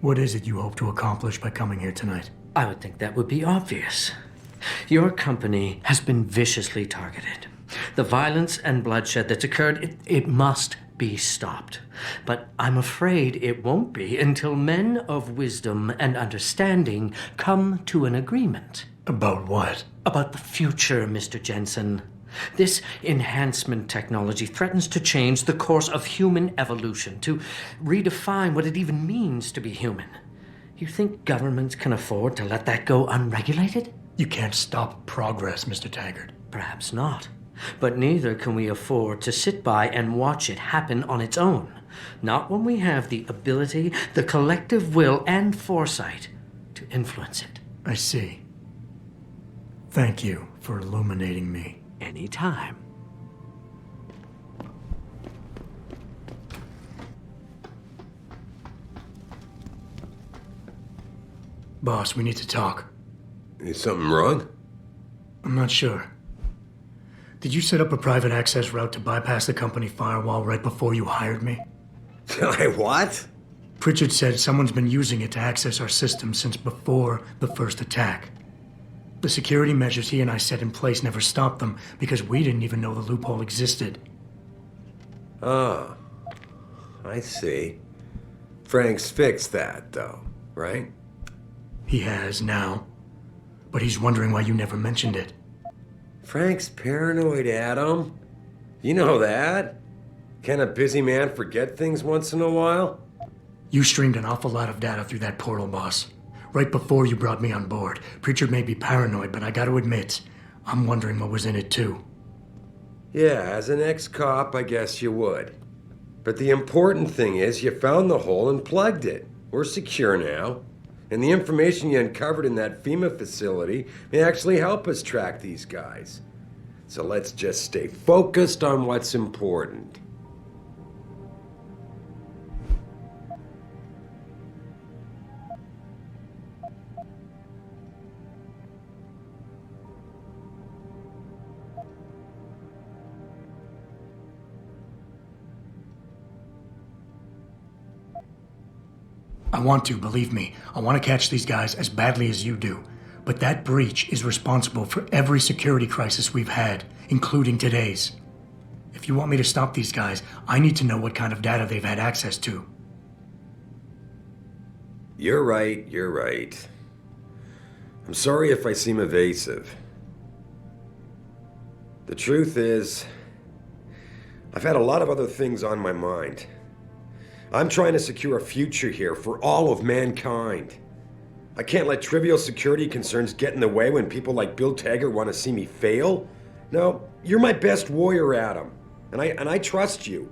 What is it you hope to accomplish by coming here tonight? I would think that would be obvious. Your company has been viciously targeted. The violence and bloodshed that's occurred, it must be stopped. But I'm afraid it won't be until men of wisdom and understanding come to an agreement. About what? About the future, Mr. Jensen. This enhancement technology threatens to change the course of human evolution, to redefine what it even means to be human. You think governments can afford to let that go unregulated? You can't stop progress, Mr. Taggart. Perhaps not. But neither can we afford to sit by and watch it happen on its own. Not when we have the ability, the collective will, and foresight to influence it. I see. Thank you for illuminating me. Anytime. Boss, we need to talk. Is something wrong? I'm not sure. Did you set up a private access route to bypass the company firewall right before you hired me? What? Pritchard said someone's been using it to access our system since before the first attack. The security measures he and I set in place never stopped them because we didn't even know the loophole existed. Ah, I see. Frank's fixed that, though, right? He has now. But he's wondering why you never mentioned it. Frank's paranoid, Adam. You know that. Can a busy man forget things once in a while? You streamed an awful lot of data through that portal, boss. Right before you brought me on board. Pritchard may be paranoid, but I gotta admit, I'm wondering what was in it too. Yeah, as an ex-cop, I guess you would. But the important thing is you found the hole and plugged it. We're secure now. And the information you uncovered in that FEMA facility may actually help us track these guys. So let's just stay focused on what's important. I want to, believe me. I want to catch these guys as badly as you do. But that breach is responsible for every security crisis we've had, including today's. If you want me to stop these guys, I need to know what kind of data they've had access to. You're right. I'm sorry if I seem evasive. The truth is, I've had a lot of other things on my mind. I'm trying to secure a future here for all of mankind. I can't let trivial security concerns get in the way when people like Bill Taggart want to see me fail. No, you're my best warrior, Adam, and I trust you.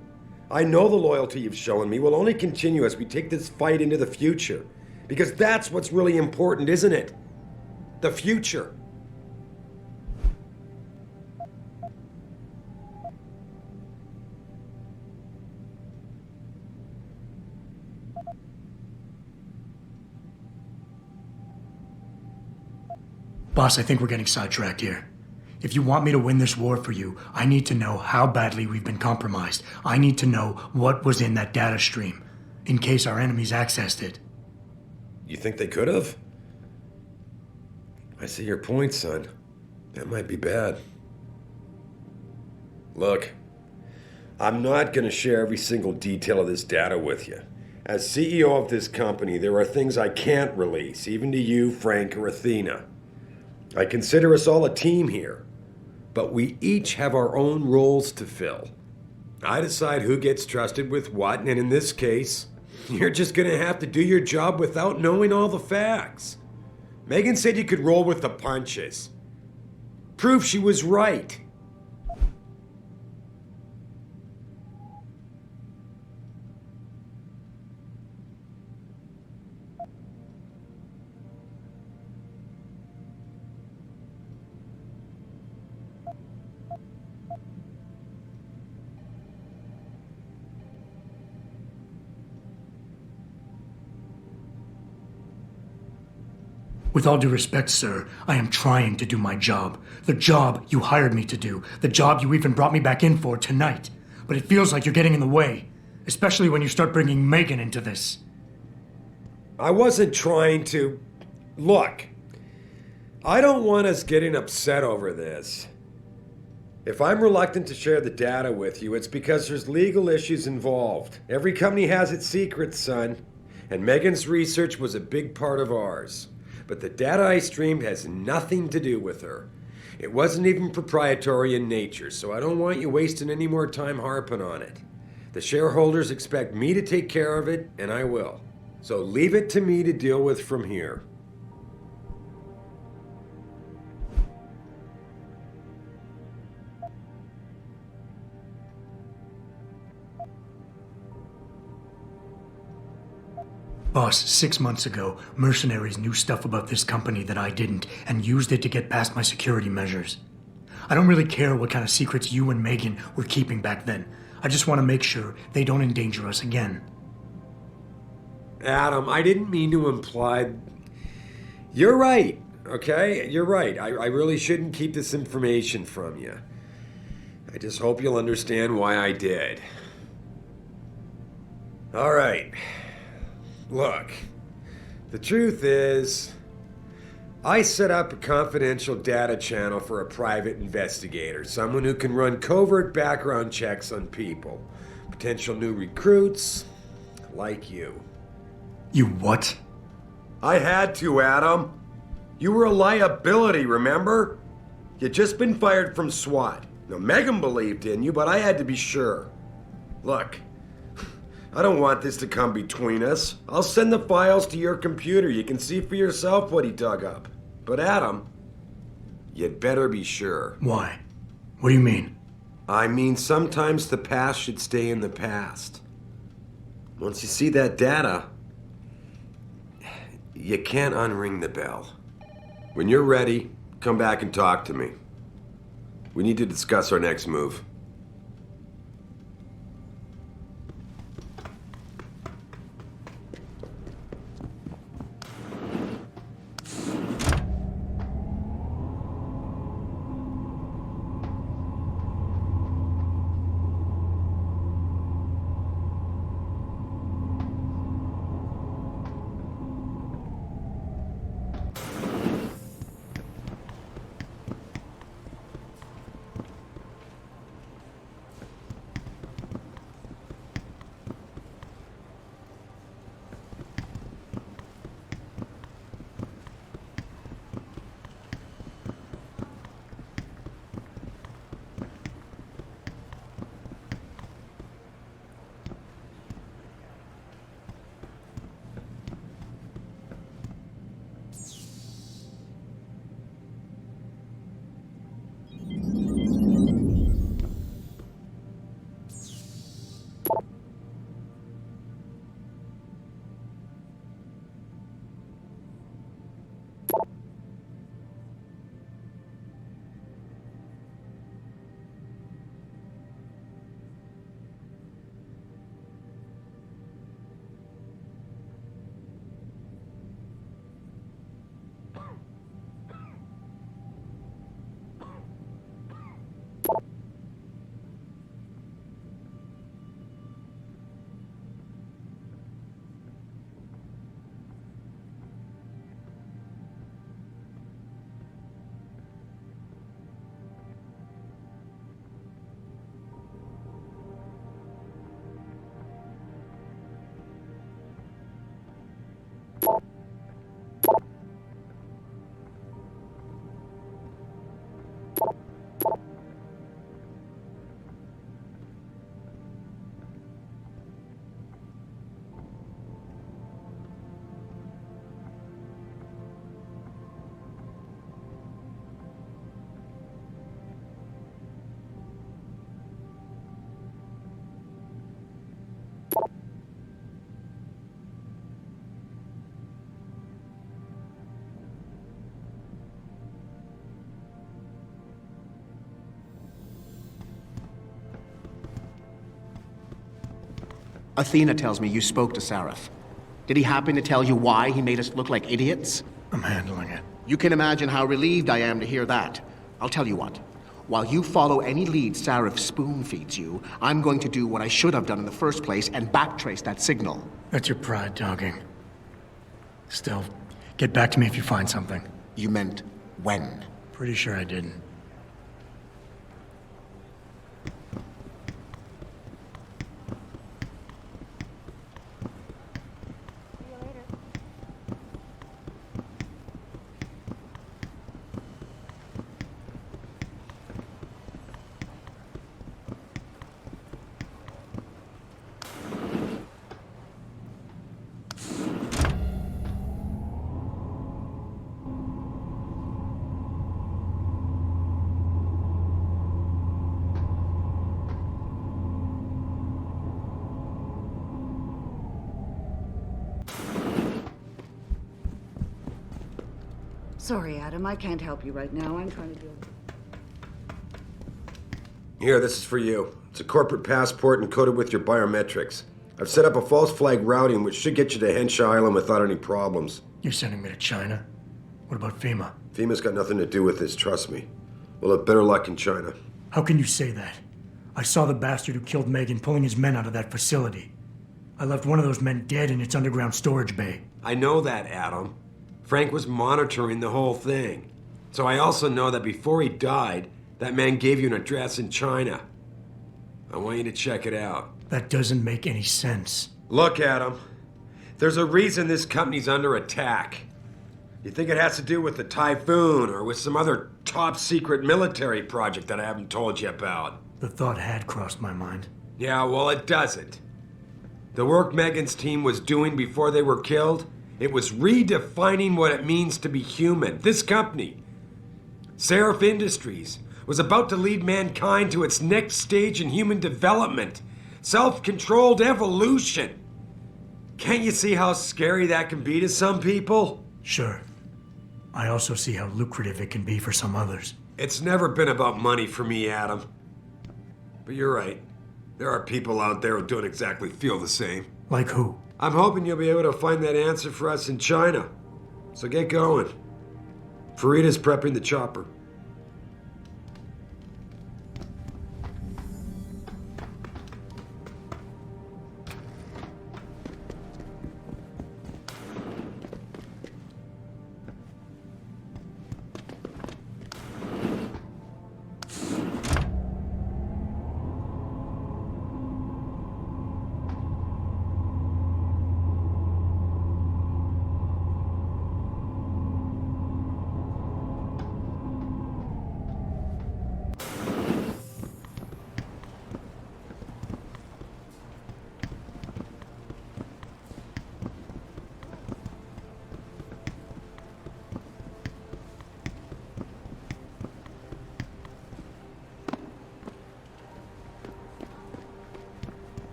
I know the loyalty you've shown me will only continue as we take this fight into the future, because that's what's really important, isn't it? The future. Boss, I think we're getting sidetracked here. If you want me to win this war for you, I need to know how badly we've been compromised. I need to know what was in that data stream, in case our enemies accessed it. You think they could have? I see your point, son. That might be bad. Look, I'm not going to share every single detail of this data with you. As CEO of this company, there are things I can't release, even to you, Frank, or Athena. I consider us all a team here, but we each have our own roles to fill. I decide who gets trusted with what, and in this case, you're just gonna have to do your job without knowing all the facts. Megan said you could roll with the punches. Proof she was right. With all due respect, sir, I am trying to do my job. The job you hired me to do. The job you even brought me back in for tonight. But it feels like you're getting in the way. Especially when you start bringing Megan into this. I wasn't trying to... Look, I don't want us getting upset over this. If I'm reluctant to share the data with you, it's because there's legal issues involved. Every company has its secrets, son. And Megan's research was a big part of ours. But the data I streamed has nothing to do with her. It wasn't even proprietary in nature, so I don't want you wasting any more time harping on it. The shareholders expect me to take care of it, and I will. So leave it to me to deal with from here. Boss, 6 months ago, mercenaries knew stuff about this company that I didn't, and used it to get past my security measures. I don't really care what kind of secrets you and Megan were keeping back then. I just want to make sure they don't endanger us again. Adam, I didn't mean to imply... You're right, okay? You're right. I really shouldn't keep this information from you. I just hope you'll understand why I did. All right. Look, the truth is, I set up a confidential data channel for a private investigator, someone who can run covert background checks on people, potential new recruits, like you. You what? I had to, Adam. You were a liability, remember? You'd just been fired from SWAT. Now, Megan believed in you, but I had to be sure. Look, I don't want this to come between us. I'll send the files to your computer. You can see for yourself what he dug up. But Adam, you'd better be sure. Why? What do you mean? I mean, sometimes the past should stay in the past. Once you see that data, you can't unring the bell. When you're ready, come back and talk to me. We need to discuss our next move. Athena tells me you spoke to Sarif. Did he happen to tell you why he made us look like idiots? I'm handling it. You can imagine how relieved I am to hear that. I'll tell you what. While you follow any lead Sarif spoon feeds you, I'm going to do what I should have done in the first place and backtrace that signal. That's your pride talking. Still, get back to me if you find something. You meant when? Pretty sure I didn't. Sorry, Adam, I can't help you right now. I'm trying to deal with... Here, this is for you. It's a corporate passport encoded with your biometrics. I've set up a false flag routing which should get you to Henshaw Island without any problems. You're sending me to China? What about FEMA? FEMA's got nothing to do with this, trust me. We'll have better luck in China. How can you say that? I saw the bastard who killed Megan pulling his men out of that facility. I left one of those men dead in its underground storage bay. I know that, Adam. Frank was monitoring the whole thing. So I also know that before he died, that man gave you an address in China. I want you to check it out. That doesn't make any sense. Look, Adam. There's a reason this company's under attack. You think it has to do with the typhoon or with some other top secret military project that I haven't told you about? The thought had crossed my mind. Yeah, well, it doesn't. The work Megan's team was doing before they were killed, it was redefining what it means to be human. This company, Sarif Industries, was about to lead mankind to its next stage in human development. Self-controlled evolution. Can't you see how scary that can be to some people? Sure. I also see how lucrative it can be for some others. It's never been about money for me, Adam. But you're right. There are people out there who don't exactly feel the same. Like who? I'm hoping you'll be able to find that answer for us in China. So get going. Farida's prepping the chopper.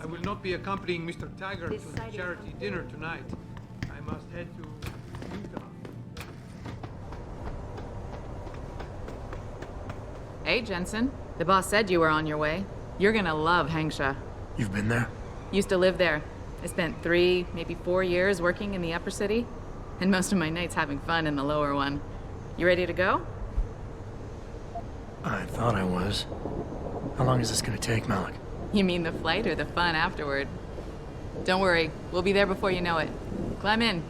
I will not be accompanying Mr. Taggart to the charity dinner tonight. I must head to Utah. Hey, Jensen. The boss said you were on your way. You're gonna love Hangsha. You've been there? Used to live there. I spent 3, maybe 4 years working in the upper city, and most of my nights having fun in the lower one. You ready to go? I thought I was. How long is this gonna take, Malik? You mean the flight or the fun afterward? Don't worry, we'll be there before you know it. Climb in.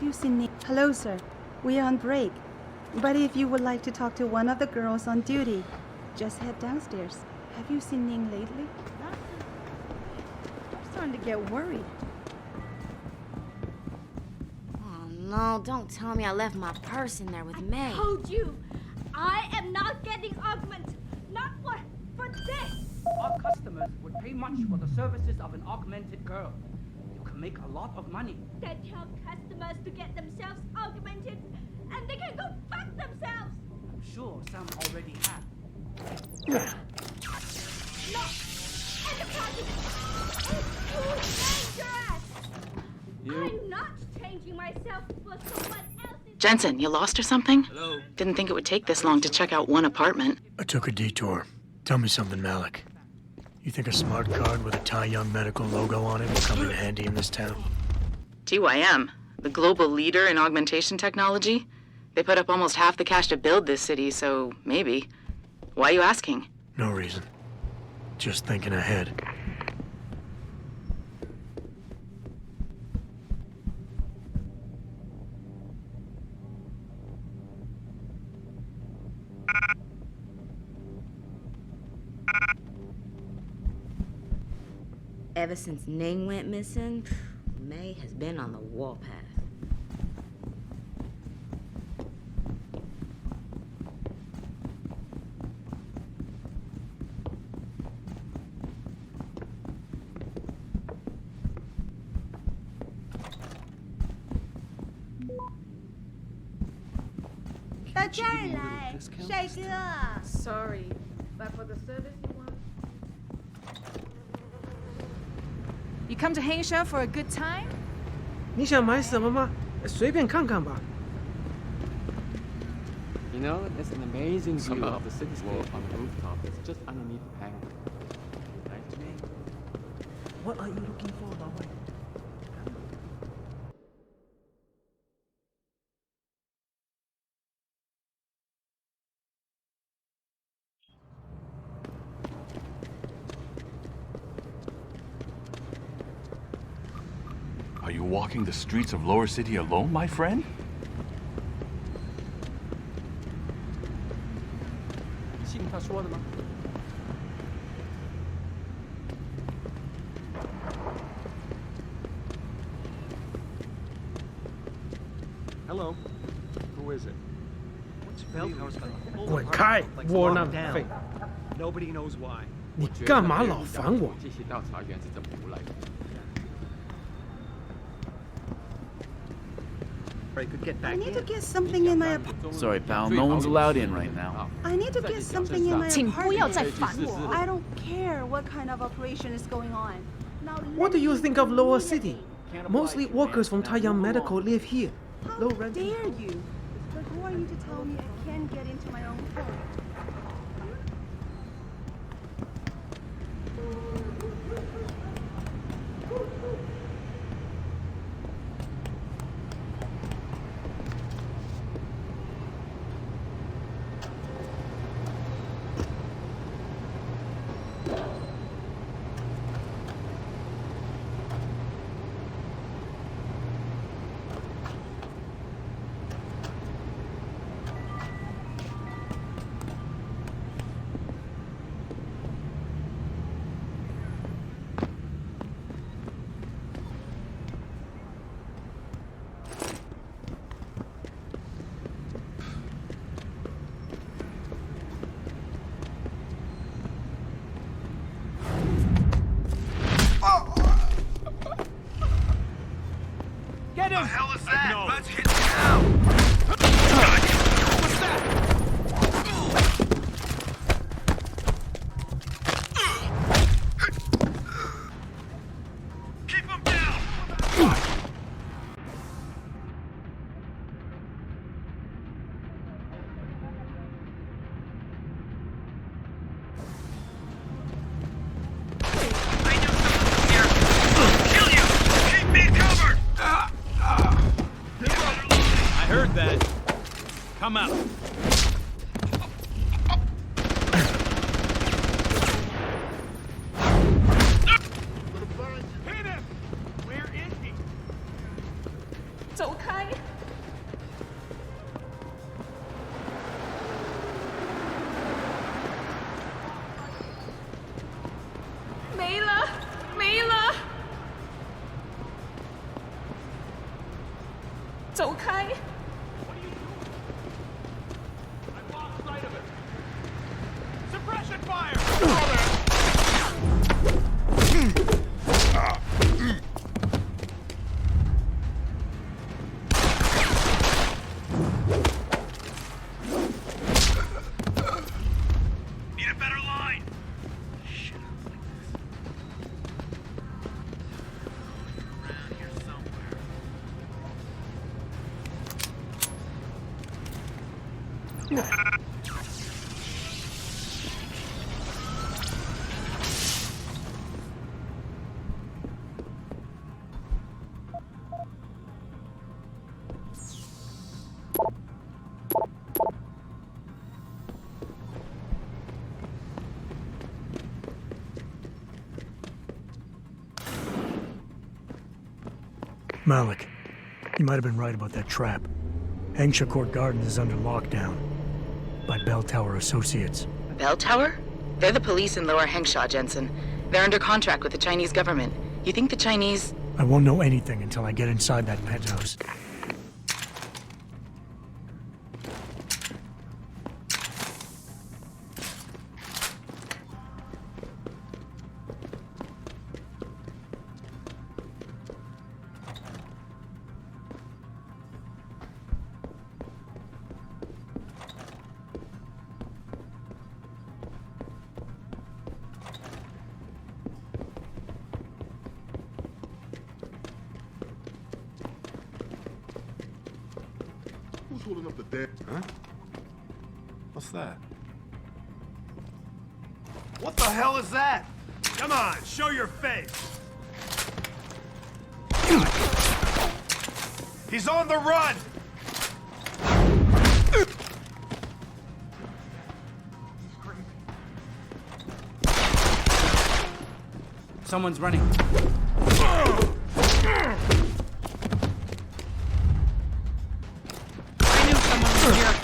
you seen... Hello, sir. We are on break. But if you would like to talk to one of the girls on duty, just head downstairs. Have you seen Ning lately? I'm starting to get worried. Oh, no, don't tell me I left my purse in there with May. I told you, I am not getting augment. Not for this. Our customers would pay much for the services of an augmented girl. You can make a lot of money. They tell customers to get themselves augmented, and they can go fuck themselves. I'm sure some already have. No, enterprise is too dangerous. I'm not changing myself for someone else. Jensen, you lost or something? Hello? Didn't think it would take this long to check out one apartment. I took a detour. Tell me something, Malik. You think a smart card with a Tai Young Medical logo on it will come in handy in this town? TYM, the global leader in augmentation technology. They put up almost half the cash to build this city, so maybe. Why are you asking? No reason. Just thinking ahead. Ever since Ning went missing, May has been on the warpath. Sorry, but for the service you want. You come to Hansha for a good time? 你想买什么吗？随便看看吧。 You know, there's an amazing view of the cityscape on the rooftop. It's just underneath the hangar. Like to me? What are you looking for, my wife? Are you walking the streets of Lower City alone, my friend? Hello. Who is it? What's bell towers got a whole 滚开，窝囊废！ Nobody knows why. 你干嘛老烦我？ 这些调查员是怎么胡来的？ I need to get something in my Sorry, pal. No one's allowed in right now. I need to get something in my 请不要再烦我。 I don't care what kind of operation is going on. Now What do you think of Lower City? Mostly workers from Tai Young Medical live here. Low how rent. dare you? But who are you to tell me I can't get into my own home? Get him! What the hell is that? No. Let's hit now! What's that? Keep him down! I knew someone was here. I'll kill you! Keep me covered! I heard that. Come out. Hit him! Where is he? 走开！ Malik, you might have been right about that trap. Hengsha Court Garden is under lockdown by Bell Tower Associates. Bell Tower? They're the police in Lower Hengsha, Jensen. They're under contract with the Chinese government. You think the Chinese... I won't know anything until I get inside that penthouse. Who's holding up the dead? Huh? What's that? What the hell is that? Come on, show your face! He's on the run! Someone's running. I knew someone was here.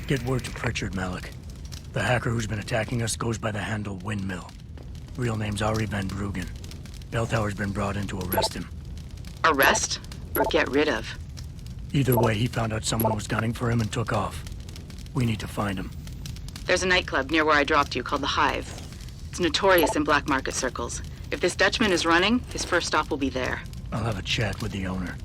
Get word to Pritchard, Malik. The hacker who's been attacking us goes by the handle Windmill. Real name's Ari Van Bruggen. Bell Tower's been brought in to arrest him. Arrest? Or get rid of? Either way, he found out someone was gunning for him and took off. We need to find him. There's a nightclub near where I dropped you called The Hive. It's notorious in black market circles. If this Dutchman is running, his first stop will be there. I'll have a chat with the owner.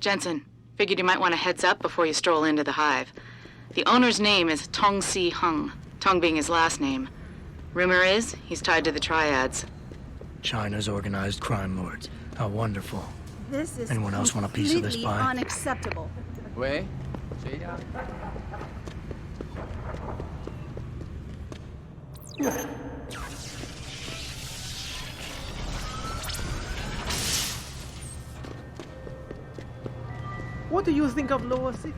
Jensen, figured you might want a heads up before you stroll into the Hive. The owner's name is Tong Si Hung, Tong being his last name. Rumor is, he's tied to the Triads. China's organized crime lords. How wonderful. This is Anyone else want a piece of this completely pie? unacceptable. 喂，谁呀？ What do you think of Lower City?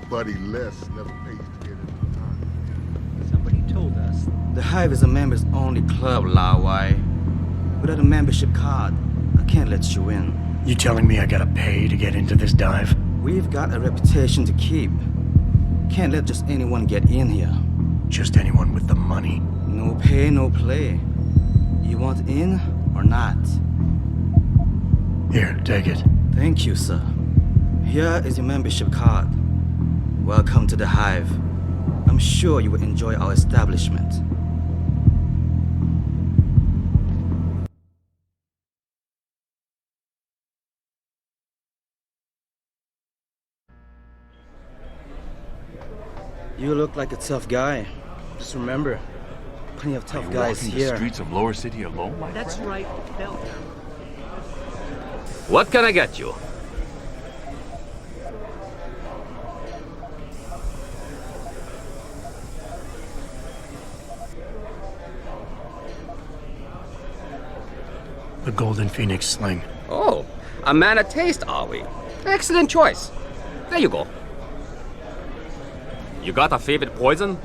buddy Les never pays to get in time. Somebody told us the Hive is a members-only club, Lao Wai. Without a membership card, I can't let you in. You telling me I gotta pay to get into this dive? We've got a reputation to keep. Can't let just anyone get in here. Just anyone with the money? No pay, no play. You want in or not? Here, take it. Thank you, sir. Here is your membership card. Welcome to the Hive. I'm sure you will enjoy our establishment. You look like a tough guy. Just remember, plenty of tough guys walking here. the streets of Lower City alone, my That's friend? right, Belltown. What can I get you? The Golden Phoenix sling. Oh, a man of taste, are we? Excellent choice. There you go. You got a favorite poison?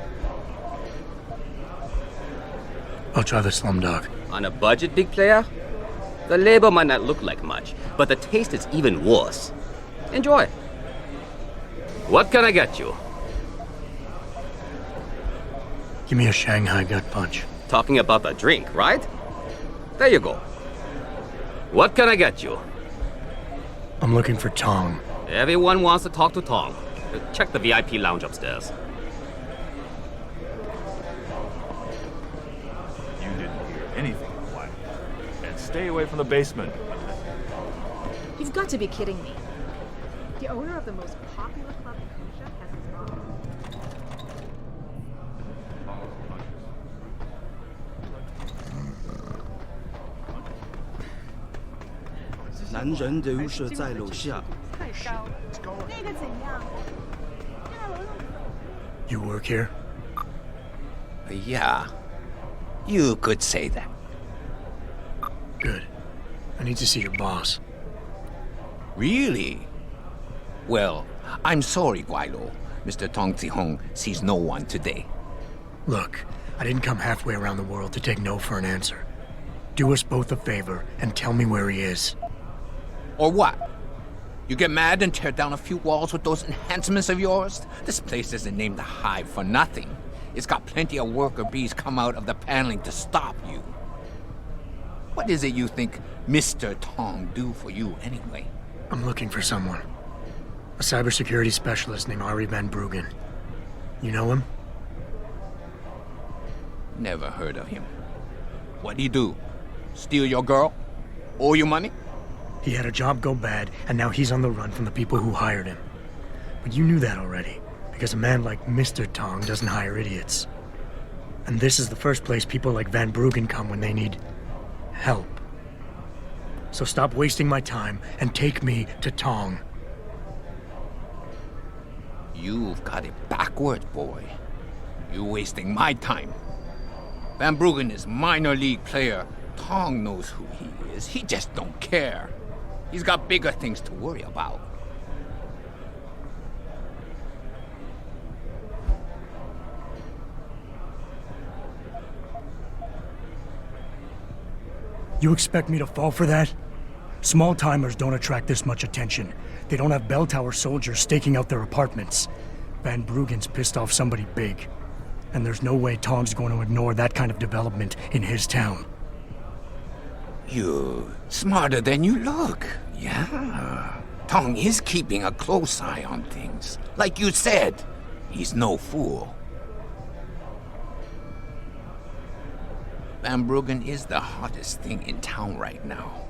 I'll try the Slumdog. On a budget, big player? The label might not look like much, but the taste is even worse. Enjoy. What can I get you? Give me a Shanghai gut punch. Talking about the drink, right? There you go. What can I get you? I'm looking for Tong. Everyone wants to talk to Tong. Check the VIP lounge upstairs. You didn't hear anything, White. And stay away from the basement. You've got to be kidding me. The owner of the most popular club in Asia has his own. 男人留舍在楼下。那个怎样？ You work here? Yeah. You could say that. Good. I need to see your boss. Really? Well, I'm sorry, Guailo. Mr. Tong Zihong sees no one today. Look, I didn't come halfway around the world to take no for an answer. Do us both a favor and tell me where he is. Or what? You get mad and tear down a few walls with those enhancements of yours? This place isn't named the Hive for nothing. It's got plenty of worker bees come out of the paneling to stop you. What is it you think Mr. Tong do for you anyway? I'm looking for someone. A cybersecurity specialist named Ari Van Bruggen. You know him? Never heard of him. What'd he do? Steal your girl? Owe you money? He had a job go bad, and now he's on the run from the people who hired him. But you knew that already, because a man like Mr. Tong doesn't hire idiots. And this is the first place people like Van Bruggen come when they need help. So stop wasting my time and take me to Tong. You've got it backwards, boy. You're wasting my time. Van Bruggen is minor league player. Tong knows who he is. He just don't care. He's got bigger things to worry about. You expect me to fall for that? Small-timers don't attract this much attention. They don't have bell tower soldiers staking out their apartments. Van Bruggen's pissed off somebody big. And there's no way Tong's going to ignore that kind of development in his town. You're smarter than you look, yeah. Tong is keeping a close eye on things. Like you said, he's no fool. Van Bruggen is the hottest thing in town right now.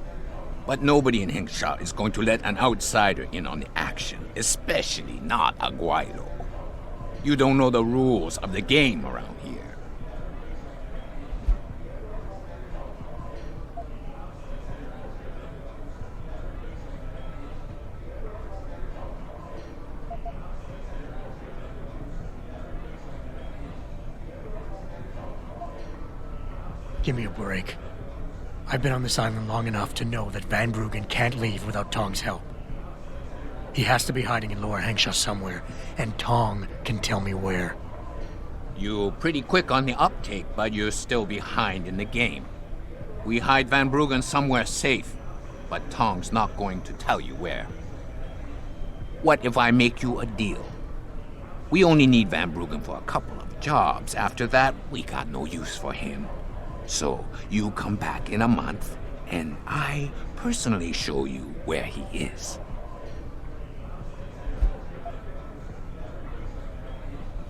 But nobody in Hengsha is going to let an outsider in on the action, especially not a Guailo. You don't know the rules of the game around here. Give me a break. I've been on this island long enough to know that Van Bruggen can't leave without Tong's help. He has to be hiding in Lower Hengsha somewhere, and Tong can tell me where. You're pretty quick on the uptake, but you're still behind in the game. We hide Van Bruggen somewhere safe, but Tong's not going to tell you where. What if I make you a deal? We only need Van Bruggen for a couple of jobs. After that, we got no use for him. So you come back in a month, and I personally show you where he is.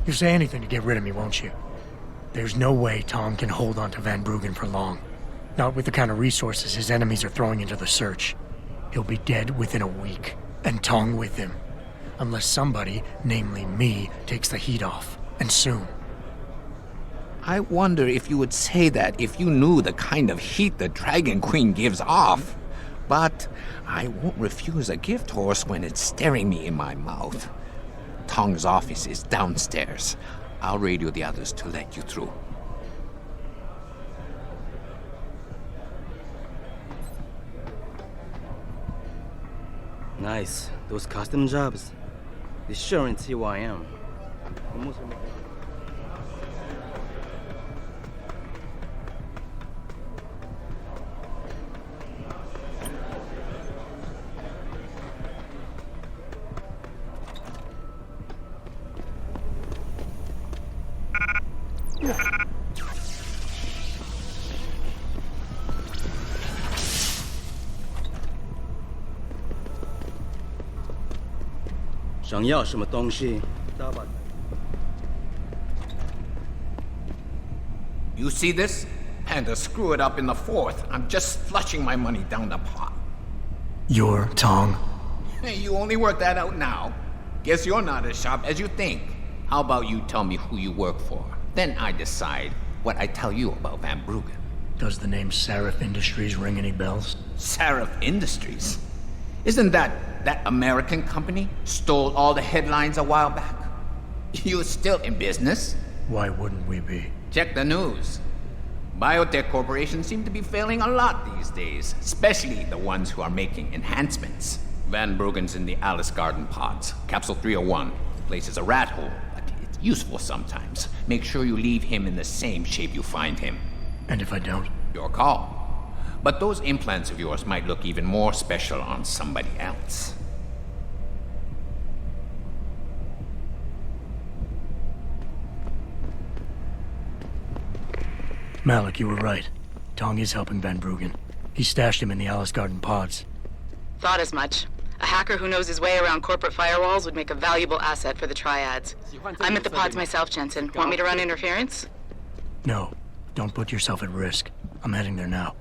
You'll say anything to get rid of me, won't you? There's no way Tong can hold on to Van Bruggen for long. Not with the kind of resources his enemies are throwing into the search. He'll be dead within a week, and Tong with him. Unless somebody, namely me, takes the heat off. And soon. I wonder if you would say that if you knew the kind of heat the Dragon Queen gives off. But I won't refuse a gift horse when it's staring me in my mouth. Tong's office is downstairs. I'll radio the others to let you through. Nice. Those custom jobs. They sure ain't who I am. Almost like... 想要什么东西？ You see this? And to screw it up in the fourth, I'm just flushing my money down the pot. You're Tong? Hey, you only work that out now. Guess you're not as sharp as you think. How about you tell me who you work for? Then I decide what I tell you about Van Bruggen. Does the name Sarif Industries ring any bells? Sarif Industries? Isn't that American company stole all the headlines a while back? You're still in business? Why wouldn't we be? Check the news. Biotech corporations seem to be failing a lot these days, especially the ones who are making enhancements. Van Bruggen's in the Alice Garden pods, Capsule 301. The place is a rat hole, but it's useful sometimes. Make sure you leave him in the same shape you find him. And if I don't? Your call. But those implants of yours might look even more special on somebody else. Malik, you were right. Tong is helping Van Bruggen. He stashed him in the Alice Garden pods. Thought as much. A hacker who knows his way around corporate firewalls would make a valuable asset for the triads. I'm at the pods myself, Jensen. Want me to run interference? No. Don't put yourself at risk. I'm heading there now.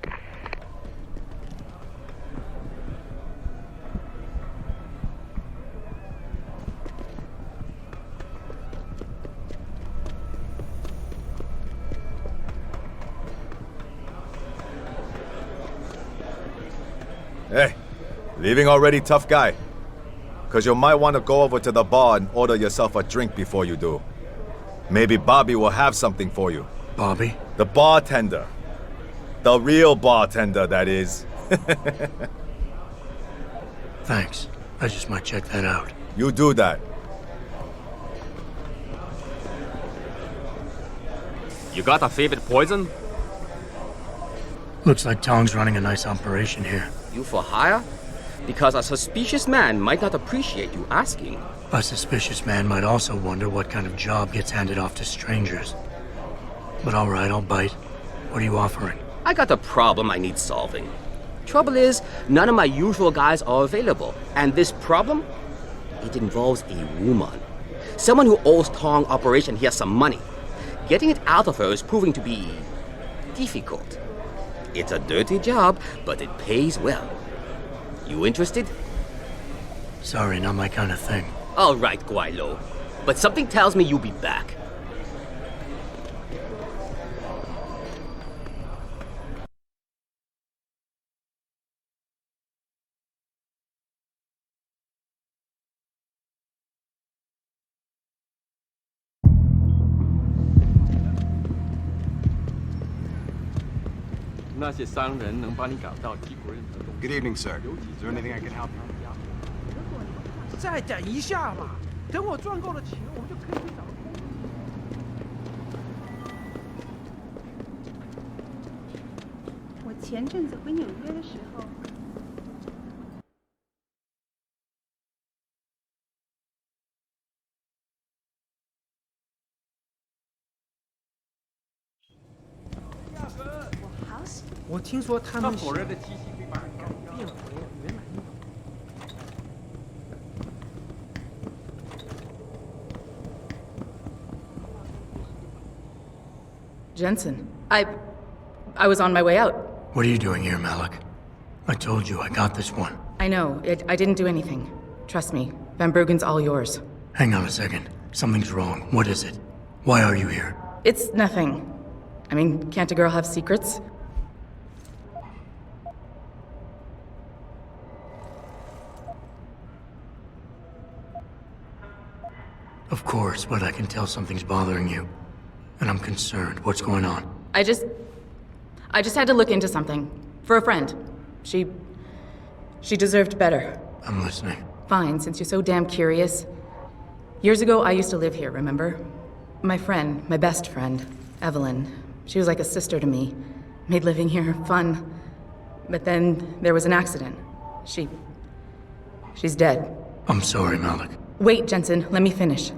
Hey, leaving already, tough guy? Because you might want to go over to the bar and order yourself a drink before you do. Maybe Bobby will have something for you. Bobby? The bartender. The real bartender, that is. Thanks. I just might check that out. You do that. You got a favorite poison? Looks like Tong's running a nice operation here. You for hire? Because a suspicious man might not appreciate you asking. A suspicious man might also wonder what kind of job gets handed off to strangers. But all right, I'll bite. What are you offering? I got a problem I need solving. Trouble is, none of my usual guys are available. And this problem? It involves a woman. Someone who owes Tong Operation here some money. Getting it out of her is proving to be difficult. It's a dirty job, but it pays well. You interested? Sorry, not my kind of thing. All right, Guaylo. But something tells me you'll be back. Good evening, sir. Is there anything I can help you with? 再等一下嘛，等我赚够了钱，我们就可以去找。我前阵子回纽约的时候。我听说他们火热的机器可以把人改变回原来那种。Jensen, I was on my way out. What are you doing here, Malik? I told you I got this one. I know. I didn't do anything. Trust me. Van Bruggen's all yours. Hang on a second. Something's wrong. What is it? Why are you here? It's nothing. I mean, can't a girl have secrets? Of course, but I can tell something's bothering you. And I'm concerned. What's going on? I just had to look into something. For a friend. She deserved better. I'm listening. Fine, since you're so damn curious. Years ago, I used to live here, remember? My friend, my best friend, Evelyn. She was like a sister to me. Made living here fun. But then there was an accident. She's dead. I'm sorry, Malik. Wait, Jensen, let me finish.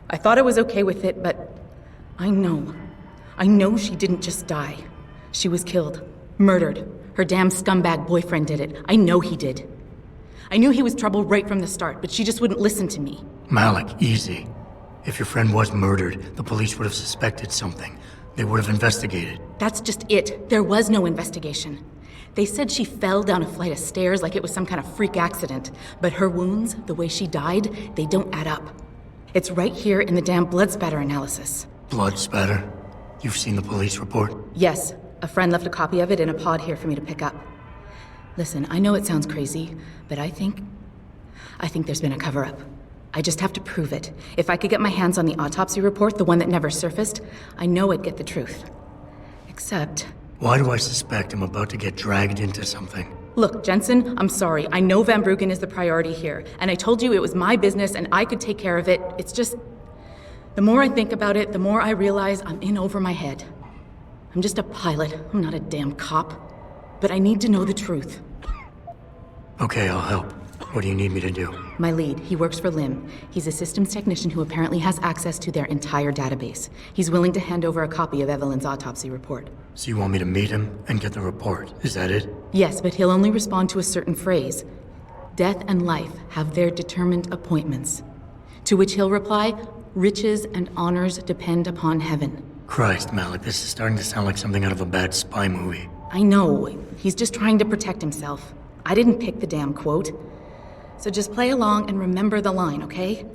I thought I was okay with it, but I know she didn't just die. She was killed. Murdered. Her damn scumbag boyfriend did it. I know he did. I knew he was trouble right from the start, but she just wouldn't listen to me. Malik, easy. If your friend was murdered, the police would have suspected something. They would have investigated. That's just it. There was no investigation. They said she fell down a flight of stairs like it was some kind of freak accident. But her wounds, the way she died, they don't add up. It's right here in the damn blood spatter analysis. Blood spatter? You've seen the police report? Yes. A friend left a copy of it in a pod here for me to pick up. Listen, I know it sounds crazy, but I think there's been a cover-up. I just have to prove it. If I could get my hands on the autopsy report, the one that never surfaced, I know I'd get the truth. Except... Why do I suspect I'm about to get dragged into something? Look, Jensen, I'm sorry. I know Van Bruggen is the priority here, and I told you it was my business and I could take care of it. It's just... The more I think about it, the more I realize I'm in over my head. I'm just a pilot. I'm not a damn cop. But I need to know the truth. Okay, I'll help. What do you need me to do? My lead, he works for Lim. He's a systems technician who apparently has access to their entire database. He's willing to hand over a copy of Evelyn's autopsy report. So you want me to meet him and get the report? Is that it? Yes, but he'll only respond to a certain phrase. Death and life have their determined appointments. To which he'll reply, riches and honors depend upon heaven. Christ, Malik, this is starting to sound like something out of a bad spy movie. I know. He's just trying to protect himself. I didn't pick the damn quote. So just play along and remember the line, okay?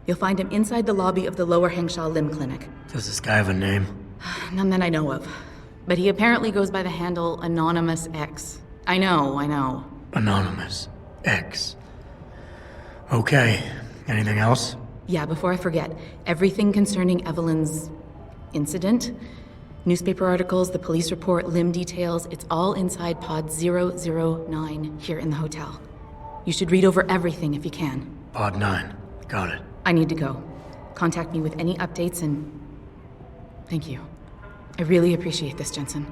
You'll find him inside the lobby of the Lower Hengsha Lim Clinic. Does this guy have a name? None that I know of. But he apparently goes by the handle Anonymous X. I know. Anonymous X. Okay. Anything else? Yeah, before I forget, everything concerning Evelyn's incident, newspaper articles, the police report, Lim details, it's all inside pod 009 here in the hotel. You should read over everything if you can. Pod 9. Got it. I need to go. Contact me with any updates and... Thank you. I really appreciate this, Jensen.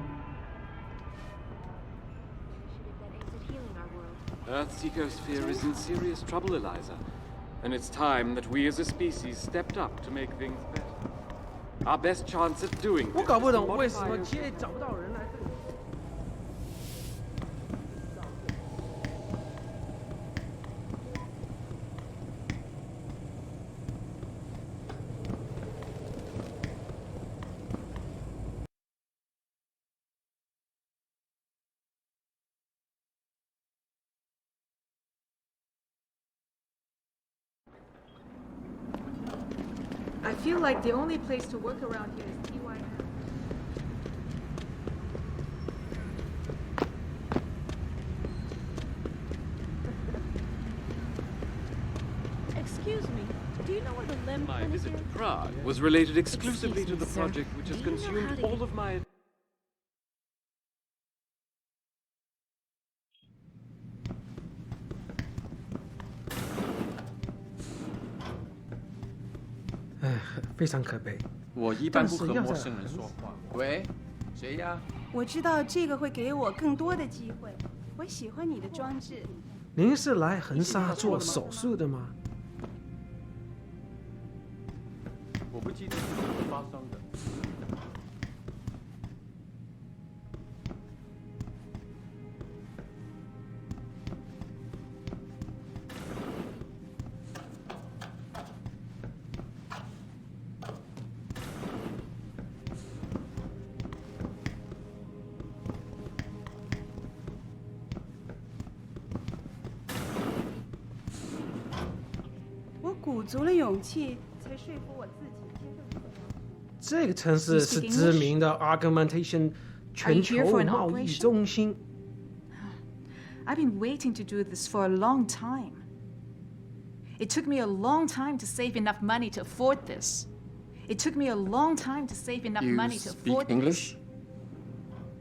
Earth's ecosphere is in serious trouble, Eliza. And it's time that we as a species stepped up to make things better. Our best chance at doing this 我搞不懂 is to 为什么 modify 街里找不到人来这里。I feel like the only place to work around here is TY. Excuse me, do you know where the limb My clinic visit is? to Prague was related exclusively to the Excuse me, sir. project which has Do you know consumed how to all get- of my... 非常可悲。我一般不和陌生人说话。喂，谁呀？我知道这个会给我更多的机会。我喜欢你的装置。您是来横沙做手术的吗？我不记得是怎么发生的。我鼓足了勇气，才说服我自己接受这个。这个城市是知名的 augmentation 全球贸易中心。I've been waiting to do this for a long time. It took me a long time to save enough money to afford this. It took me a long time to save enough money to afford this. English?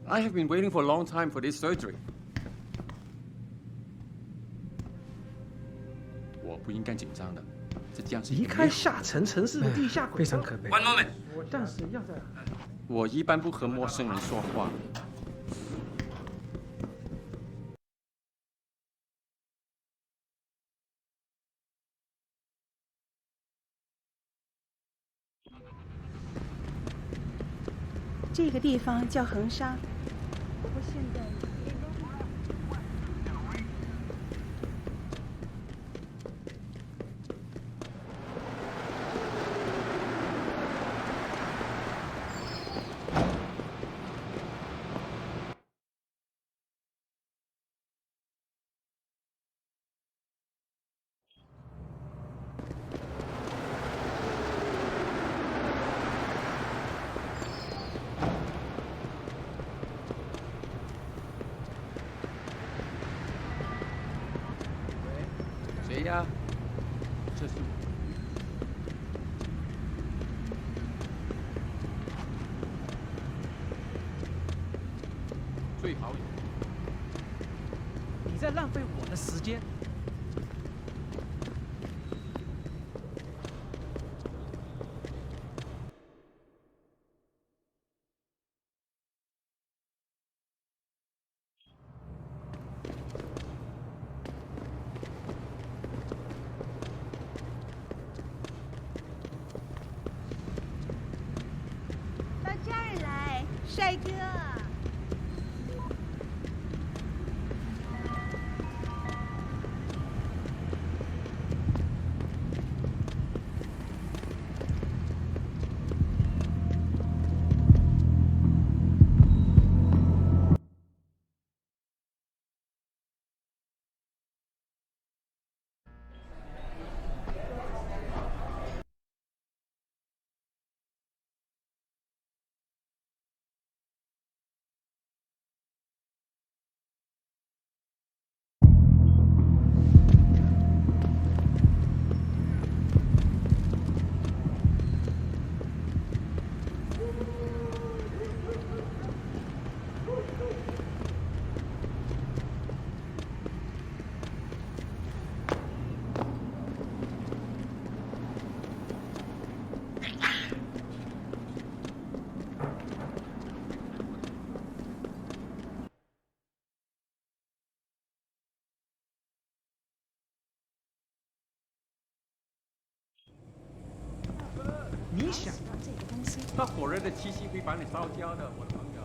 I have been waiting for a long time for this surgery. 我不应该紧张的，这将是离开下沉城市的地下轨道，非常可悲。One moment. 但是要在我一般不和陌生人说话。这个地方叫横沙。我现在。谁呀？这是最好有。你在浪费我的时间。帅哥，你想要这个东西？那火热的气息会把你烧焦的，我的朋友。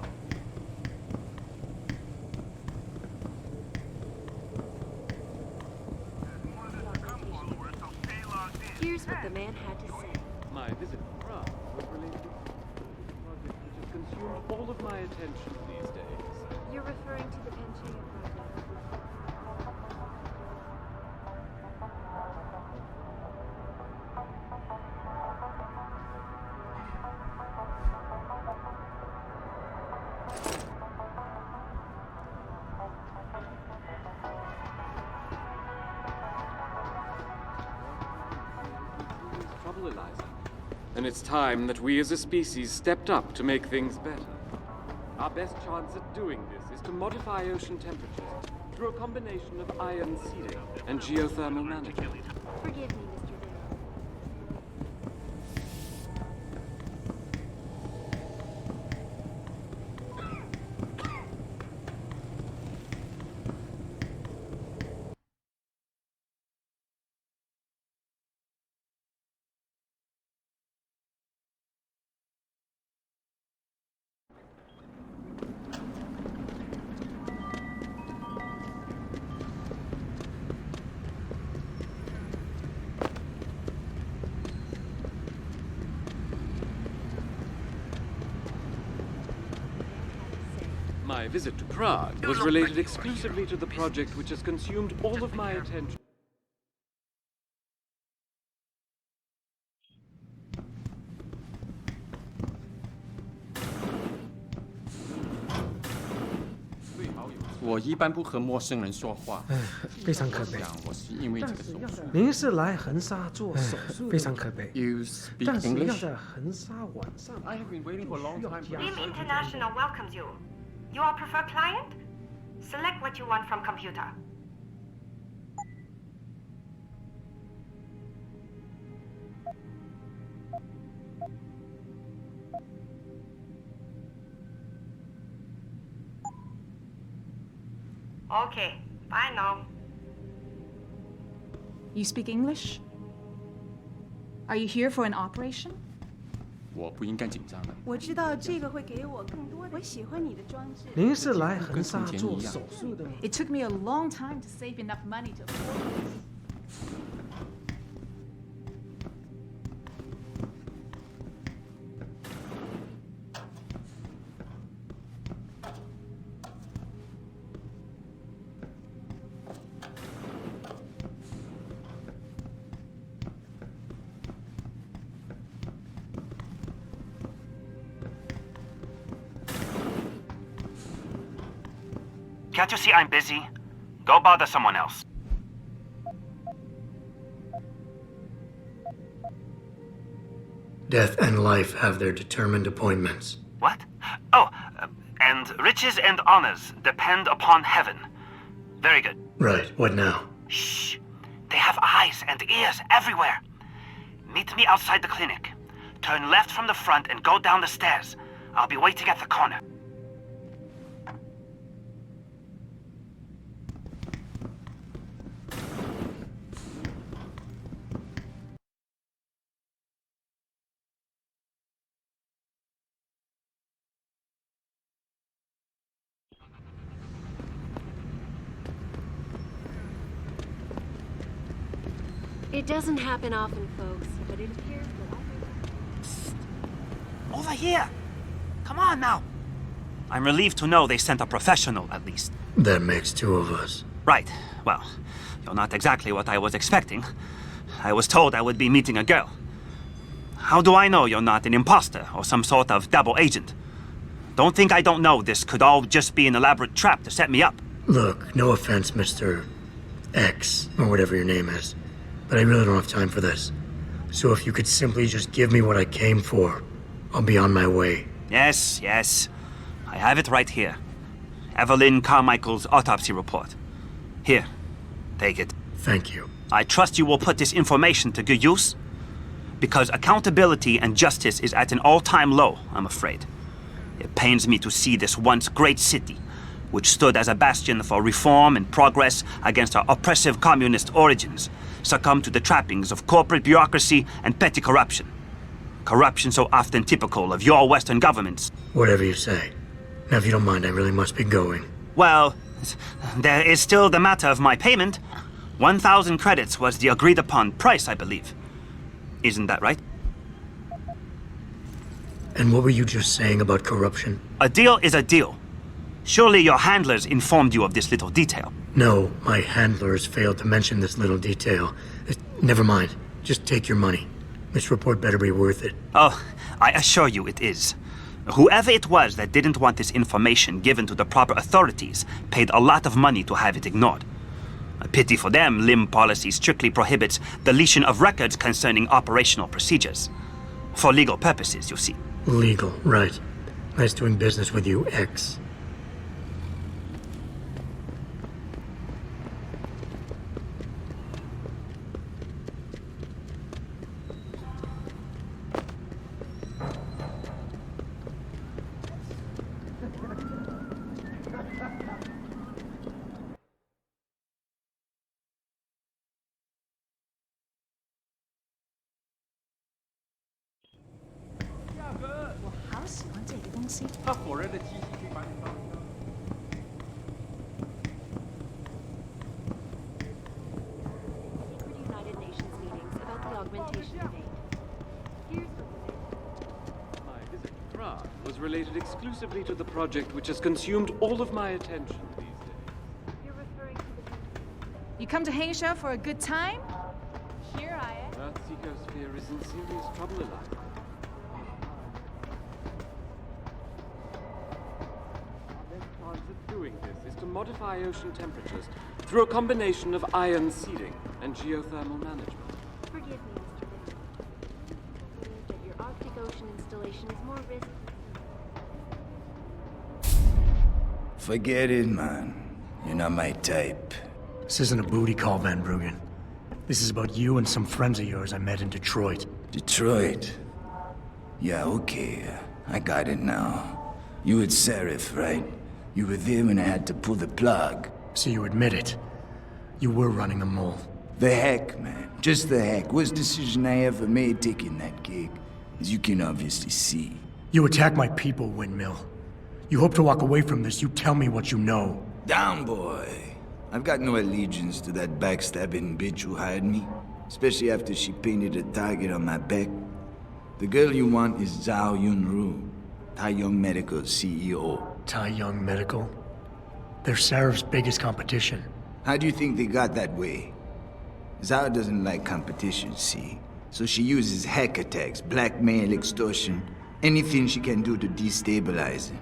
Here's what the man had to say. My visit to Prague was related to a project which has consumed all of my attention these days. You're referring to the Panchaea project. Trouble, Eliza. And it's time that we as a species stepped up to make things better. Our best chance at doing this is to modify ocean temperatures through a combination of ion seeding and geothermal management. Forgive me, Mr. Davis. My visit to Prague was related exclusively to the project which has consumed all of my attention.非常可悲。您是来横沙做手术的，非常可悲。但是要在横沙晚上，需要加。Beam International welcomes you. You all prefer client? Select what you want from computer. Okay, bye now. You speak English? Are you here for an operation? 我不应该紧张的。我知道这个会给我更多的。我喜欢你的装置。您是来横沙做手术的吗？ It took me a long time to save enough money to afford this. Can't you see I'm busy? Go bother someone else. Death and life have their determined appointments. What? Oh, and riches and honors depend upon heaven. Very good. Right, what now? Shh. They have eyes and ears everywhere. Meet me outside the clinic. Turn left from the front and go down the stairs. I'll be waiting at the corner. It doesn't happen often, folks, but it appears that Over here! Come on now! I'm relieved to know they sent a professional, at least. That makes two of us. Right. Well, you're not exactly what I was expecting. I was told I would be meeting a girl. How do I know you're not an imposter or some sort of double agent? Don't think I don't know this could all just be an elaborate trap to set me up. Look, no offense, Mr. X, or whatever your name is, but I really don't have time for this. So if you could simply just give me what I came for, I'll be on my way. Yes, yes. I have it right here. Evelyn Carmichael's autopsy report. Here, take it. Thank you. I trust you will put this information to good use, because accountability and justice is at an all-time low, I'm afraid. It pains me to see this once great city, which stood as a bastion for reform and progress against our oppressive communist origins, succumb to the trappings of corporate bureaucracy and petty corruption. Corruption so often typical of your Western governments. Whatever you say. Now, if you don't mind, I really must be going. Well, there is still the matter of my payment. 1,000 credits was the agreed-upon price, I believe. Isn't that right? And what were you just saying about corruption? A deal is a deal. Surely your handlers informed you of this little detail. No, my handlers failed to mention this little detail. Never mind. Just take your money. This report better be worth it. Oh, I assure you it is. Whoever it was that didn't want this information given to the proper authorities paid a lot of money to have it ignored. A pity for them, LIM policy strictly prohibits deletion of records concerning operational procedures. For legal purposes, you see. Legal, right. Nice doing business with you, X. United Nations meetings about the augmentation debate. Here's what the My visit to Prague was related exclusively to the project which has consumed all of my attention these days. You come to Haisha for a good time? Here I am. Earth's ecosphere is in serious trouble, Eliza. The best chance of doing this is to modify ocean temperatures through a combination of ion seeding and geothermal management. Forgive me, Mr. Levan. I believe that your Arctic Ocean installation is more risky. Forget it, man. You're not my type. This isn't a booty call, Van Bruggen. This is about you and some friends of yours I met in Detroit. Detroit? Yeah, okay. I got it now. You with Sarif, right? You were there when I had to pull the plug. So you admit it. You were running a mole. The heck, man. Just the heck. Worst decision I ever made taking that gig. As you can obviously see. You attack my people, Windmill. You hope to walk away from this, you tell me what you know. Down, boy. I've got no allegiance to that backstabbing bitch who hired me. Especially after she painted a target on my back. The girl you want is Zhao Yunru, Tai Young Medical's CEO. Tai Young Medical? They're Sarif's biggest competition. How do you think they got that way? Zhao doesn't like competition, see? So she uses hack attacks, blackmail, extortion, anything she can do to destabilize him.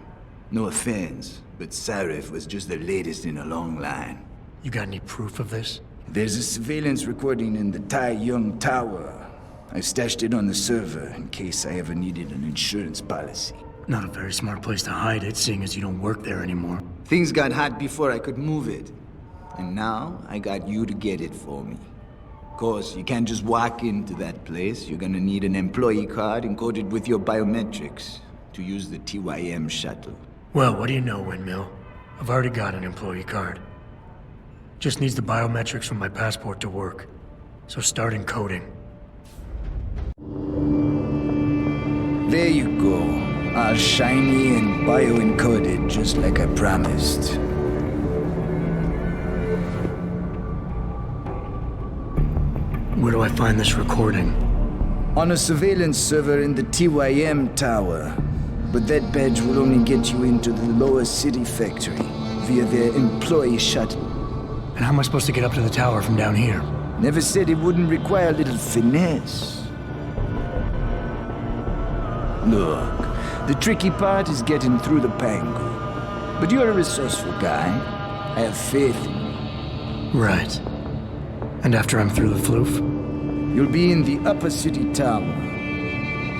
No offense, but Sarif was just the latest in a long line. You got any proof of this? There's a surveillance recording in the Tai Young Tower. I stashed it on the server in case I ever needed an insurance policy. Not a very smart place to hide it, seeing as you don't work there anymore. Things got hot before I could move it. And now, I got you to get it for me. Of course, you can't just walk into that place. You're gonna need an employee card encoded with your biometrics to use the TYM shuttle. Well, what do you know, Windmill? I've already got an employee card. Just needs the biometrics from my passport to work. So start encoding. There you go. All shiny and bio-encoded, just like I promised. Where do I find this recording? On a surveillance server in the TYM tower. But that badge will only get you into the lower city factory via their employee shuttle. And how am I supposed to get up to the tower from down here? Never said it wouldn't require a little finesse. Look, the tricky part is getting through the Pangu. But you're a resourceful guy. I have faith in you. Right. And after I'm through the floof? You'll be in the upper city tower.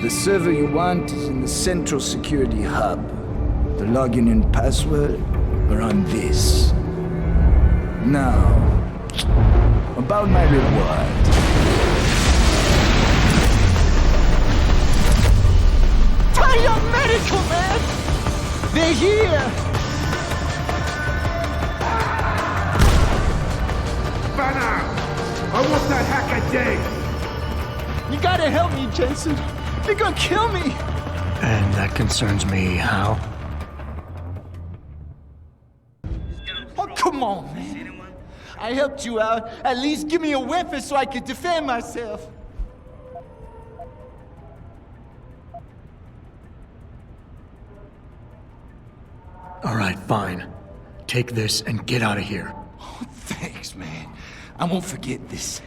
The server you want is in the central security hub. The login and password are on this. Now, about my reward. Tai Young Medical, man! They're here! Banner! I want that hack a day! You gotta help me, Jensen. They're gonna kill me! And that concerns me how? Oh, come on, man. I helped you out. At least give me a weapon so I could defend myself. All right, fine. Take this and get out of here. Oh, thanks, man. I won't forget this.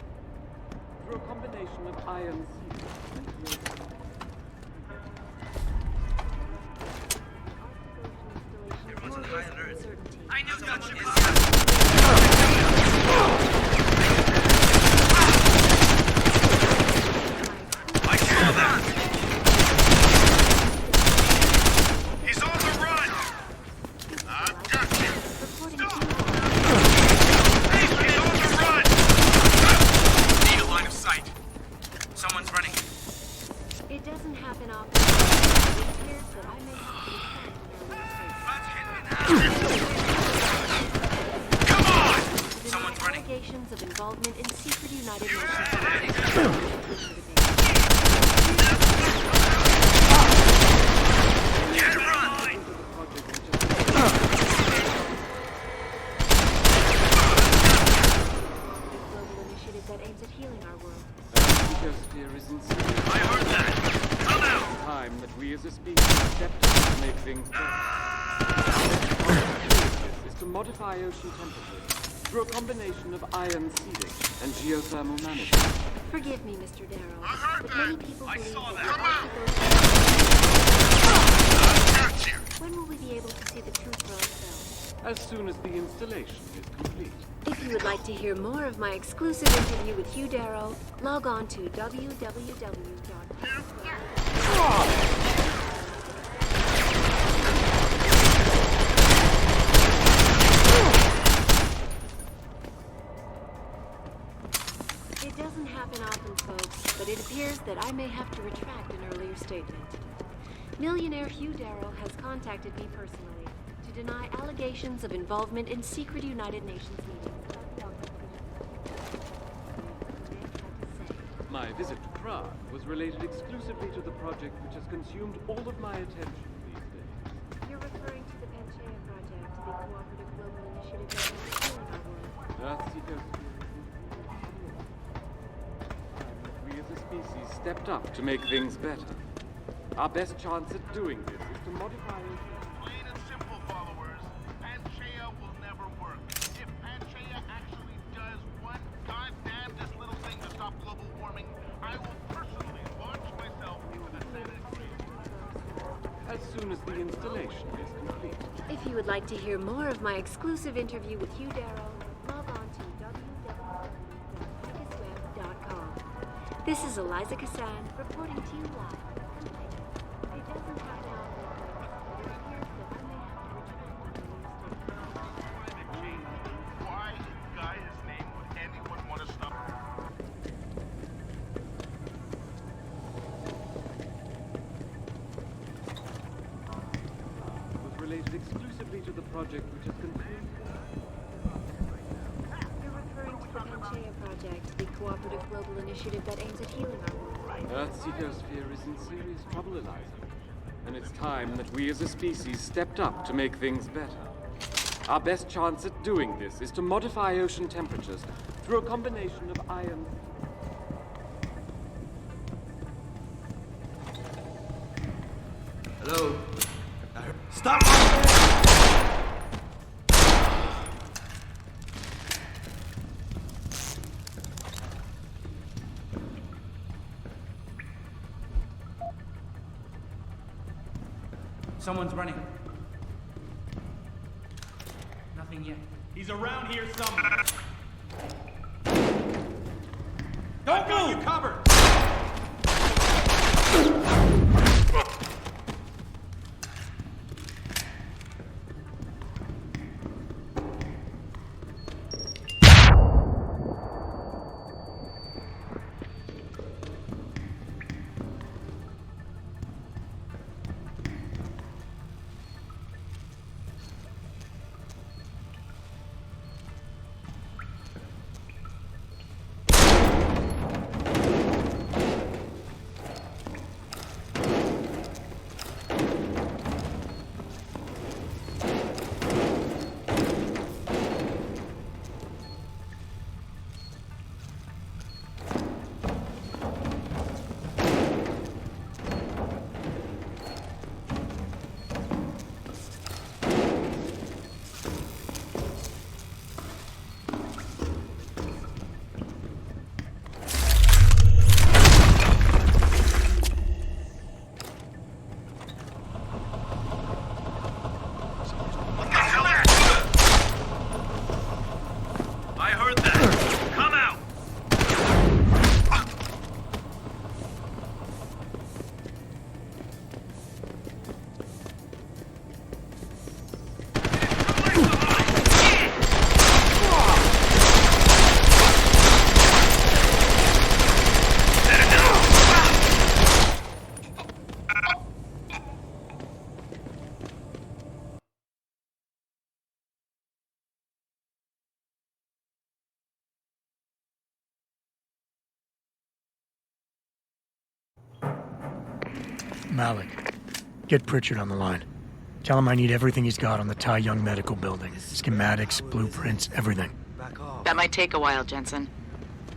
Through a combination of ion seeding and Everyone's on high alert. I knew that you I killed him! He's on the run! I've got you! Stop! He's on the run! Need a line of sight. Someone's running. It doesn't happen often. It's here, but I may Come on! Someone's running. Allegations of involvement in secret United Nations. Get run! Global initiative that aims at healing our world. ecosphere is in serious I heard that. Come out! time that we as a species stepped up to make things better. This is to modify ocean temperatures through a combination of ion seeding and geothermal management. Forgive me, Mr. Darrow, but many people believe that when will we be able to see the truth for ourselves? As soon as the installation is complete. If you would like to hear more of my exclusive interview with Hugh Darrow, log on to www.GameSpot. It doesn't happen often, folks, but it appears that I may have to retract an earlier statement. Millionaire Hugh Darrow has contacted me personally to deny allegations of involvement in secret United Nations meetings. My visit to Prague was related exclusively to the project which has consumed all of my attention these days. You're referring to the Panchaea project, the cooperative global initiative that is healing our world. Earthseekers, we as a species stepped up to make things better. Our best chance at doing this is to modify it. Plain and simple, followers. Panchaea will never work. If Panchaea actually does one goddamnedest little thing to stop global warming, I will personally launch myself into the Senate. As soon as the installation is complete. If you would like to hear more of my exclusive interview with Hugh Darrow, log on to www.picusweb.com. This is Eliza Cassan reporting to you live. It doesn't happen often, but it appears that I may have to retract. Why, in Gaia's name, would anyone want to stop? Was related exclusively to the project which has consumed. You're referring to the Panchaea project, the cooperative global initiative that aims at healing our world. Earth's ecosphere is in serious trouble, Eliza. And it's time that we as a species stepped up to make things better. Our best chance at doing this is to modify ocean temperatures through a combination of ion... Hello? Stop! Someone's running. Nothing yet. He's around here somewhere. Don't move! You covered! Malik, get Pritchard on the line. Tell him I need everything he's got on the Tai Young Medical Building. Schematics, blueprints, everything. That might take a while, Jensen.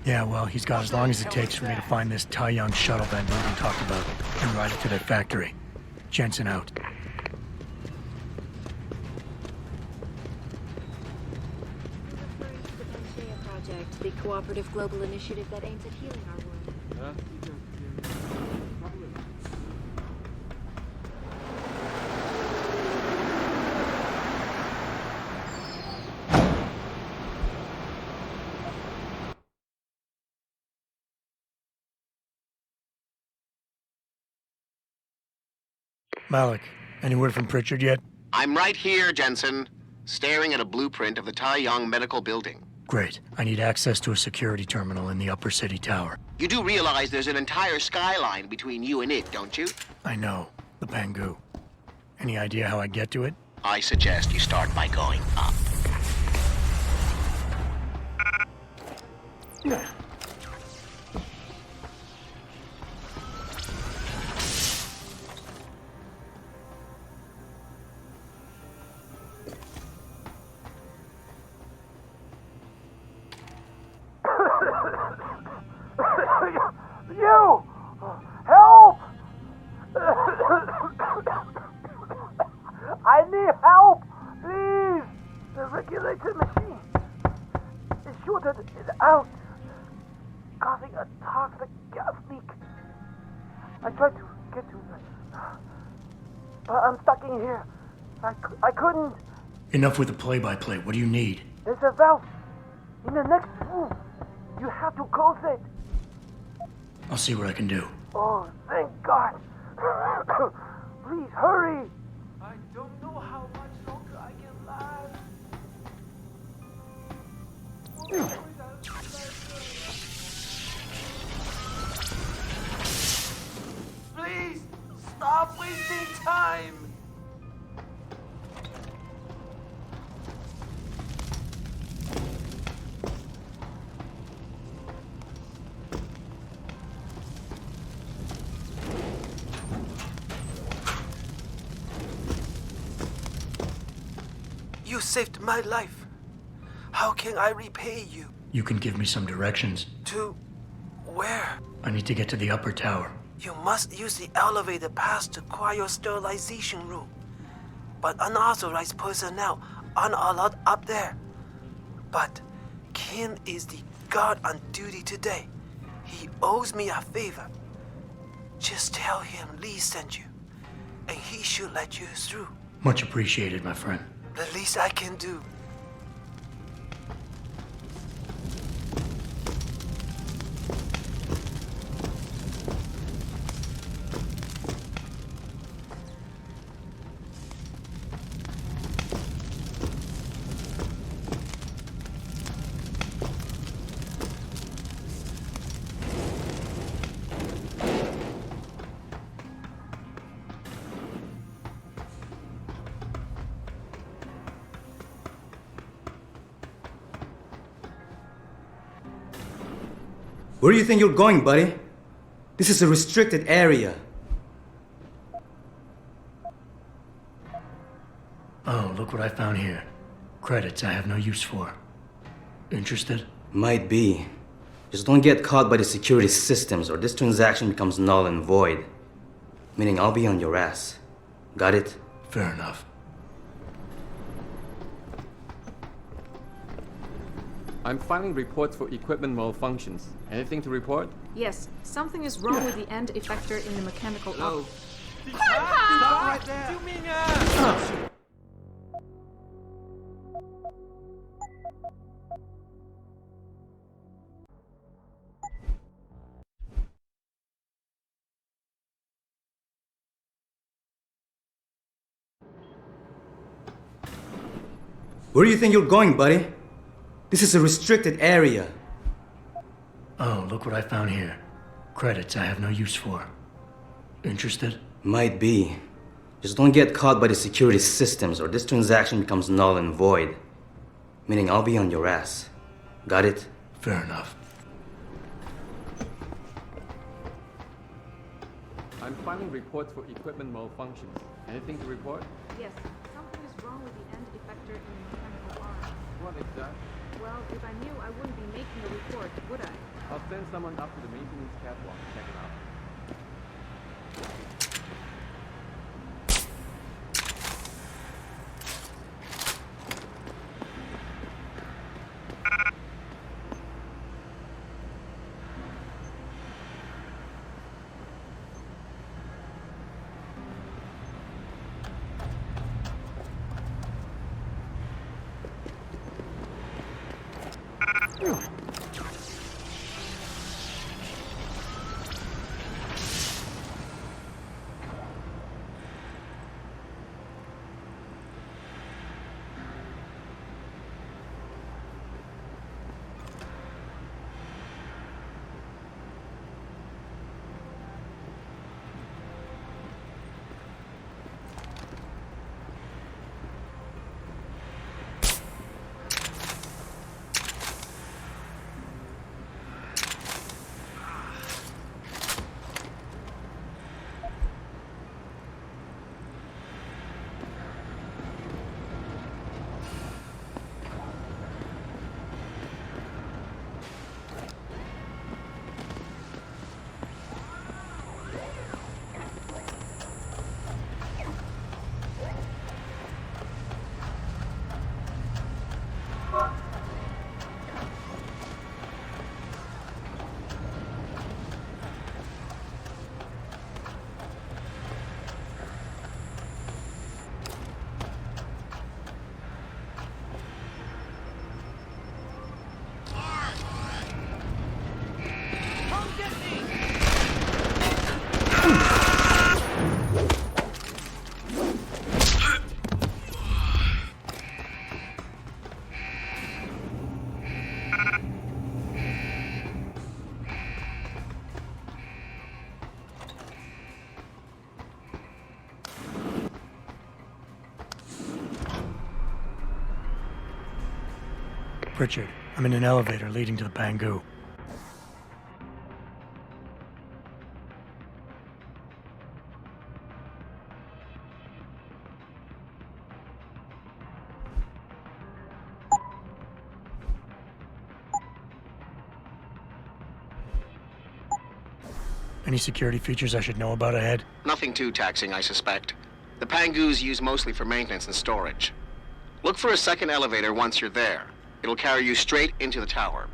Yeah, well, he's got as long as it takes for me to find this Taiyang shuttle Van Lugen talked about and ride it to their factory. Jensen out. Project, the cooperative global initiative that aims at healing our world. Malik, any word from Pritchard yet? I'm right here, Jensen, staring at a blueprint of the Taiyang Medical Building. Great. I need access to a security terminal in the upper city tower. You do realize there's an entire skyline between you and it, don't you? I know. The Pangu. Any idea how I get to it? I suggest you start by going up. You! Help! I need help! Please! The regulator machine is shorted out, causing a toxic gas leak. I tried to get to it, but I'm stuck in here. I couldn't. Enough with the play-by-play. What do you need? There's a valve in the next room. You have to close it. I'll see what I can do. Oh, thank God. Please hurry. I don't know how much longer I can last. Please stop wasting time. You saved my life. How can I repay you? You can give me some directions. To where? I need to get to the upper tower. You must use the elevator pass to cryosterilization room. But unauthorized personnel aren't allowed up there. But Ken is the guard on duty today. He owes me a favor. Just tell him Lee sent you, and he should let you through. Much appreciated, my friend. The least I can do. Where do you think you're going, buddy? This is a restricted area. Oh, look what I found here. Credits I have no use for. Interested? Might be. Just don't get caught by the security systems or this transaction becomes null and void. Meaning I'll be on your ass. Got it? Fair enough. I'm filing reports for equipment malfunctions. Anything to report? Yes, something is wrong with the end effector in the mechanical Hello? Stop right there! Where do you think you're going, buddy? This is a restricted area. Oh, look what I found here. Credits I have no use for. Interested? Might be. Just don't get caught by the security systems or this transaction becomes null and void. Meaning I'll be on your ass. Got it? Fair enough. I'm filing reports for equipment malfunctions. Anything to report? Yes, something is wrong with the end effector in the mechanical arm. What is that? Well, if I knew, I wouldn't be making a report, would I? I'll send someone up to the maintenance catwalk to check it out. Richard, I'm in an elevator leading to the Pangu. Any security features I should know about ahead? Nothing too taxing, I suspect. The Pangu's used mostly for maintenance and storage. Look for a second elevator once you're there. It'll carry you straight into the tower.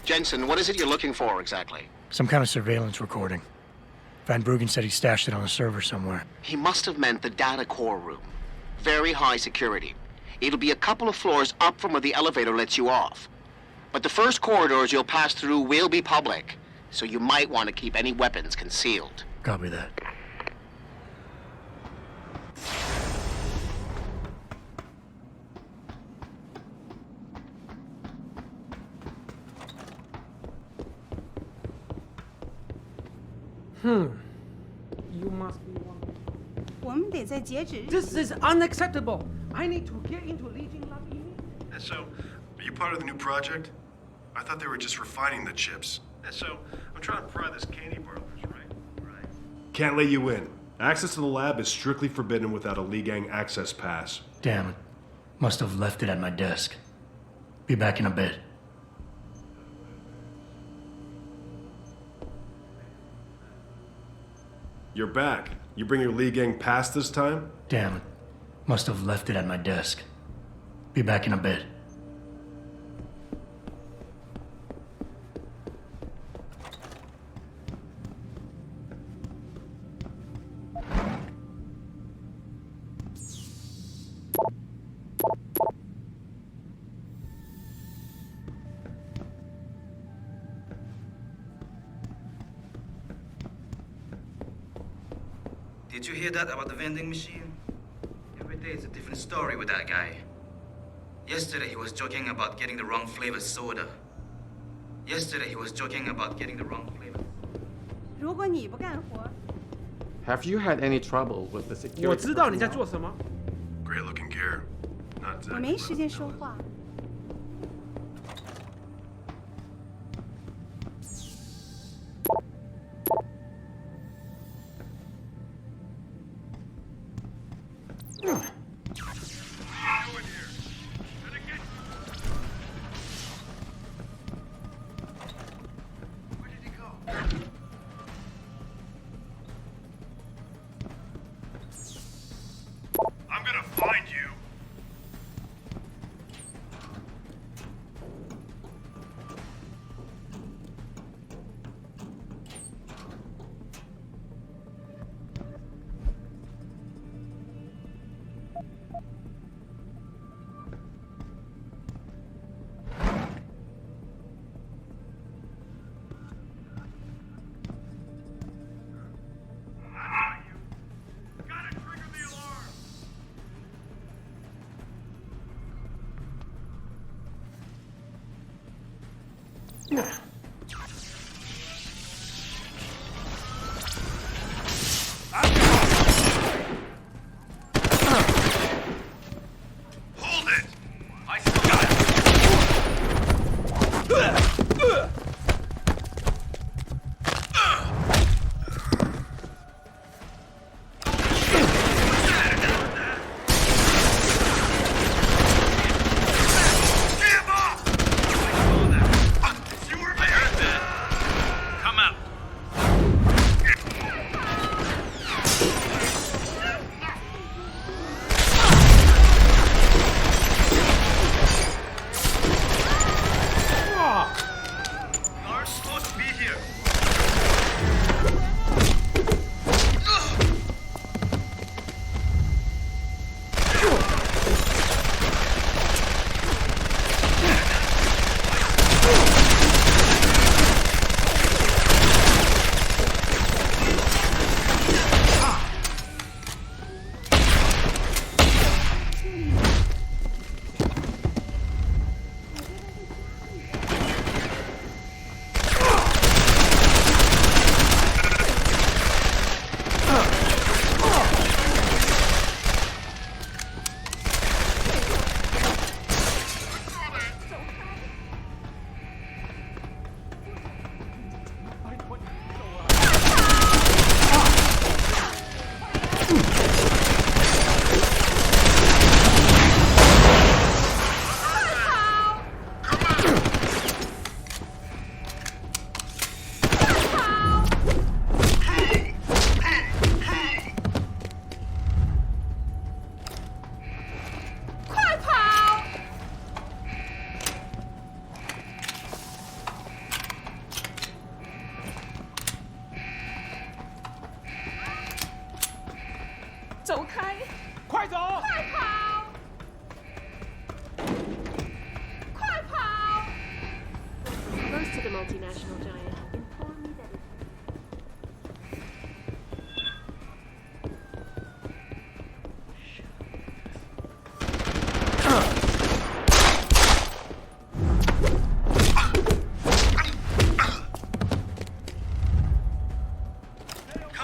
Jensen, what is it you're looking for exactly? Some kind of surveillance recording. Van Bruggen said he stashed it on a server somewhere. He must have meant the data core room. Very high security. It'll be a couple of floors up from where the elevator lets you off. But the first corridors you'll pass through will be public, so you might want to keep any weapons concealed. Copy that. You must be one. 我们得在截止日。 This is unacceptable. I need to get into Legion Lab immediately. And so, are you part of the new project? I thought they were just refining the chips. And so, I'm trying to pry this candy bar loose, right? Can't let you in. Access to the lab is strictly forbidden without a Lee Gang access pass. Damn it. Must have left it at my desk. Be back in a bit. You're back. You bring your Lee Gang pass this time? Damn it. Must have left it at my desk. Be back in a bit. Did you hear that about the vending machine? Every day it's a different story with that guy. Yesterday he was joking about getting the wrong flavor soda. Yesterday he was joking about getting the wrong flavor. 如果你不干活， Have you had any trouble with the security? 我知道你在做什么。 Great looking gear. Not 我 exactly. 没时间说话。 Huh? 走开！快走！快跑！快跑 Close to the multinational giant. Inform me that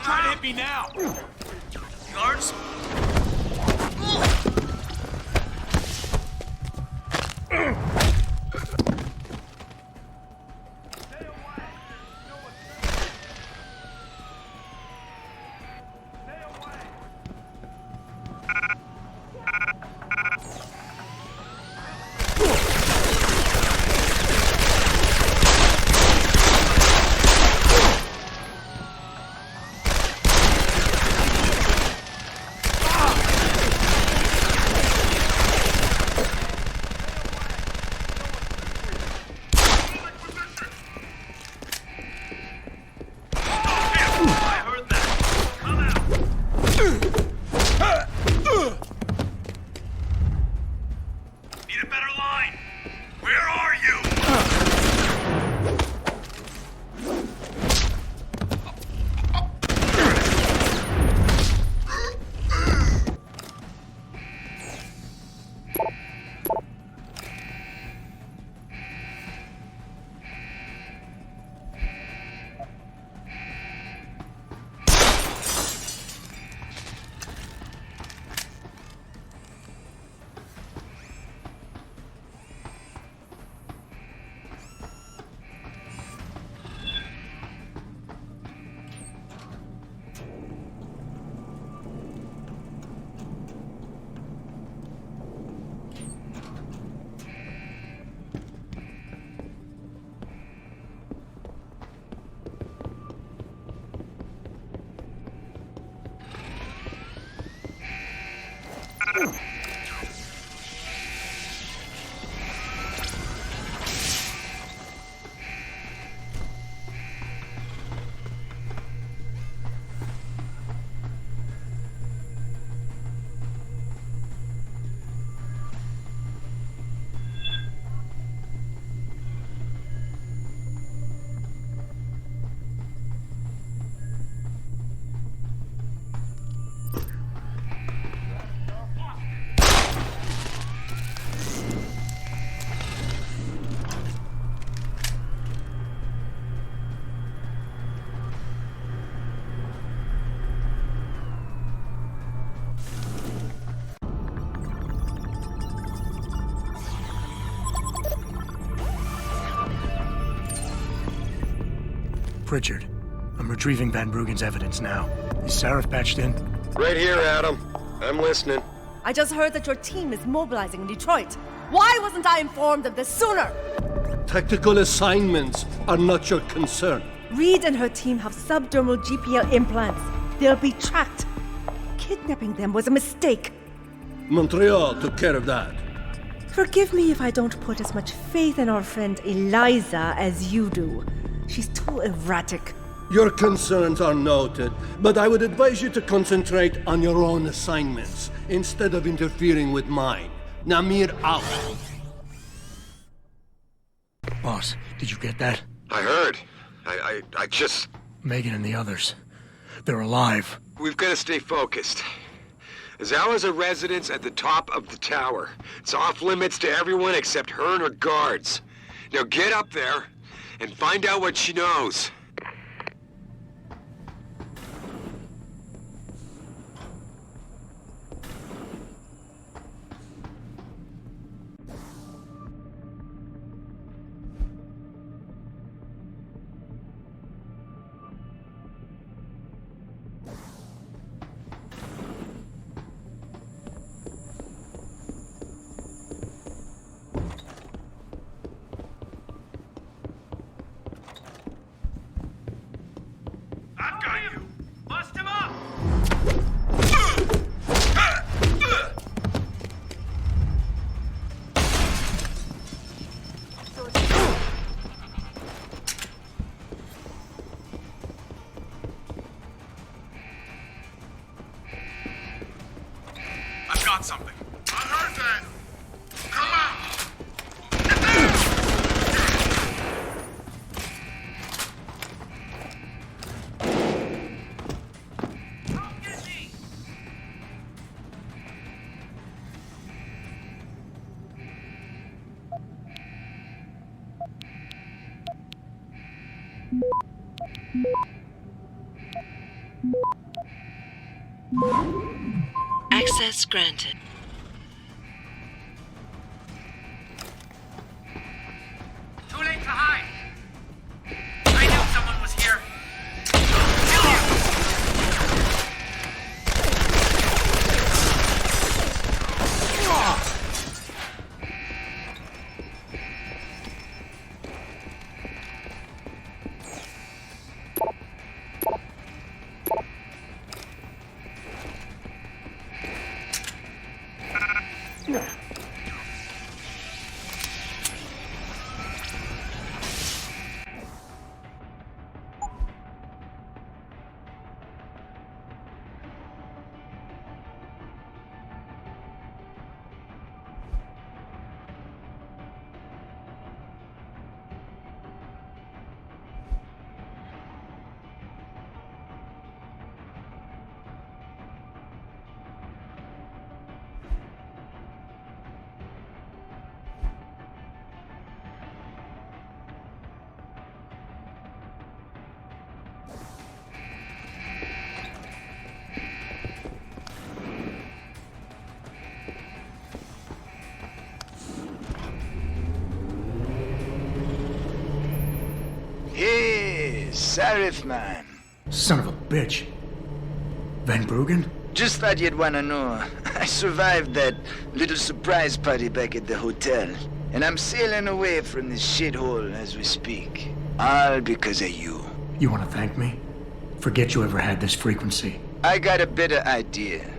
Try to hit me now! Guards? Pritchard, I'm retrieving Van Bruggen's evidence now. Is Sarif patched in? Right here, Adam. I'm listening. I just heard that your team is mobilizing in Detroit. Why wasn't I informed of this sooner? Tactical assignments are not your concern. Reed and her team have subdermal GPL implants. They'll be tracked. Kidnapping them was a mistake. Montreal took care of that. Forgive me if I don't put as much faith in our friend Eliza as you do. She's too erratic. Your concerns are noted, but I would advise you to concentrate on your own assignments instead of interfering with mine. Namir out. Boss, did you get that? I heard. I just... Megan and the others. They're alive. We've got to stay focused. Zawa's a residence at the top of the tower. It's off limits to everyone except her and her guards. Now get up there and find out what she knows. spot something. I heard that. Come on. Access granted. Too late to hide. I knew someone was here. Hey, Sarif, man. Son of a bitch. Van Bruggen? Just thought you'd want to know. I survived that little surprise party back at the hotel. And I'm sailing away from this shithole as we speak. All because of you. You want to thank me? Forget you ever had this frequency. I got a better idea.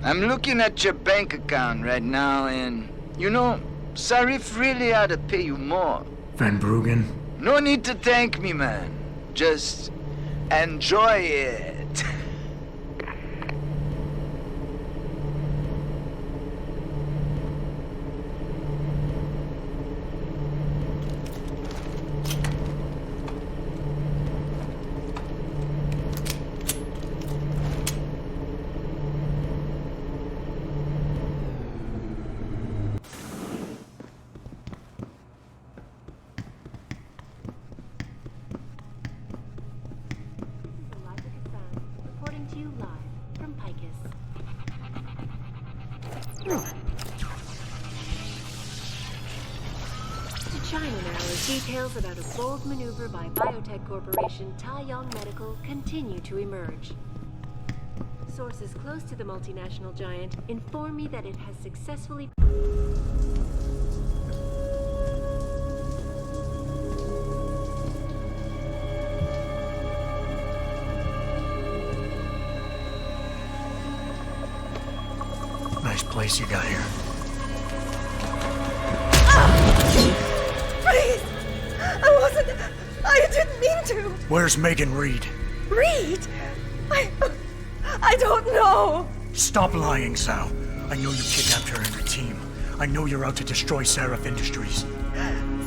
I'm looking at your bank account right now and, you know, Sarif really ought to pay you more. Van Bruggen? No need to thank me, man. Just enjoy it. Reporting to you live from Picus. To China now as details about a bold maneuver by biotech corporation Taiyong Medical continue to emerge. Sources close to the multinational giant inform me that it has successfully... Nice place you got here. Please! I didn't mean to! Where's Megan Reed? Reed? I don't know! Stop lying, Sal. I know you kidnapped her and her team. I know you're out to destroy Sarif Industries.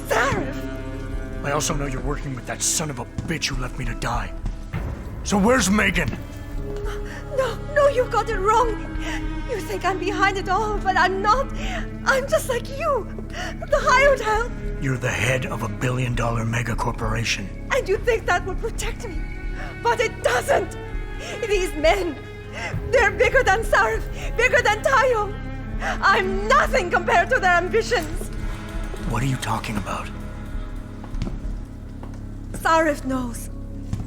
Sarif? I also know you're working with that son of a bitch who left me to die. So where's Megan? No, you got it wrong. You think I'm behind it all, but I'm not. I'm just like you. The hired help. You're the head of a billion-dollar mega corporation. And you think that would protect me. But it doesn't. These men, they're bigger than Sarif, bigger than Taiyong. I'm nothing compared to their ambitions. What are you talking about? Sarif knows.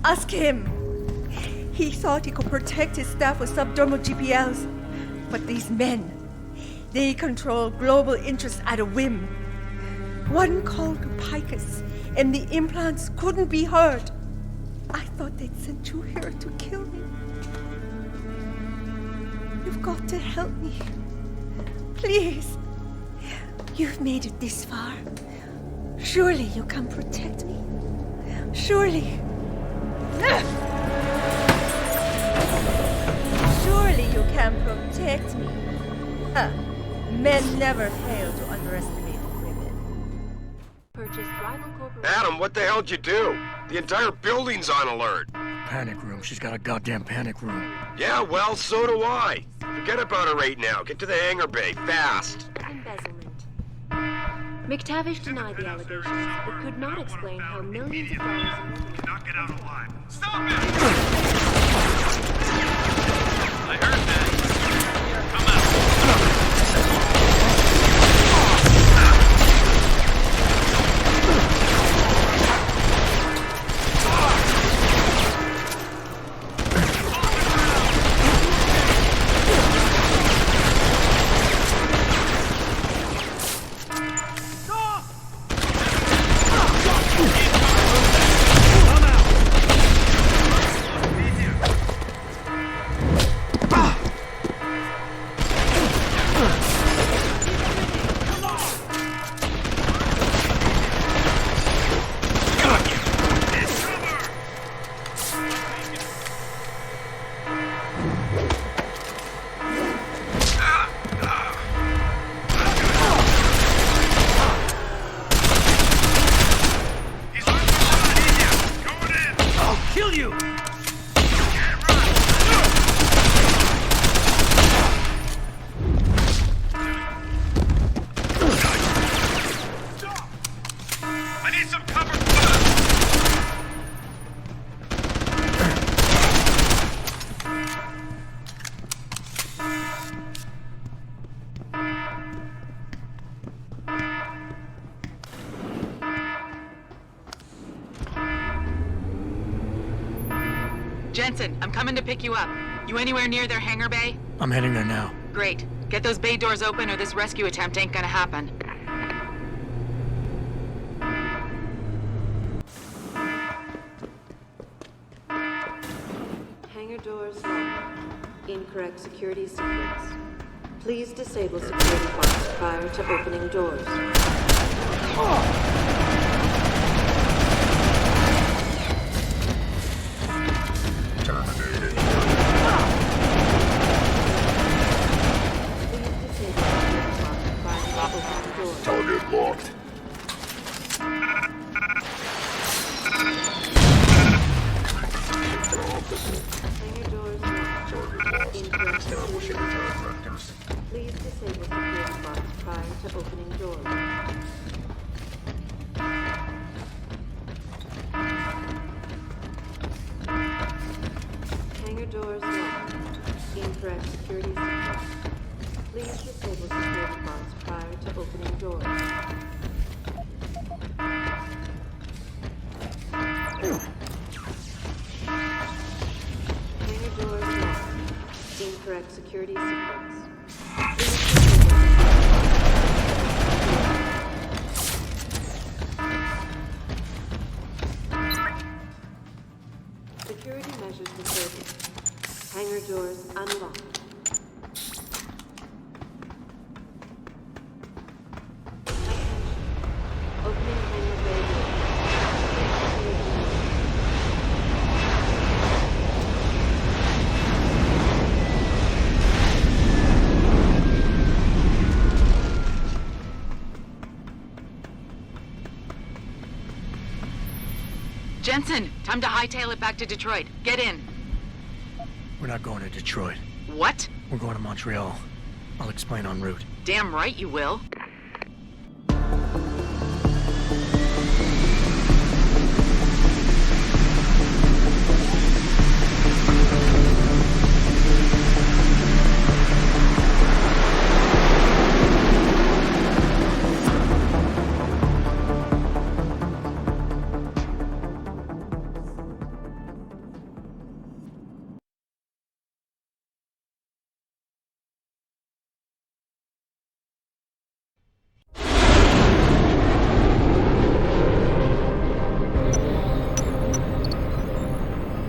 Ask him. He thought he could protect his staff with subdermal GPLs. But these men, they control global interests at a whim. One call to Picus, and the implants couldn't be heard. I thought they'd sent you here to kill me. You've got to help me. Please. You've made it this far. Surely you can protect me. Surely. Surely you can protect me. Men never fail to underestimate women. Purchased rival corporation. Adam, what the hell'd you do? The entire building's on alert. Panic room. She's got a goddamn panic room. Yeah, well, so do I. Forget about her right now. Get to the hangar bay, fast. Embezzlement. McTavish denied the allegations, but could not explain how millions of dollars in Cannot get out alive. Stop it! I heard that. Come out. Jensen, I'm coming to pick you up. You anywhere near their hangar bay? I'm heading there now. Great. Get those bay doors open or this rescue attempt ain't gonna happen. hangar doors locked. Incorrect security sequence. Please disable security box prior to opening doors. Target locked. Hangar doors locked. Incorrect security sequence. Please disable security box prior to opening doors. Hangar doors locked. Incorrect security sequence. Please disable security box prior to opening doors. Hangar doors locked. Incorrect security sequence. Security measures disabled. Hangar doors unlocked. Opening hangar bay door. Jensen, time to hightail it back to Detroit. Get in. We're not going to Detroit. What? We're going to Montreal. I'll explain en route. Damn right you will.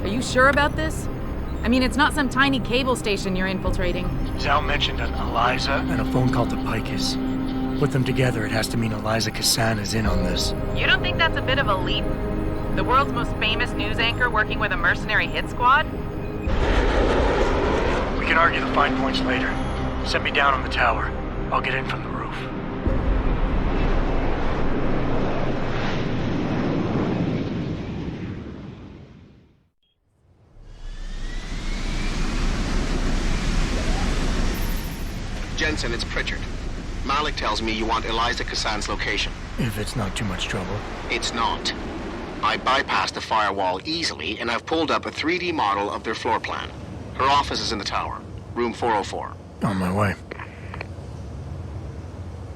Are you sure about this? I mean, it's not some tiny cable station you're infiltrating. Zal mentioned an Eliza and a phone call to Picus. Put them together, it has to mean Eliza Kassan is in on this. You don't think that's a bit of a leap? The world's most famous news anchor working with a mercenary hit squad? We can argue the fine points later. Set me down on the tower. I'll get in from the roof. Jensen, it's Pritchard. Malik tells me you want Eliza Kassan's location. If it's not too much trouble. It's not. I bypassed the firewall easily, and I've pulled up a 3D model of their floor plan. Her office is in the tower, room 404. On my way.